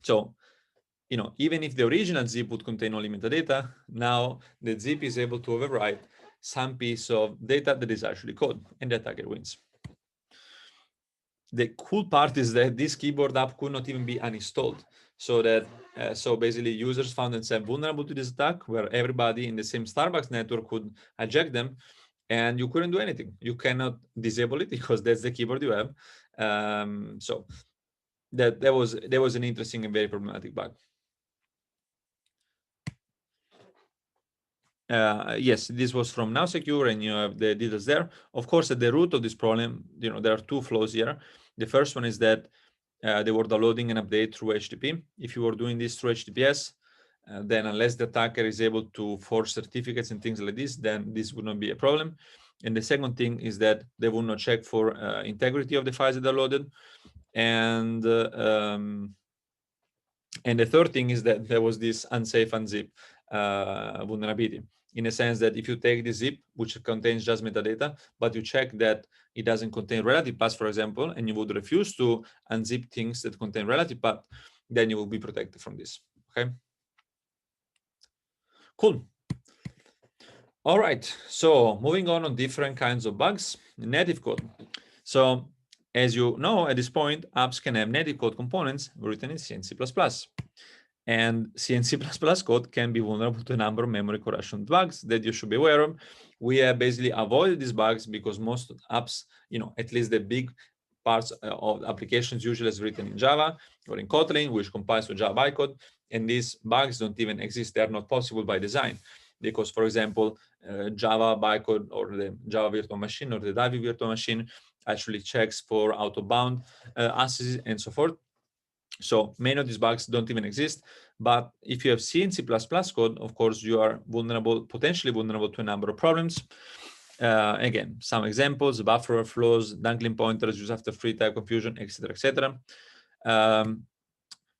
So, even if the original zip would contain only metadata, now the zip is able to overwrite some piece of data that is actually code, and the attacker wins. The cool part is that this keyboard app could not even be uninstalled. So that basically users found themselves vulnerable to this attack, where everybody in the same Starbucks network could hijack them, and you couldn't do anything. You cannot disable it because that's the keyboard you have. So that was an interesting and very problematic bug. Yes, this was from Now Secure, and you have the details there. Of course, at the root of this problem, there are two flaws here. The first one is that they were downloading an update through HTTP. If you were doing this through HTTPS, then unless the attacker is able to forge certificates and things like this, then this would not be a problem. And the second thing is that they will not check for integrity of the files that downloaded. And the third thing is that there was this unsafe unzip vulnerability, in a sense that if you take the zip, which contains just metadata, but you check that it doesn't contain relative paths, for example, and you would refuse to unzip things that contain relative path, then you will be protected from this. Okay. Cool. All right. So moving on different kinds of bugs, native code. So as you know, at this point, apps can have native code components written in C and C++. And C and C++ code can be vulnerable to a number of memory corruption bugs that you should be aware of. We have basically avoided these bugs because most apps, at least the big parts of applications usually is written in Java or in Kotlin, which compiles to Java bytecode. And these bugs don't even exist. They're not possible by design. Because, for example, Java bytecode or the Java virtual machine or the Divi virtual machine actually checks for out-of-bound accesses and so forth. So many of these bugs don't even exist. But if you have C and C++ code, of course, you are potentially vulnerable to a number of problems. Again, some examples: buffer overflows, dangling pointers, use after free, type confusion, etc., etc.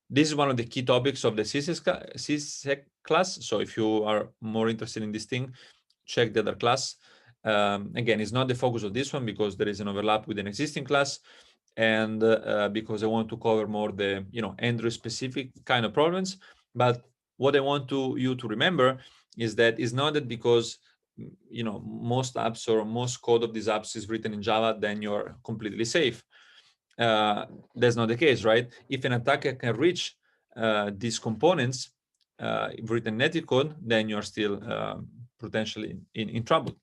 This is one of the key topics of the CSEC class. So if you are more interested in this thing, check the other class. Again, it's not the focus of this one because there is an overlap with an existing class, and because I want to cover more the Android specific kind of problems. But what I want you to remember is that it's not that because most apps or most code of these apps is written in Java, then you're completely safe. That's not the case, right? If an attacker can reach these components written native code, then you're still potentially in trouble.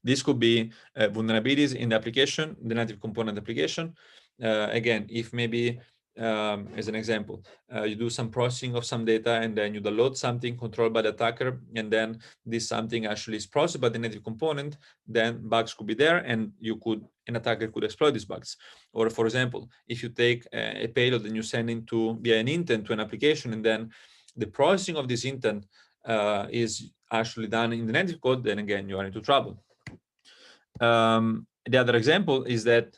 This could be vulnerabilities in the application, the native component application. Again, if maybe, as an example, you do some processing of some data and then you download something controlled by the attacker, and then this something actually is processed by the native component, then bugs could be there, and an attacker could exploit these bugs. Or, for example, if you take a payload and you send it via an intent to an application, and then the processing of this intent is actually done in the native code, then again, you are into trouble. The other example is that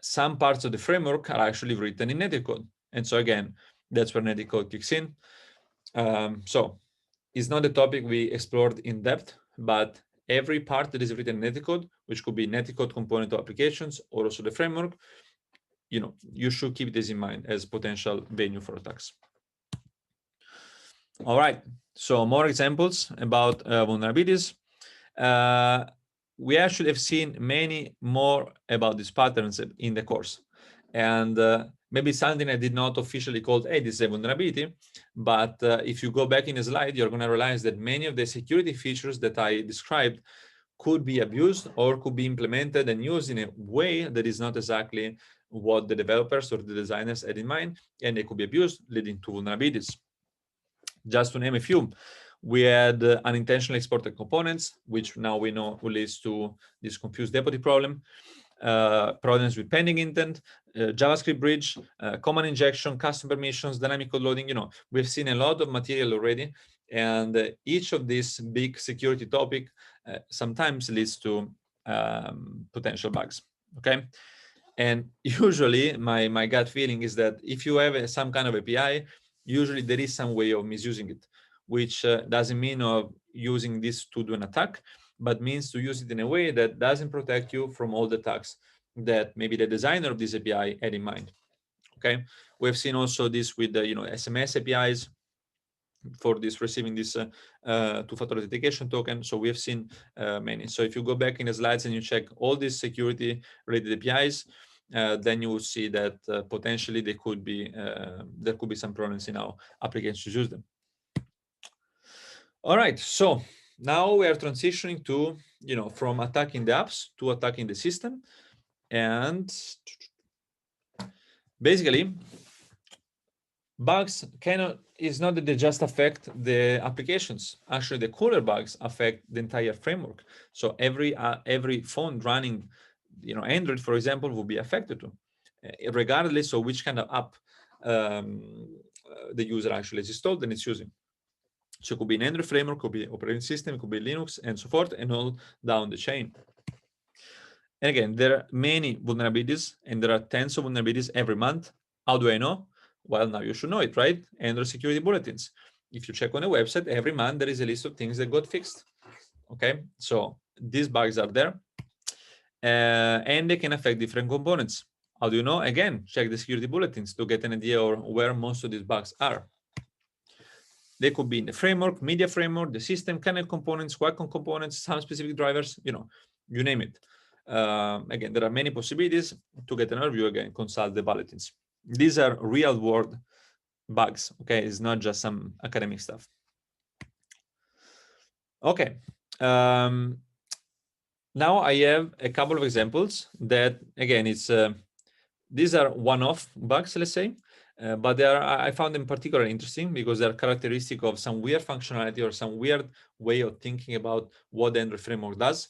some parts of the framework are actually written in native code. And so again, that's where native code kicks in. So it's not a topic we explored in depth, but every part that is written in native code, which could be native code component of applications or also the framework, you should keep this in mind as potential venue for attacks. All right, so more examples about vulnerabilities. We actually have seen many more about these patterns in the course. And maybe something I did not officially call, hey, this is a vulnerability. But if you go back in the slide, you're going to realize that many of the security features that I described could be abused or could be implemented and used in a way that is not exactly what the developers or the designers had in mind, and they could be abused, leading to vulnerabilities. Just to name a few, we had unintentionally exported components, which now we know leads to this confused deputy problem, problems with pending intent, JavaScript bridge, command injection, custom permissions, dynamic code loading. We've seen a lot of material already, and each of these big security topic sometimes leads to potential bugs. Okay, and usually my gut feeling is that if you have some kind of API, usually there is some way of misusing it, which doesn't mean of using this to do an attack, but means to use it in a way that doesn't protect you from all the attacks that maybe the designer of this API had in mind. Okay, we've seen also this with the SMS APIs for this receiving this two-factor authentication token. So we have seen many. So if you go back in the slides and you check all these security related APIs, then you will see that potentially there could be some problems in our applications to use them. All right, so now we are transitioning to from attacking the apps to attacking the system, and basically bugs is not that they just affect the applications. Actually, the cooler bugs affect the entire framework. So every phone running Android, for example, will be affected too, regardless of which kind of app the user actually has installed and it's using. So it could be an Android framework, could be operating system, it could be Linux, and so forth, and all down the chain. And again, there are many vulnerabilities, and there are tens of vulnerabilities every month. How do I know? Well, now you should know it, right? Android security bulletins. If you check on a website, every month there is a list of things that got fixed. Okay, so these bugs are there, and they can affect different components. How do you know? Again, check the security bulletins to get an idea of where most of these bugs are. They could be in the framework, media framework, the system, kernel components, Qualcomm components, some specific drivers, you name it. Again, there are many possibilities. To get an overview, again, consult the bulletins. These are real world bugs, okay? It's not just some academic stuff. Okay. Now I have a couple of examples that, again, these are one-off bugs, let's say, but I found them particularly interesting because they're characteristic of some weird functionality or some weird way of thinking about what the Android framework does.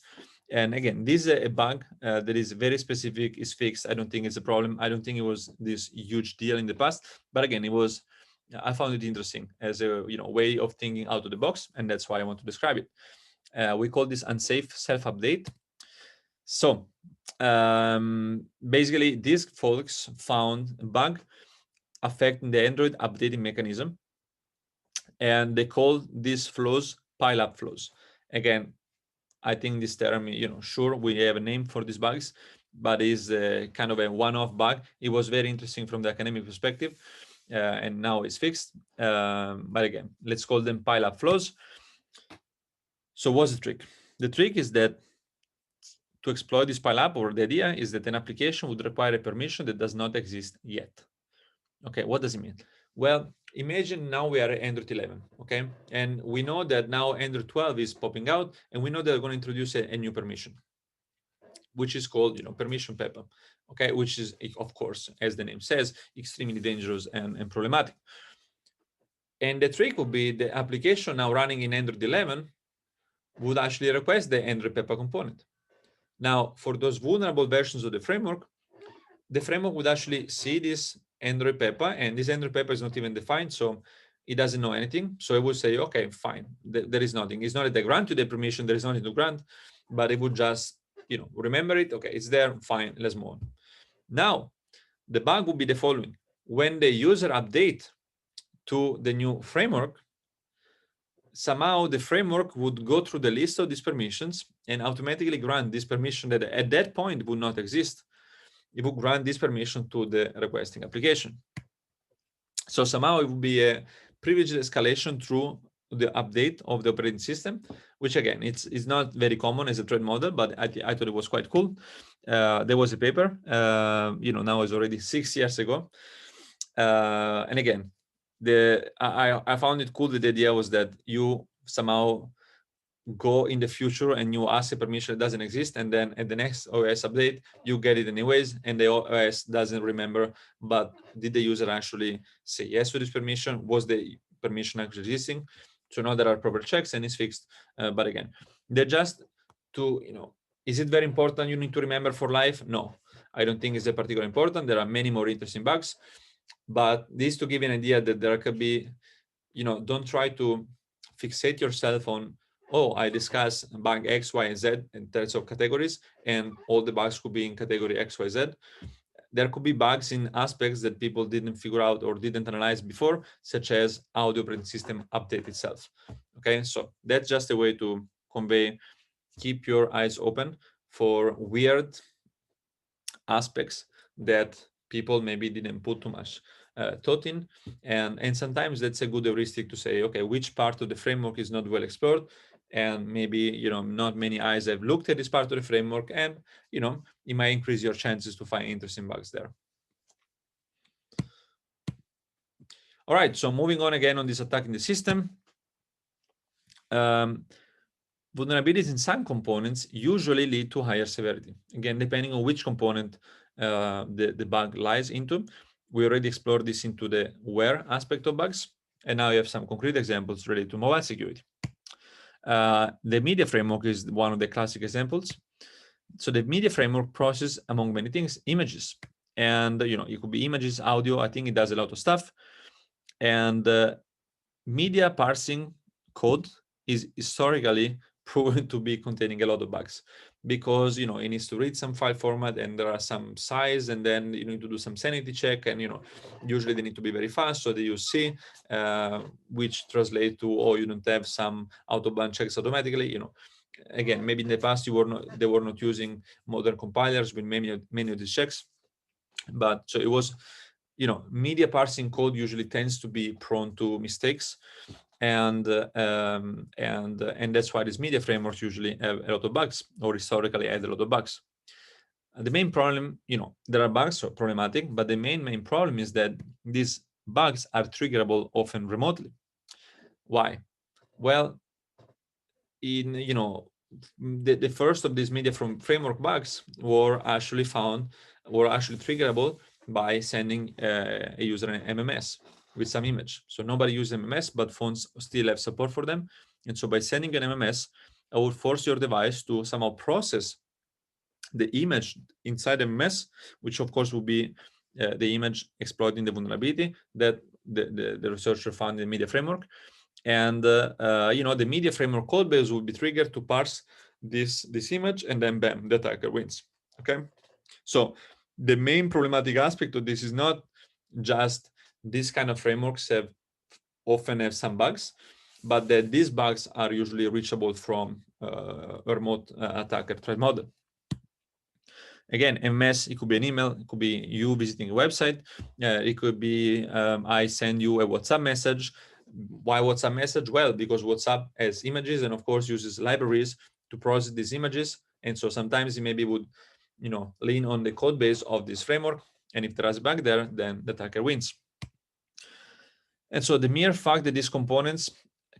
And again, this is a bug that is very specific, is fixed. I don't think it's a problem. I don't think it was this huge deal in the past, but again, I found it interesting as a way of thinking out of the box, and that's why I want to describe it. We call this unsafe self-update. So basically, these folks found a bug affecting the Android updating mechanism, and they call these flaws pile-up flaws. Again, I think this term, sure, we have a name for these bugs, but is kind of a one-off bug. It was very interesting from the academic perspective, and now it's fixed. But again, let's call them pile-up flaws. So what's the trick? The trick is that to exploit this pile-up, or the idea is that an application would require a permission that does not exist yet. Okay, what does it mean? Well, imagine now we are at Android 11, okay? And we know that now Android 12 is popping out, and we know they're going to introduce a new permission, which is called, permission PEPA, okay? Which is, of course, as the name says, extremely dangerous and problematic. And the trick would be the application now running in Android 11 would actually request the Android PEPA component. Now, for those vulnerable versions of the framework would actually see this Android PEPA, and this Android PEPA is not even defined, so it doesn't know anything. So it would say, okay, fine, there is nothing. It's not that they grant you the permission, there is nothing to grant, but it would just, remember it, okay, it's there, fine, let's move on. Now, the bug would be the following. When the user update to the new framework, somehow the framework would go through the list of these permissions and automatically grant this permission that at that point would not exist. It would grant this permission to the requesting application. So somehow it would be a privileged escalation through the update of the operating system, which again, it's not very common as a threat model, but I thought it was quite cool. There was a paper, now it's already 6 years ago. And again, I found it cool that the idea was that you somehow go in the future and you ask a permission that doesn't exist, and then at the next OS update you get it anyways, and the OS doesn't remember, but did the user actually say yes to this permission? Was the permission actually existing? So now there are proper checks and it's fixed. But again, they're just to, is it very important you need to remember for life? No, I don't think it's a particularly important. There are many more interesting bugs, but this to give you an idea that there could be, don't try to fixate yourself on, oh, I discuss bug X, Y, and Z in terms of categories, and all the bugs could be in category X, Y, Z. There could be bugs in aspects that people didn't figure out or didn't analyze before, such as how the operating system update itself. Okay, so that's just a way to convey, keep your eyes open for weird aspects that people maybe didn't put too much thought in, and sometimes that's a good heuristic to say, okay, which part of the framework is not well explored, and maybe not many eyes have looked at this part of the framework, and it might increase your chances to find interesting bugs there. All right, so moving on again on this attacking the system. Vulnerabilities in some components usually lead to higher severity. Again, depending on which component the bug lies into. We already explored this into the where aspect of bugs, and now you have some concrete examples related to mobile security. The media framework is one of the classic examples. So the media framework processes, among many things, images, and it could be images, audio. I think it does a lot of stuff, and media parsing code is historically proven to be containing a lot of bugs, because it needs to read some file format, and there are some size, and then you need to do some sanity check, and usually they need to be very fast, so they use C, which translate to, oh, you don't have some autobahn checks automatically. Again, maybe in the past they were not using modern compilers with many of these checks, but so it was, media parsing code usually tends to be prone to mistakes, and that's why these media frameworks usually have a lot of bugs, or historically had a lot of bugs. The main problem, there are bugs, so problematic, but the main problem is that these bugs are triggerable often remotely. Why? Well, in the first of these media framework bugs were actually triggerable by sending a user an MMS with some image. So nobody uses MMS, but phones still have support for them. And so by sending an MMS, I would force your device to somehow process the image inside MMS, which of course will be the image exploiting the vulnerability that the researcher found in the media framework. And the media framework code base will be triggered to parse this image, and then bam, the attacker wins. Okay, so the main problematic aspect of this is not just these kind of frameworks often have some bugs, but that these bugs are usually reachable from a remote attacker threat model. Again, MS, it could be an email, it could be you visiting a website, it could be I send you a WhatsApp message. Why WhatsApp message? Well, because WhatsApp has images and of course uses libraries to process these images. And so sometimes it maybe would, lean on the code base of this framework. And if there is a bug there, then the attacker wins. And so the mere fact that these components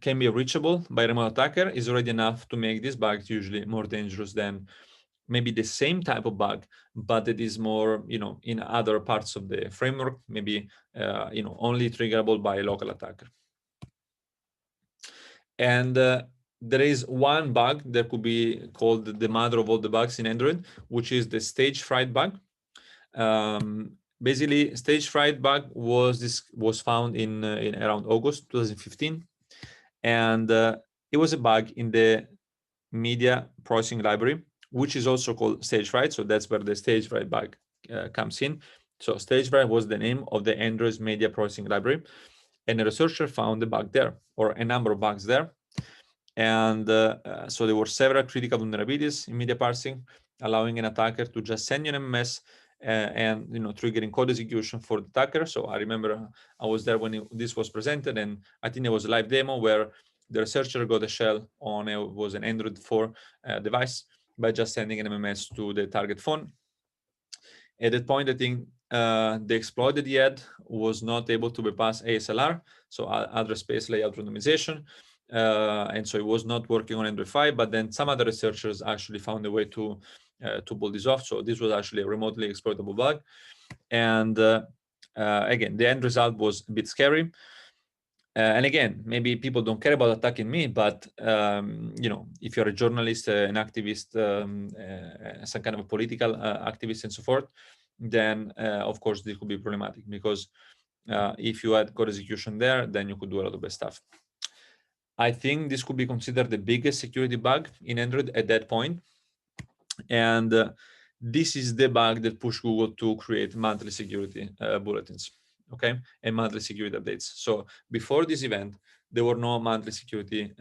can be reachable by a remote attacker is already enough to make these bugs usually more dangerous than maybe the same type of bug, but it is more, in other parts of the framework, maybe, only triggerable by a local attacker. And there is one bug that could be called the mother of all the bugs in Android, which is the stage fright bug. Basically, stage fright bug was found in around August 2015, and it was a bug in the media processing library, which is also called stage fright. So that's where the stage fright bug comes in. So stage fright was the name of the Android's media processing library, and a researcher found the bug there, or a number of bugs there. And so there were several critical vulnerabilities in media parsing, allowing an attacker to just send you an MMS and triggering code execution for the attacker. So I remember I was there when this was presented, and I think there was a live demo where the researcher got a shell on was an Android 4 device by just sending an MMS to the target phone. At that point, I think the exploit that he had was not able to bypass ASLR, so address space layout randomization. and so it was not working on Android 5. But then some other researchers actually found a way to pull this off. So this was actually a remotely exploitable bug. And again, the end result was a bit scary. And again, maybe people don't care about attacking me, but if you're a journalist, an activist, some kind of a political activist, and so forth, then of course this could be problematic, because if you had code execution there, then you could do a lot of bad stuff. I think this could be considered the biggest security bug in Android at that point. And this is the bug that pushed Google to create monthly security bulletins, okay, and monthly security updates. So before this event, there were no monthly security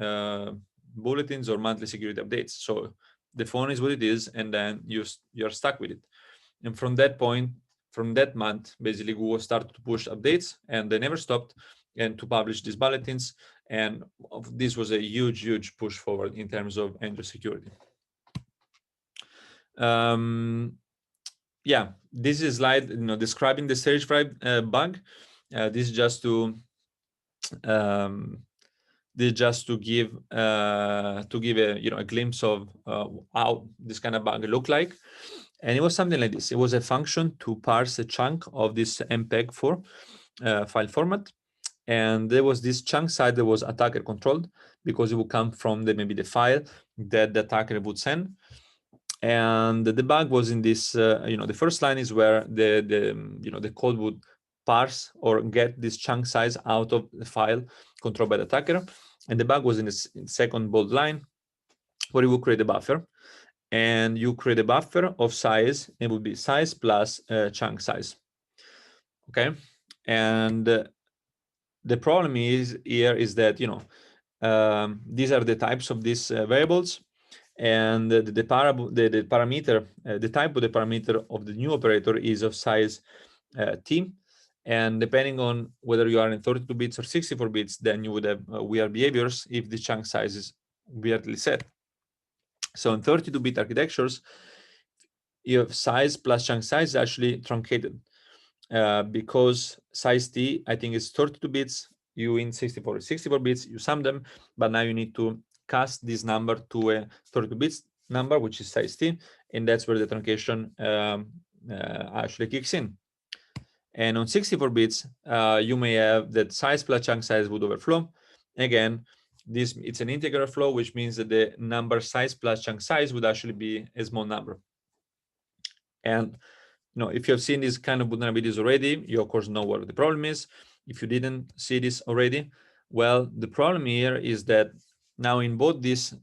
bulletins or monthly security updates. So the phone is what it is, and then you're stuck with it. And from that point, from that month, basically Google started to push updates, and they never stopped, and to publish these bulletins. And this was a huge push forward in terms of Android security. Yeah, this is a slide describing the stage fright bug. This is just to give a a glimpse of how this kind of bug looked like. And it was something like this. It was a function to parse a chunk of this MPEG-4 file format. And there was this chunk size that was attacker controlled, because it would come from maybe the file that the attacker would send. And the bug was in this, the first line is where the code would parse or get this chunk size out of the file controlled by the attacker. And the bug was in the second bold line, where it would create a buffer. And you create a buffer of size, it would be size plus chunk size. Okay. And the problem is that these are the types of these variables, and the parameter, the type of the parameter of the new operator is of size t. And depending on whether you are in 32 bits or 64 bits, then you would have weird behaviors if the chunk size is weirdly set. So in 32-bit architectures, you have size plus chunk size is actually truncated, because size t, I think, is 32 bits. You in 64 bits, you sum them, but now you need to cast this number to a 32 bits number, which is size t, and that's where the truncation actually kicks in. And on 64 bits, you may have that size plus chunk size would overflow. Again, it's an integer flow, which means that the number size plus chunk size would actually be a small number. And if you have seen these kind of vulnerabilities already, you of course know what the problem is. If you didn't see this already, well, the problem here is that now in both these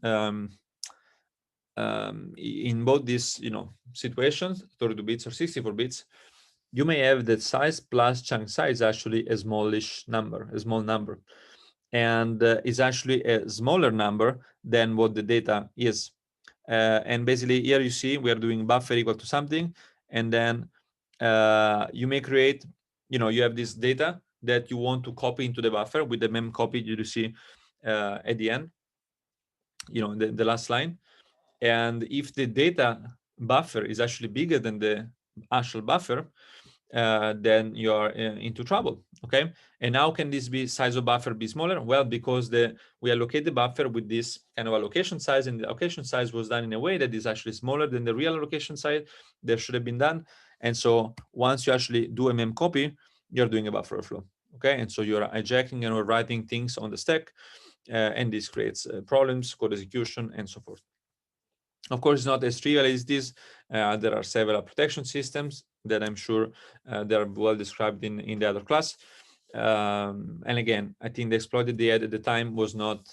situations, 32 bits or 64 bits, you may have that size plus chunk size actually a small number, and is actually a smaller number than what the data is. And basically here you see we are doing buffer equal to something, and then you may create, you have this data that you want to copy into the buffer with the mem copy you see at the end, the last line. And if the data buffer is actually bigger than the actual buffer, then you are into trouble. Okay. And how can this size of buffer be smaller? Well, because we allocate the buffer with this kind of allocation size, and the allocation size was done in a way that is actually smaller than the real allocation size that should have been done. And so once you actually do a mem copy, you're doing a buffer overflow. Okay. And so you're hijacking and writing things on the stack, and this creates problems, code execution, and so forth. Of course, it's not as trivial as this. There are several protection systems that I'm sure they are well described in the other class. And again, I think the exploit that they had at the time was not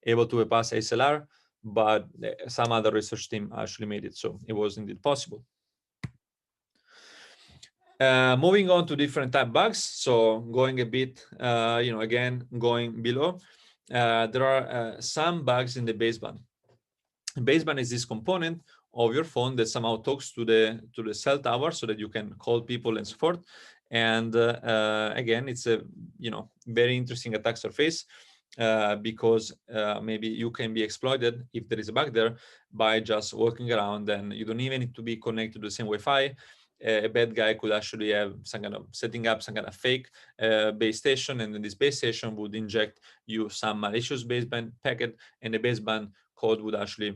able to pass ASLR, but some other research team actually made it, so it was indeed possible. Moving on to different type bugs. So going a bit, again, going below, there are some bugs in the baseband. Baseband is this component of your phone that somehow talks to the cell tower so that you can call people and so forth. And again, it's a very interesting attack surface, because maybe you can be exploited if there is a bug there by just walking around, and you don't even need to be connected to the same Wi-Fi. a bad guy could actually have some kind of setting up some kind of fake base station, and then this base station would inject you some malicious baseband packet, and the baseband code would actually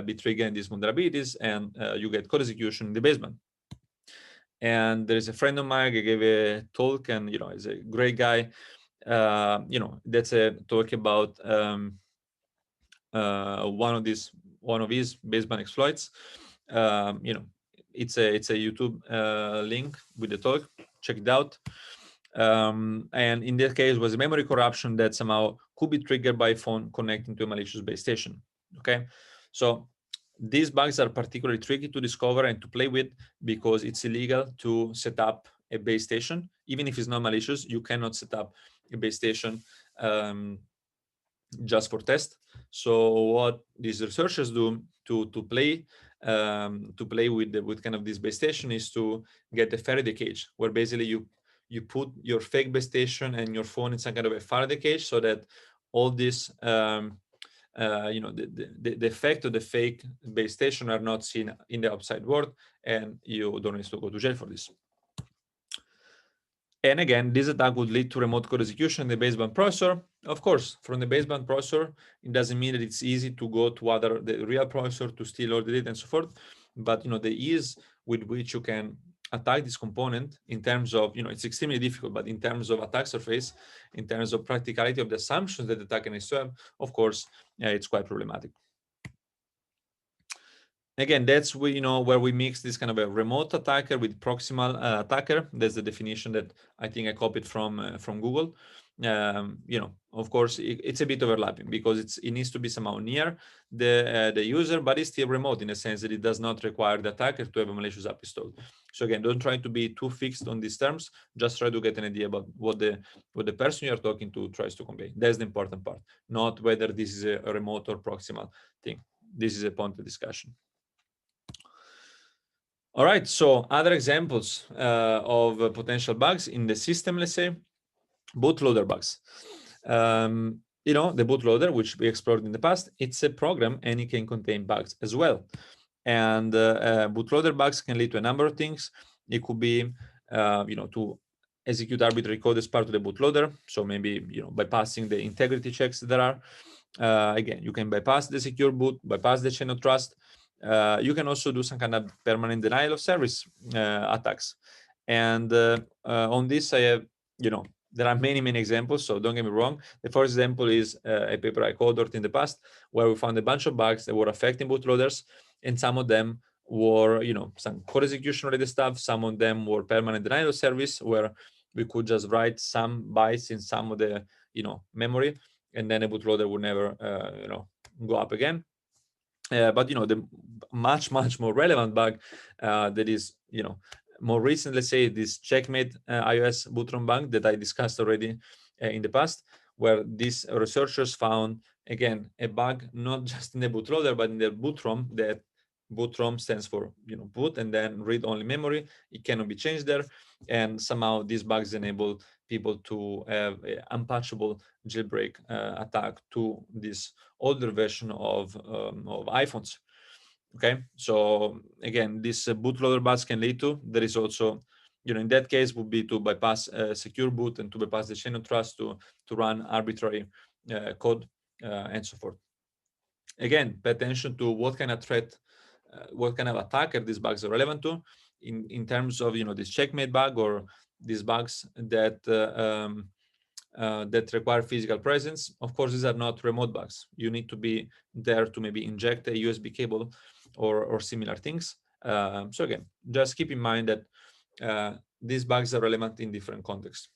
be triggering these vulnerabilities, and you get code execution in the baseband. And there is a friend of mine who gave a talk, and he's a great guy. That's a talk about one of his baseband exploits. It's a YouTube link with the talk. Check it out. And in this case, was a memory corruption that somehow could be triggered by a phone connecting to a malicious base station. Okay, so these bugs are particularly tricky to discover and to play with, because it's illegal to set up a base station. Even if it's not malicious, you cannot set up a base station just for test. So what these researchers do to play with kind of this base station is to get a Faraday cage, where basically you put your fake base station and your phone in some kind of a Faraday cage, so that all this the effect of the fake base station are not seen in the outside world, and you don't need to go to jail for this. And again, this attack would lead to remote code execution in the baseband processor. Of course, from the baseband processor, it doesn't mean that it's easy to go to the real processor to steal all the data and so forth. But the ease with which you can attack this component, in terms of, it's extremely difficult, but in terms of attack surface, in terms of practicality of the assumptions that the attacker needs to have, of course, it's quite problematic. Again, that's where we mix this kind of a remote attacker with proximal attacker. That's the definition that I think I copied from Google. Of course, it's a bit overlapping, because it needs to be somehow near the user, but it's still remote in a sense that it does not require the attacker to have a malicious app installed. So again, don't try to be too fixed on these terms. Just try to get an idea about what the person you're talking to tries to convey. That's the important part, not whether this is a remote or proximal thing. This is a point of discussion. All right, so other examples of potential bugs in the system, let's say, bootloader bugs. The bootloader, which we explored in the past, it's a program and it can contain bugs as well. And bootloader bugs can lead to a number of things. It could be, to execute arbitrary code as part of the bootloader. So maybe, bypassing the integrity checks that there are. Again, you can bypass the secure boot, bypass the chain of trust. You can also do some kind of permanent denial of service attacks. And on this, I have, there are many examples, so don't get me wrong. The first example is a paper I co-authored in the past, where we found a bunch of bugs that were affecting bootloaders, and some of them were, some code execution related stuff. Some of them were permanent denial of service, where we could just write some bytes in some of the, memory, and then a bootloader would never, go up again. But the much more relevant bug that is more recent, let's say, this checkmate iOS bootrom bug that I discussed already in the past, where these researchers found, again, a bug not just in the bootloader but in the bootrom. That bootrom stands for boot and then read-only memory. It cannot be changed there, and somehow these bugs enable people to have an unpatchable jailbreak attack to this older version of iPhones. Okay, so again, this bootloader bugs can lead to. There is also, in that case, would be to bypass secure boot and to bypass the chain of trust to run arbitrary code and so forth. Again, pay attention to what kind of threat, what kind of attacker these bugs are relevant to, in terms of this checkmate bug or these bugs that that require physical presence. Of course, these are not remote bugs. You need to be there to maybe inject a USB cable or similar things. So again, just keep in mind that these bugs are relevant in different contexts.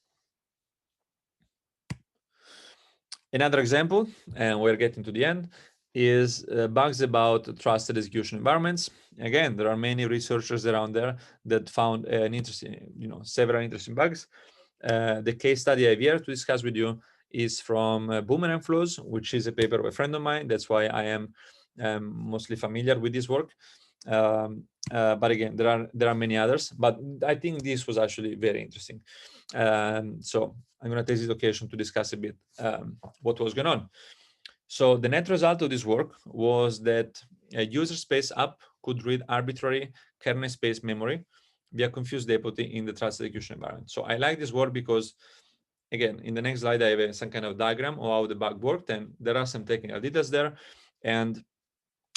Another example, and we're getting to the end, is bugs about trusted execution environments. Again, there are many researchers around there that found an interesting, several interesting bugs. The case study I have here to discuss with you is from Boomerang Flows, which is a paper of a friend of mine. That's why I am mostly familiar with this work. But again, there are many others, but I think this was actually very interesting. So I'm going to take this occasion to discuss a bit what was going on. So the net result of this work was that a user space app could read arbitrary kernel space memory via confused deputy in the trusted execution environment. So I like this word because, again, in the next slide, I have some kind of diagram of how the bug worked, and there are some technical details there. And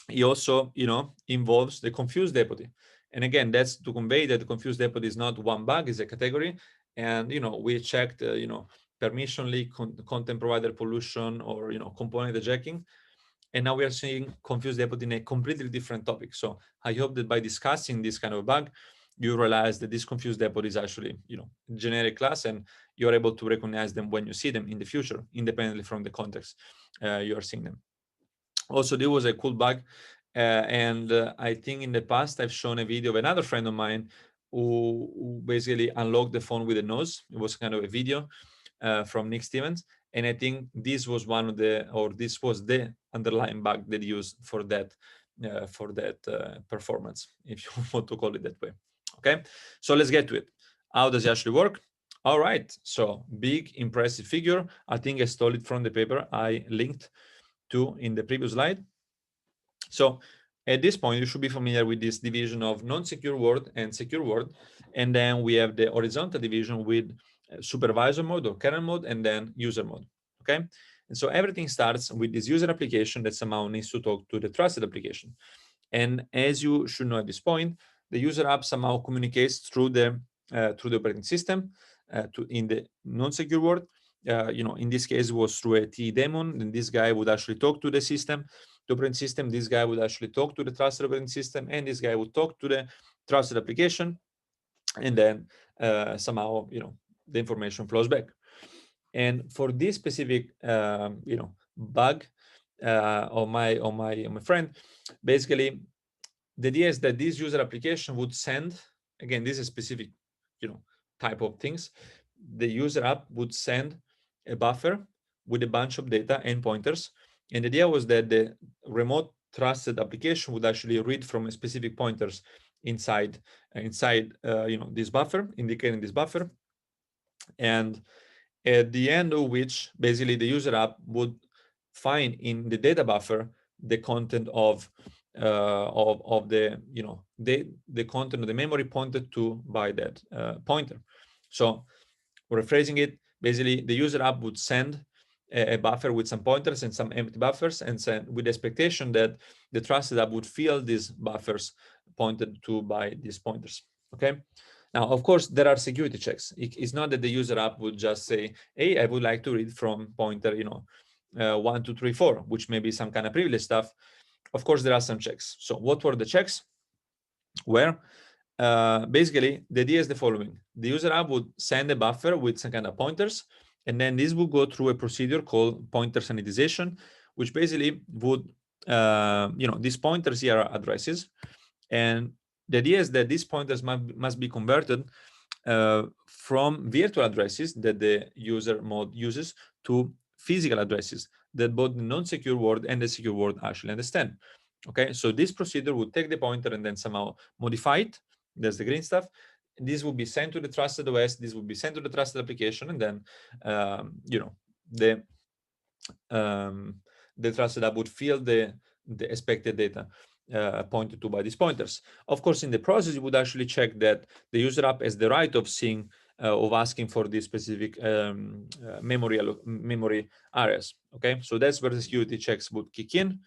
it also, involves the confused deputy. And again, that's to convey that the confused deputy is not one bug, it's a category. And, we checked, permission leak, content provider pollution, or, component hijacking. And now we are seeing confused deputy in a completely different topic. So I hope that by discussing this kind of bug, you realize that this confused deputy is actually, generic class, and you're able to recognize them when you see them in the future, independently from the context you are seeing them. Also, there was a cool bug. And I think in the past, I've shown a video of another friend of mine who basically unlocked the phone with a nose. It was kind of a video from Nick Stevens. And I think this was this was the underlying bug that he used for that performance, if you want to call it that way. Okay, so let's get to it. How does it actually work? All right, so big, impressive figure. I think I stole it from the paper I linked to in the previous slide. So at this point, you should be familiar with this division of non-secure world and secure world. And then we have the horizontal division with supervisor mode or kernel mode, and then user mode. Okay. And so everything starts with this user application that somehow needs to talk to the trusted application. And as you should know at this point, the user app somehow communicates through the operating system in the non-secure world. In this case, it was through a TE daemon, and this guy would actually talk to the system, the operating system. This guy would actually talk to the trusted operating system, and this guy would talk to the trusted application, and then somehow, the information flows back. And for this specific, bug on my friend, basically, the idea is that this user application would send, again, this is specific, type of things. The user app would send a buffer with a bunch of data and pointers. And the idea was that the remote trusted application would actually read from a specific pointers inside this buffer, indicating this buffer. And at the end of which, basically, the user app would find in the data buffer the content of the the content of the memory pointed to by that pointer. So rephrasing it, basically, the user app would send a buffer with some pointers and some empty buffers, and send with the expectation that the trusted app would fill these buffers pointed to by these pointers. Okay. Now, of course, there are security checks. It's not that the user app would just say, "Hey, I would like to read from pointer, 1, 2, 3, 4," which may be some kind of privilege stuff. Of course, there are some checks. So what were the checks? Where basically, the idea is the following. The user app would send a buffer with some kind of pointers, and then this would go through a procedure called pointer sanitization, which basically would, these pointers here are addresses. And the idea is that these pointers must be converted from virtual addresses that the user mode uses to physical addresses that both the non-secure world and the secure world actually understand. Okay, so this procedure would take the pointer and then somehow modify it. That's the green stuff. This will be sent to the trusted OS. This will be sent to the trusted application, and then the trusted app would fill the expected data pointed to by these pointers. Of course, in the process, you would actually check that the user app has the right of seeing of asking for these specific memory areas. Okay, so that's where the security checks would kick in.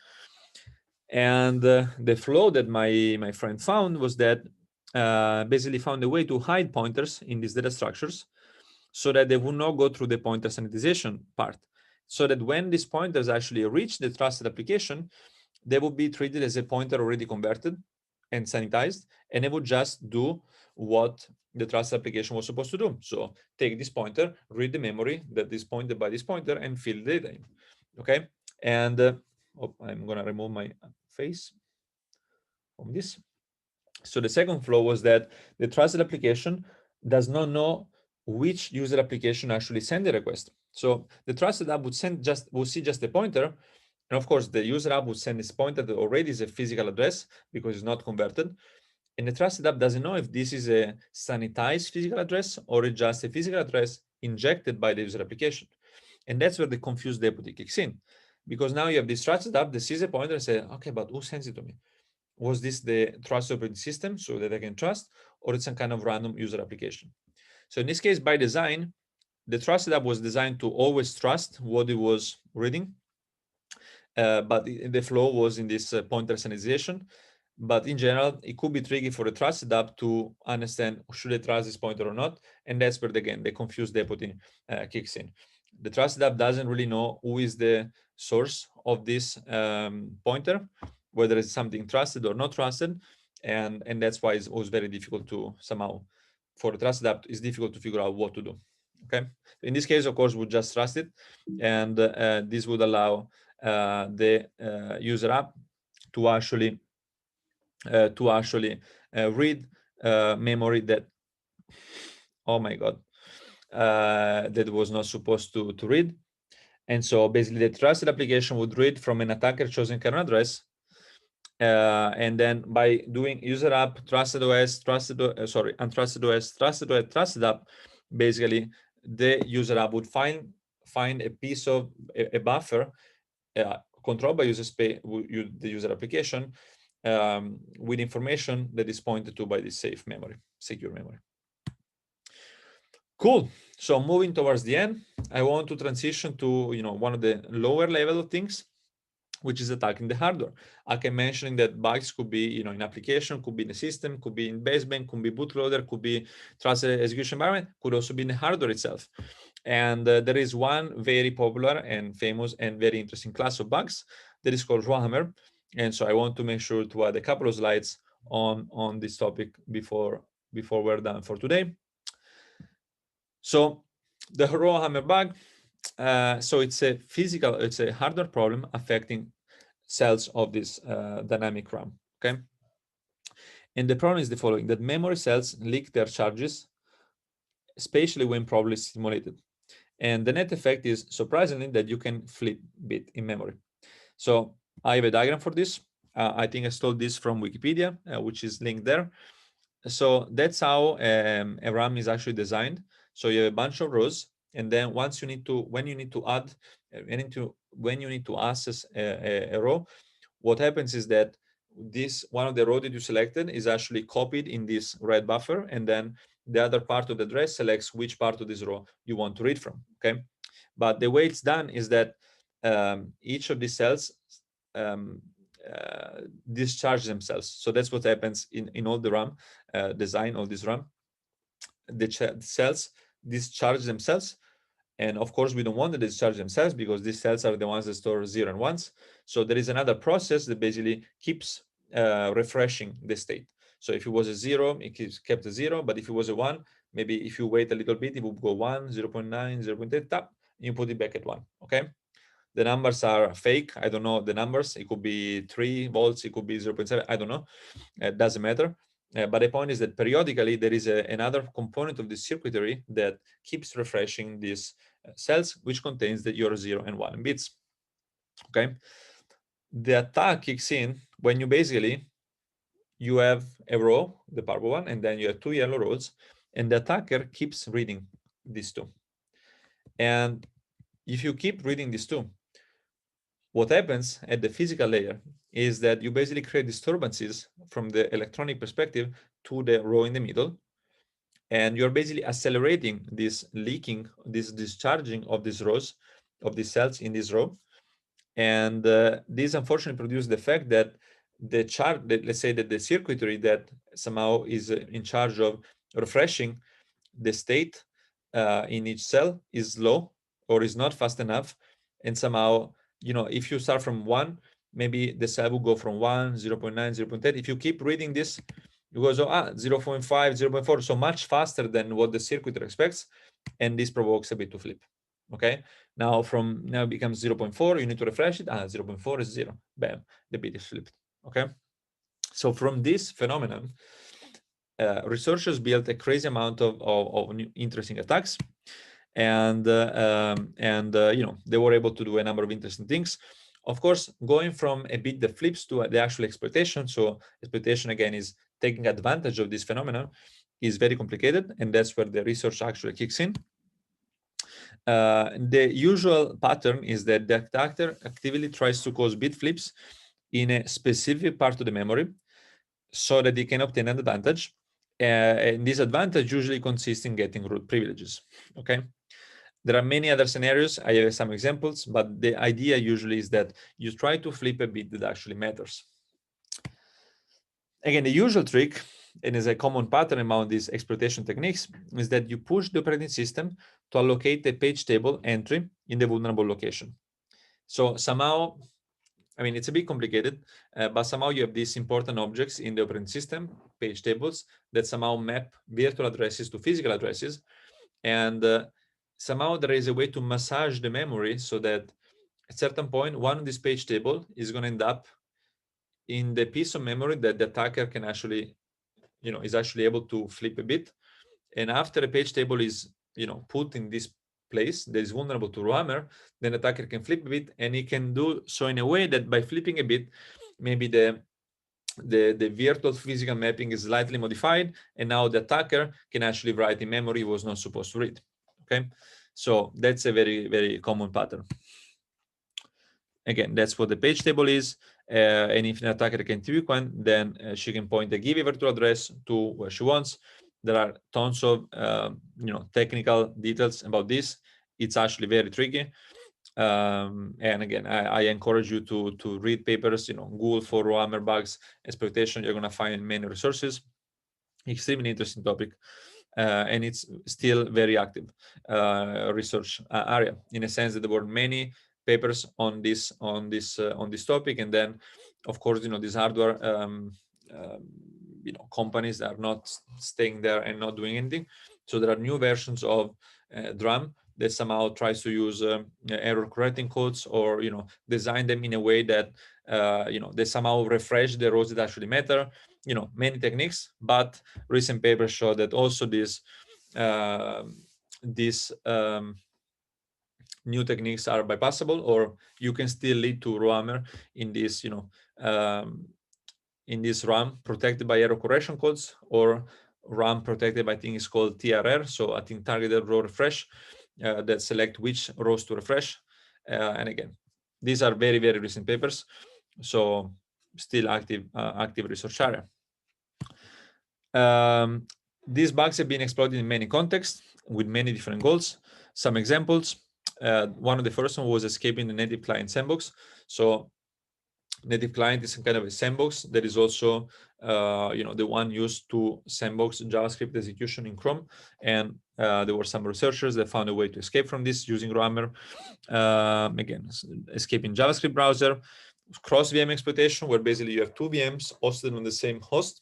And the flaw that my friend found was that basically found a way to hide pointers in these data structures so that they would not go through the pointer sanitization part. So that when these pointers actually reach the trusted application, they would be treated as a pointer already converted and sanitized, and it would just do what the trusted application was supposed to do. So take this pointer, read the memory that is pointed by this pointer, and fill the data in. Okay, and I'm gonna remove my face from this. So the second flaw was that the trusted application does not know which user application actually sent the request. So the trusted app would see just the pointer, and of course the user app would send this pointer that already is a physical address because it's not converted. And the trusted app doesn't know if this is a sanitized physical address or it's just a physical address injected by the user application. And that's where the confused deputy kicks in, because now you have this trusted app that sees a pointer and says, okay, but who sends it to me? was this the trusted operating system so that I can trust, or it's some kind of random user application? So in this case, by design, the trusted app was designed to always trust what it was reading, but the flow was in this pointer sanitization. But in general, it could be tricky for the trusted app to understand should I trust this pointer or not, and that's where again the confused deputy kicks in. The trusted app doesn't really know who is the source of this pointer, whether it's something trusted or not trusted, and that's why it was very difficult to somehow, for the trusted app, it's difficult to figure out what to do. Okay, in this case, of course, we just trust it, and this would allow the user app to actually read memory that, oh my god, that was not supposed to read. And so basically the trusted application would read from an attacker chosen kernel address, and then by doing user app, trusted OS, untrusted OS, trusted OS, trusted app, basically the user app would find a piece of a buffer controlled by the user application, with information that is pointed to by this safe memory, secure memory. Cool. So moving towards the end, I want to transition to one of the lower level of things, which is attacking the hardware. I can mention that bugs could be in application, could be in the system, could be in baseband, could be bootloader, could be trusted execution environment, could also be in the hardware itself. And there is one very popular and famous and very interesting class of bugs that is called rowhammer. And so I want to make sure to add a couple of slides on this topic before we're done for today. So the rowhammer bug, so it's a hardware problem affecting cells of this dynamic RAM, okay? And the problem is the following, that memory cells leak their charges, especially when properly stimulated. And the net effect is, surprisingly, that you can flip bit in memory. So I have a diagram for this. I think I stole this from Wikipedia, which is linked there. So that's how a RAM is actually designed. So you have a bunch of rows, and then when you need to access a row, what happens is that this one of the rows that you selected is actually copied in this red buffer, and then the other part of the address selects which part of this row you want to read from. Okay, but the way it's done is that each of these cells discharge themselves. So that's what happens in all the RAM design of this RAM. The cells discharge themselves, and of course we don't want to discharge themselves because these cells are the ones that store 0 and 1s. So there is another process that basically keeps refreshing the state. So if it was a 0, it kept a 0, but if it was a 1, maybe if you wait a little bit, it would go 1, 0.9, 0.8, tap, and you put it back at 1. Okay, the numbers are fake. I don't know the numbers. It could be 3 volts, it could be 0.7, I don't know. It doesn't matter. But the point is that periodically there is another component of the circuitry that keeps refreshing these cells, which contains your 0 and 1 bits. Okay, the attack kicks in when you have a row, the purple one, and then you have 2 yellow rows, and the attacker keeps reading these 2. And if you keep reading these 2, what happens at the physical layer is that you basically create disturbances from the electronic perspective to the row in the middle, and you're basically accelerating this leaking, this discharging of these rows, of these cells in this row. And this unfortunately produces the fact that let's say that the circuitry that somehow is in charge of refreshing the state in each cell is slow or is not fast enough. And somehow, if you start from 1, maybe the cell will go from 1, 0.9, 0.8. If you keep reading this, it goes 0.5, 0.4, so much faster than what the circuitry expects, and this provokes a bit to flip. Okay, now it becomes 0.4, you need to refresh it. 0.4 is 0, bam, the bit is flipped. Okay, so from this phenomenon, researchers built a crazy amount of interesting attacks, and they were able to do a number of interesting things. Of course, going from a bit that flips to the actual exploitation. So exploitation, again, is taking advantage of this phenomenon, is very complicated, and that's where the research actually kicks in. The usual pattern is that the attacker actively tries to cause bit flips in a specific part of the memory, so that he can obtain an advantage. And this advantage usually consists in getting root privileges. Okay. There are many other scenarios. I have some examples, but the idea usually is that you try to flip a bit that actually matters. Again, the usual trick, and is a common pattern among these exploitation techniques, is that you push the operating system to allocate a page table entry in the vulnerable location. So somehow, I mean, it's a bit complicated, but somehow you have these important objects in the operating system, page tables, that somehow map virtual addresses to physical addresses. And somehow there is a way to massage the memory so that at certain point, one of these page table is going to end up in the piece of memory that the attacker can actually, is actually able to flip a bit. And after a page table is, put in this place that is vulnerable to Rohammer, then the attacker can flip a bit, and he can do so in a way that by flipping a bit, maybe the virtual physical mapping is slightly modified, and now the attacker can actually write in memory he was not supposed to read. Okay, so that's a very, very common pattern. Again, that's what the page table is. And if an attacker can tweak one, then she can point the give virtual address to where she wants. There are tons of technical details about this. It's actually very tricky. And again, I encourage you to read papers. Google for Rohammer bugs exploitation. You're gonna find many resources. Extremely interesting topic. And it's still very active research area, in a sense that there were many papers on this topic, and then of course these hardware companies are not staying there and not doing anything. So there are new versions of DRAM that somehow tries to use error correcting codes, or design them in a way that they somehow refresh the rows that actually matter. Many techniques, but recent papers show that also these new techniques are bypassable, or you can still lead to Rohammer in this in this RAM protected by error correction codes, or RAM protected by things called TRR, so I think targeted row refresh, that select which rows to refresh. And again, these are very, very recent papers, so still active research area. These bugs have been exploited in many contexts with many different goals. Some examples, one of the first one was escaping the native client sandbox. So native client is some kind of a sandbox that is also the one used to sandbox JavaScript execution in Chrome. And there were some researchers that found a way to escape from this using Rohammer. Again, escaping JavaScript browser, cross VM exploitation, where basically you have two VMs hosted on the same host.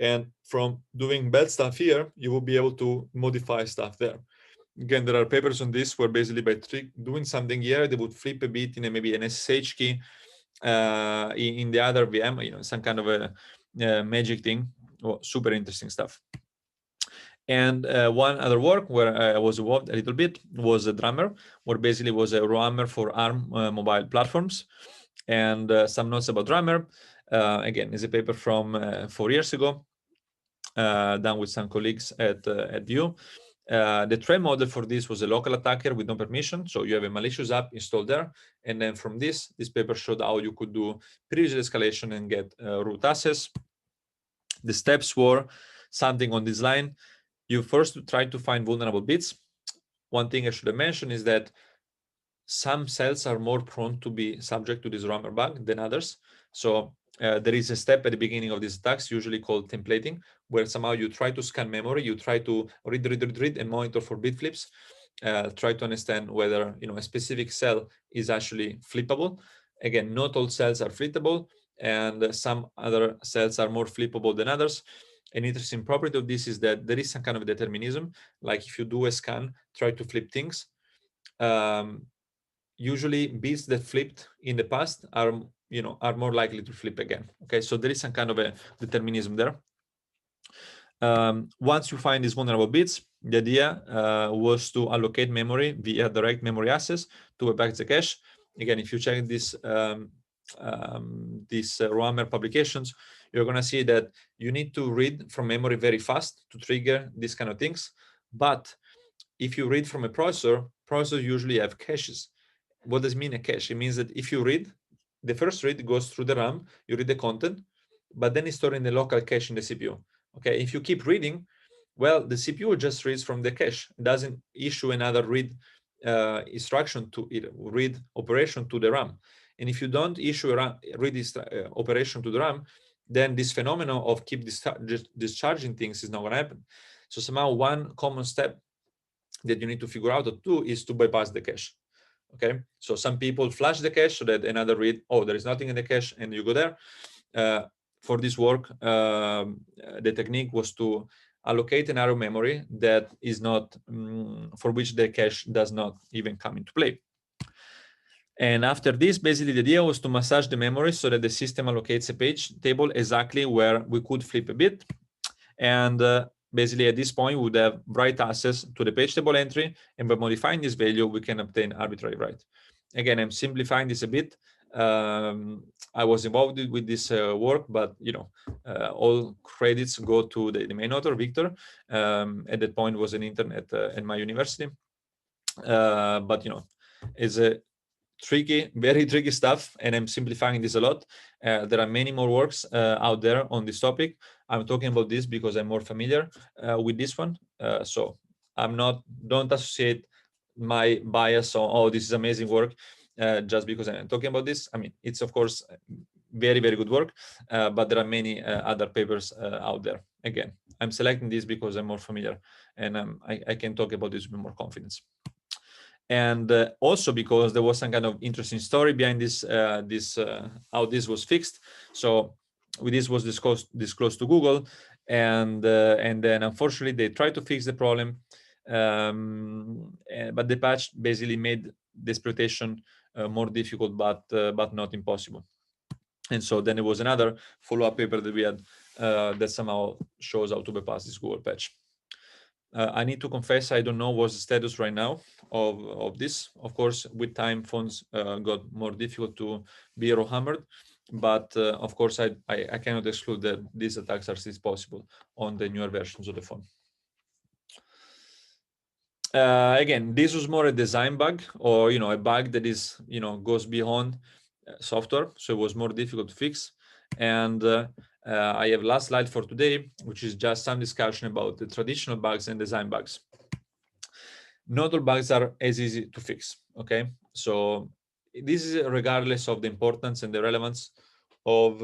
And from doing bad stuff here, you will be able to modify stuff there. Again, there are papers on this where basically by doing something here, they would flip a bit in maybe an SSH key in the other VM, some kind of a magic thing. Well, super interesting stuff. And one other work where I was involved a little bit was a Drummer, where basically was a Rohammer for ARM mobile platforms. And some notes about Drummer. Again, is a paper from 4 years ago, done with some colleagues at Vue. The threat model for this was a local attacker with no permission. So you have a malicious app installed there. And then from this paper showed how you could do privilege escalation and get root access. The steps were something on this line. You first try to find vulnerable bits. One thing I should have mentioned is that some cells are more prone to be subject to this Rohammer bug than others. So there is a step at the beginning of these attacks, usually called templating, where somehow you try to scan memory, you try to read, and monitor for bit flips, try to understand whether a specific cell is actually flippable. Again, not all cells are flippable, and some other cells are more flippable than others. An interesting property of this is that there is some kind of determinism. Like if you do a scan, try to flip things. Usually bits that flipped in the past are more likely to flip again. Okay, so there is some kind of a determinism there. Once you find these vulnerable bits, the idea was to allocate memory via direct memory access to a back the cache. Again, if you check these Rohammer publications, you're going to see that you need to read from memory very fast to trigger these kind of things. But if you read from a processors usually have caches. What does mean a cache? It means that if you read, the first read goes through the RAM, you read the content, but then it's stored in the local cache in the CPU. Okay, if you keep reading, well, the CPU just reads from the cache. It doesn't issue another read instruction to it, read operation to the RAM. And if you don't issue a read operation to the RAM, then this phenomenon of keep discharging things is not going to happen. So somehow one common step that you need to figure out how to do is to bypass the cache. Okay, so some people flash the cache so that another read, oh, there is nothing in the cache, and you go there. For this work, the technique was to allocate an arrow memory that is not, for which the cache does not even come into play. And after this, basically the idea was to massage the memory so that the system allocates a page table exactly where we could flip a bit. And basically at this point, we would have write access to the page table entry. And by modifying this value, we can obtain arbitrary write. Again, I'm simplifying this a bit. I was involved with this work, but all credits go to the main author, Victor. At that point, was an intern at my university. But it's a tricky, very tricky stuff, and I'm simplifying this a lot. There are many more works out there on this topic. I'm talking about this because I'm more familiar with this one. So don't associate my bias on, oh, this is amazing work, just because I'm talking about this. I mean, it's of course very, very good work, but there are many other papers out there. Again, I'm selecting this because I'm more familiar, and I can talk about this with more confidence. And also because there was some kind of interesting story behind this, how this was fixed. So this was disclosed to Google, and then unfortunately they tried to fix the problem, but the patch basically made the exploitation more difficult, but not impossible. And so then there was another follow-up paper that we had that somehow shows how to bypass this Google patch. I need to confess, I don't know what's the status right now of this. Of course, with time, phones got more difficult to be hammered, but of course, I cannot exclude that these attacks are still possible on the newer versions of the phone. Again, this was more a design bug, or a bug that is goes beyond software, so it was more difficult to fix. And I have last slide for today, which is just some discussion about the traditional bugs and design bugs. Not all bugs are as easy to fix. Okay, so this is regardless of the importance and the relevance of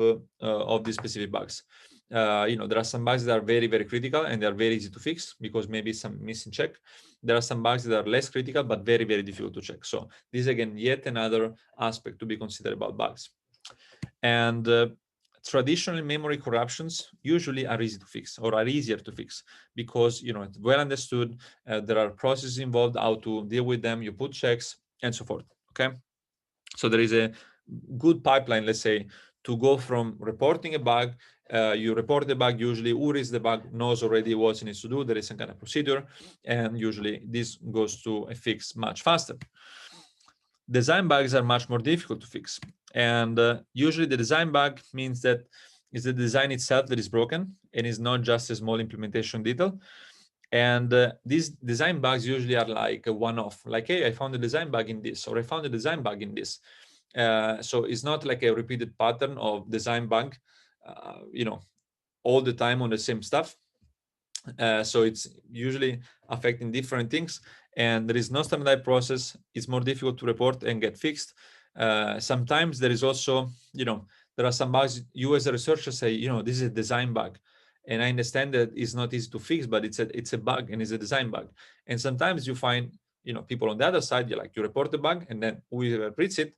these specific bugs. There are some bugs that are very, very critical and they are very easy to fix because maybe some missing check. There are some bugs that are less critical but very, very difficult to check. So this is again yet another aspect to be considered about bugs. And traditional memory corruptions usually are easy to fix, or are easier to fix, because it's well understood. There are processes involved how to deal with them. You put checks and so forth. Okay, so there is a good pipeline, let's say, to go from reporting a bug. You report the bug, usually who is the bug knows already what it needs to do. There is some kind of procedure, and usually this goes to a fix much faster. Design bugs are much more difficult to fix, and usually the design bug means that it's the design itself that is broken and is not just a small implementation detail. And these design bugs usually are like a one-off, like, hey, I found a design bug in this, or I found a design bug in this. So it's not like a repeated pattern of design bug, all the time on the same stuff. So it's usually affecting different things, and there is no standardized process. It's more difficult to report and get fixed. Sometimes there is also, there are some bugs you as a researcher say, this is a design bug. And I understand that it's not easy to fix, but it's a bug and it's a design bug. And sometimes you find, people on the other side, you report the bug, and then whoever reads it,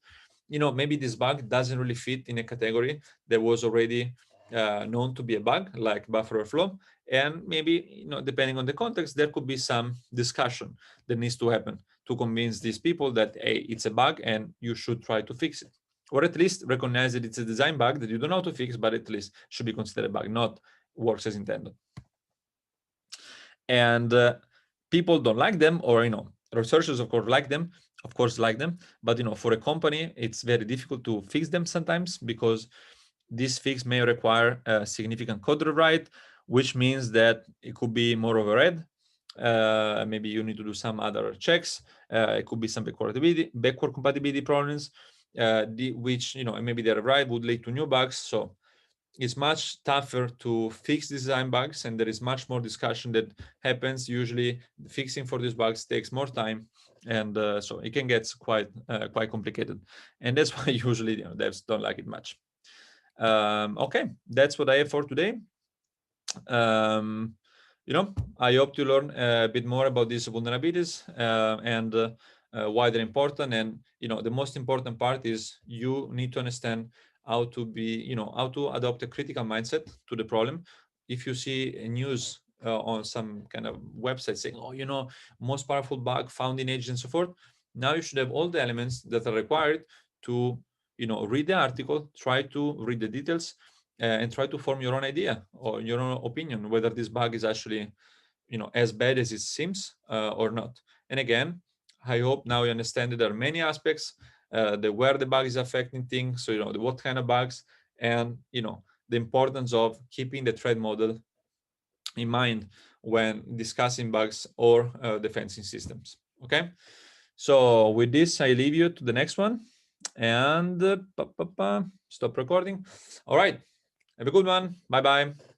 maybe this bug doesn't really fit in a category that was already known to be a bug, like buffer overflow. And maybe, depending on the context, there could be some discussion that needs to happen to convince these people that, hey, it's a bug and you should try to fix it. Or at least recognize that it's a design bug that you don't know how to fix, but at least should be considered a bug, not works as intended. And people don't like them, or, researchers, of course, like them, but, for a company, it's very difficult to fix them sometimes, because this fix may require a significant code rewrite, which means that it could be more overhead. Maybe you need to do some other checks. It could be some backward compatibility problems, which, maybe the rewrite would lead to new bugs. So it's much tougher to fix design bugs, and there is much more discussion that happens. Usually fixing for these bugs takes more time, and so it can get quite complicated, and that's why usually devs don't like it much. Okay, that's what I have for today. I hope to learn a bit more about these vulnerabilities and why they're important. And the most important part is you need to understand how to adopt a critical mindset to the problem. If you see a news on some kind of website saying, oh, most powerful bug found in Edge and so forth, now you should have all the elements that are required to read the article, try to read the details, and try to form your own idea or your own opinion whether this bug is actually as bad as it seems or not. And again, I hope now you understand that there are many aspects, where the bug is affecting things, so what kind of bugs, and the importance of keeping the threat model in mind when discussing bugs or defending systems. Okay, so with this I leave you to the next one, and stop recording. All right, have a good one. Bye bye.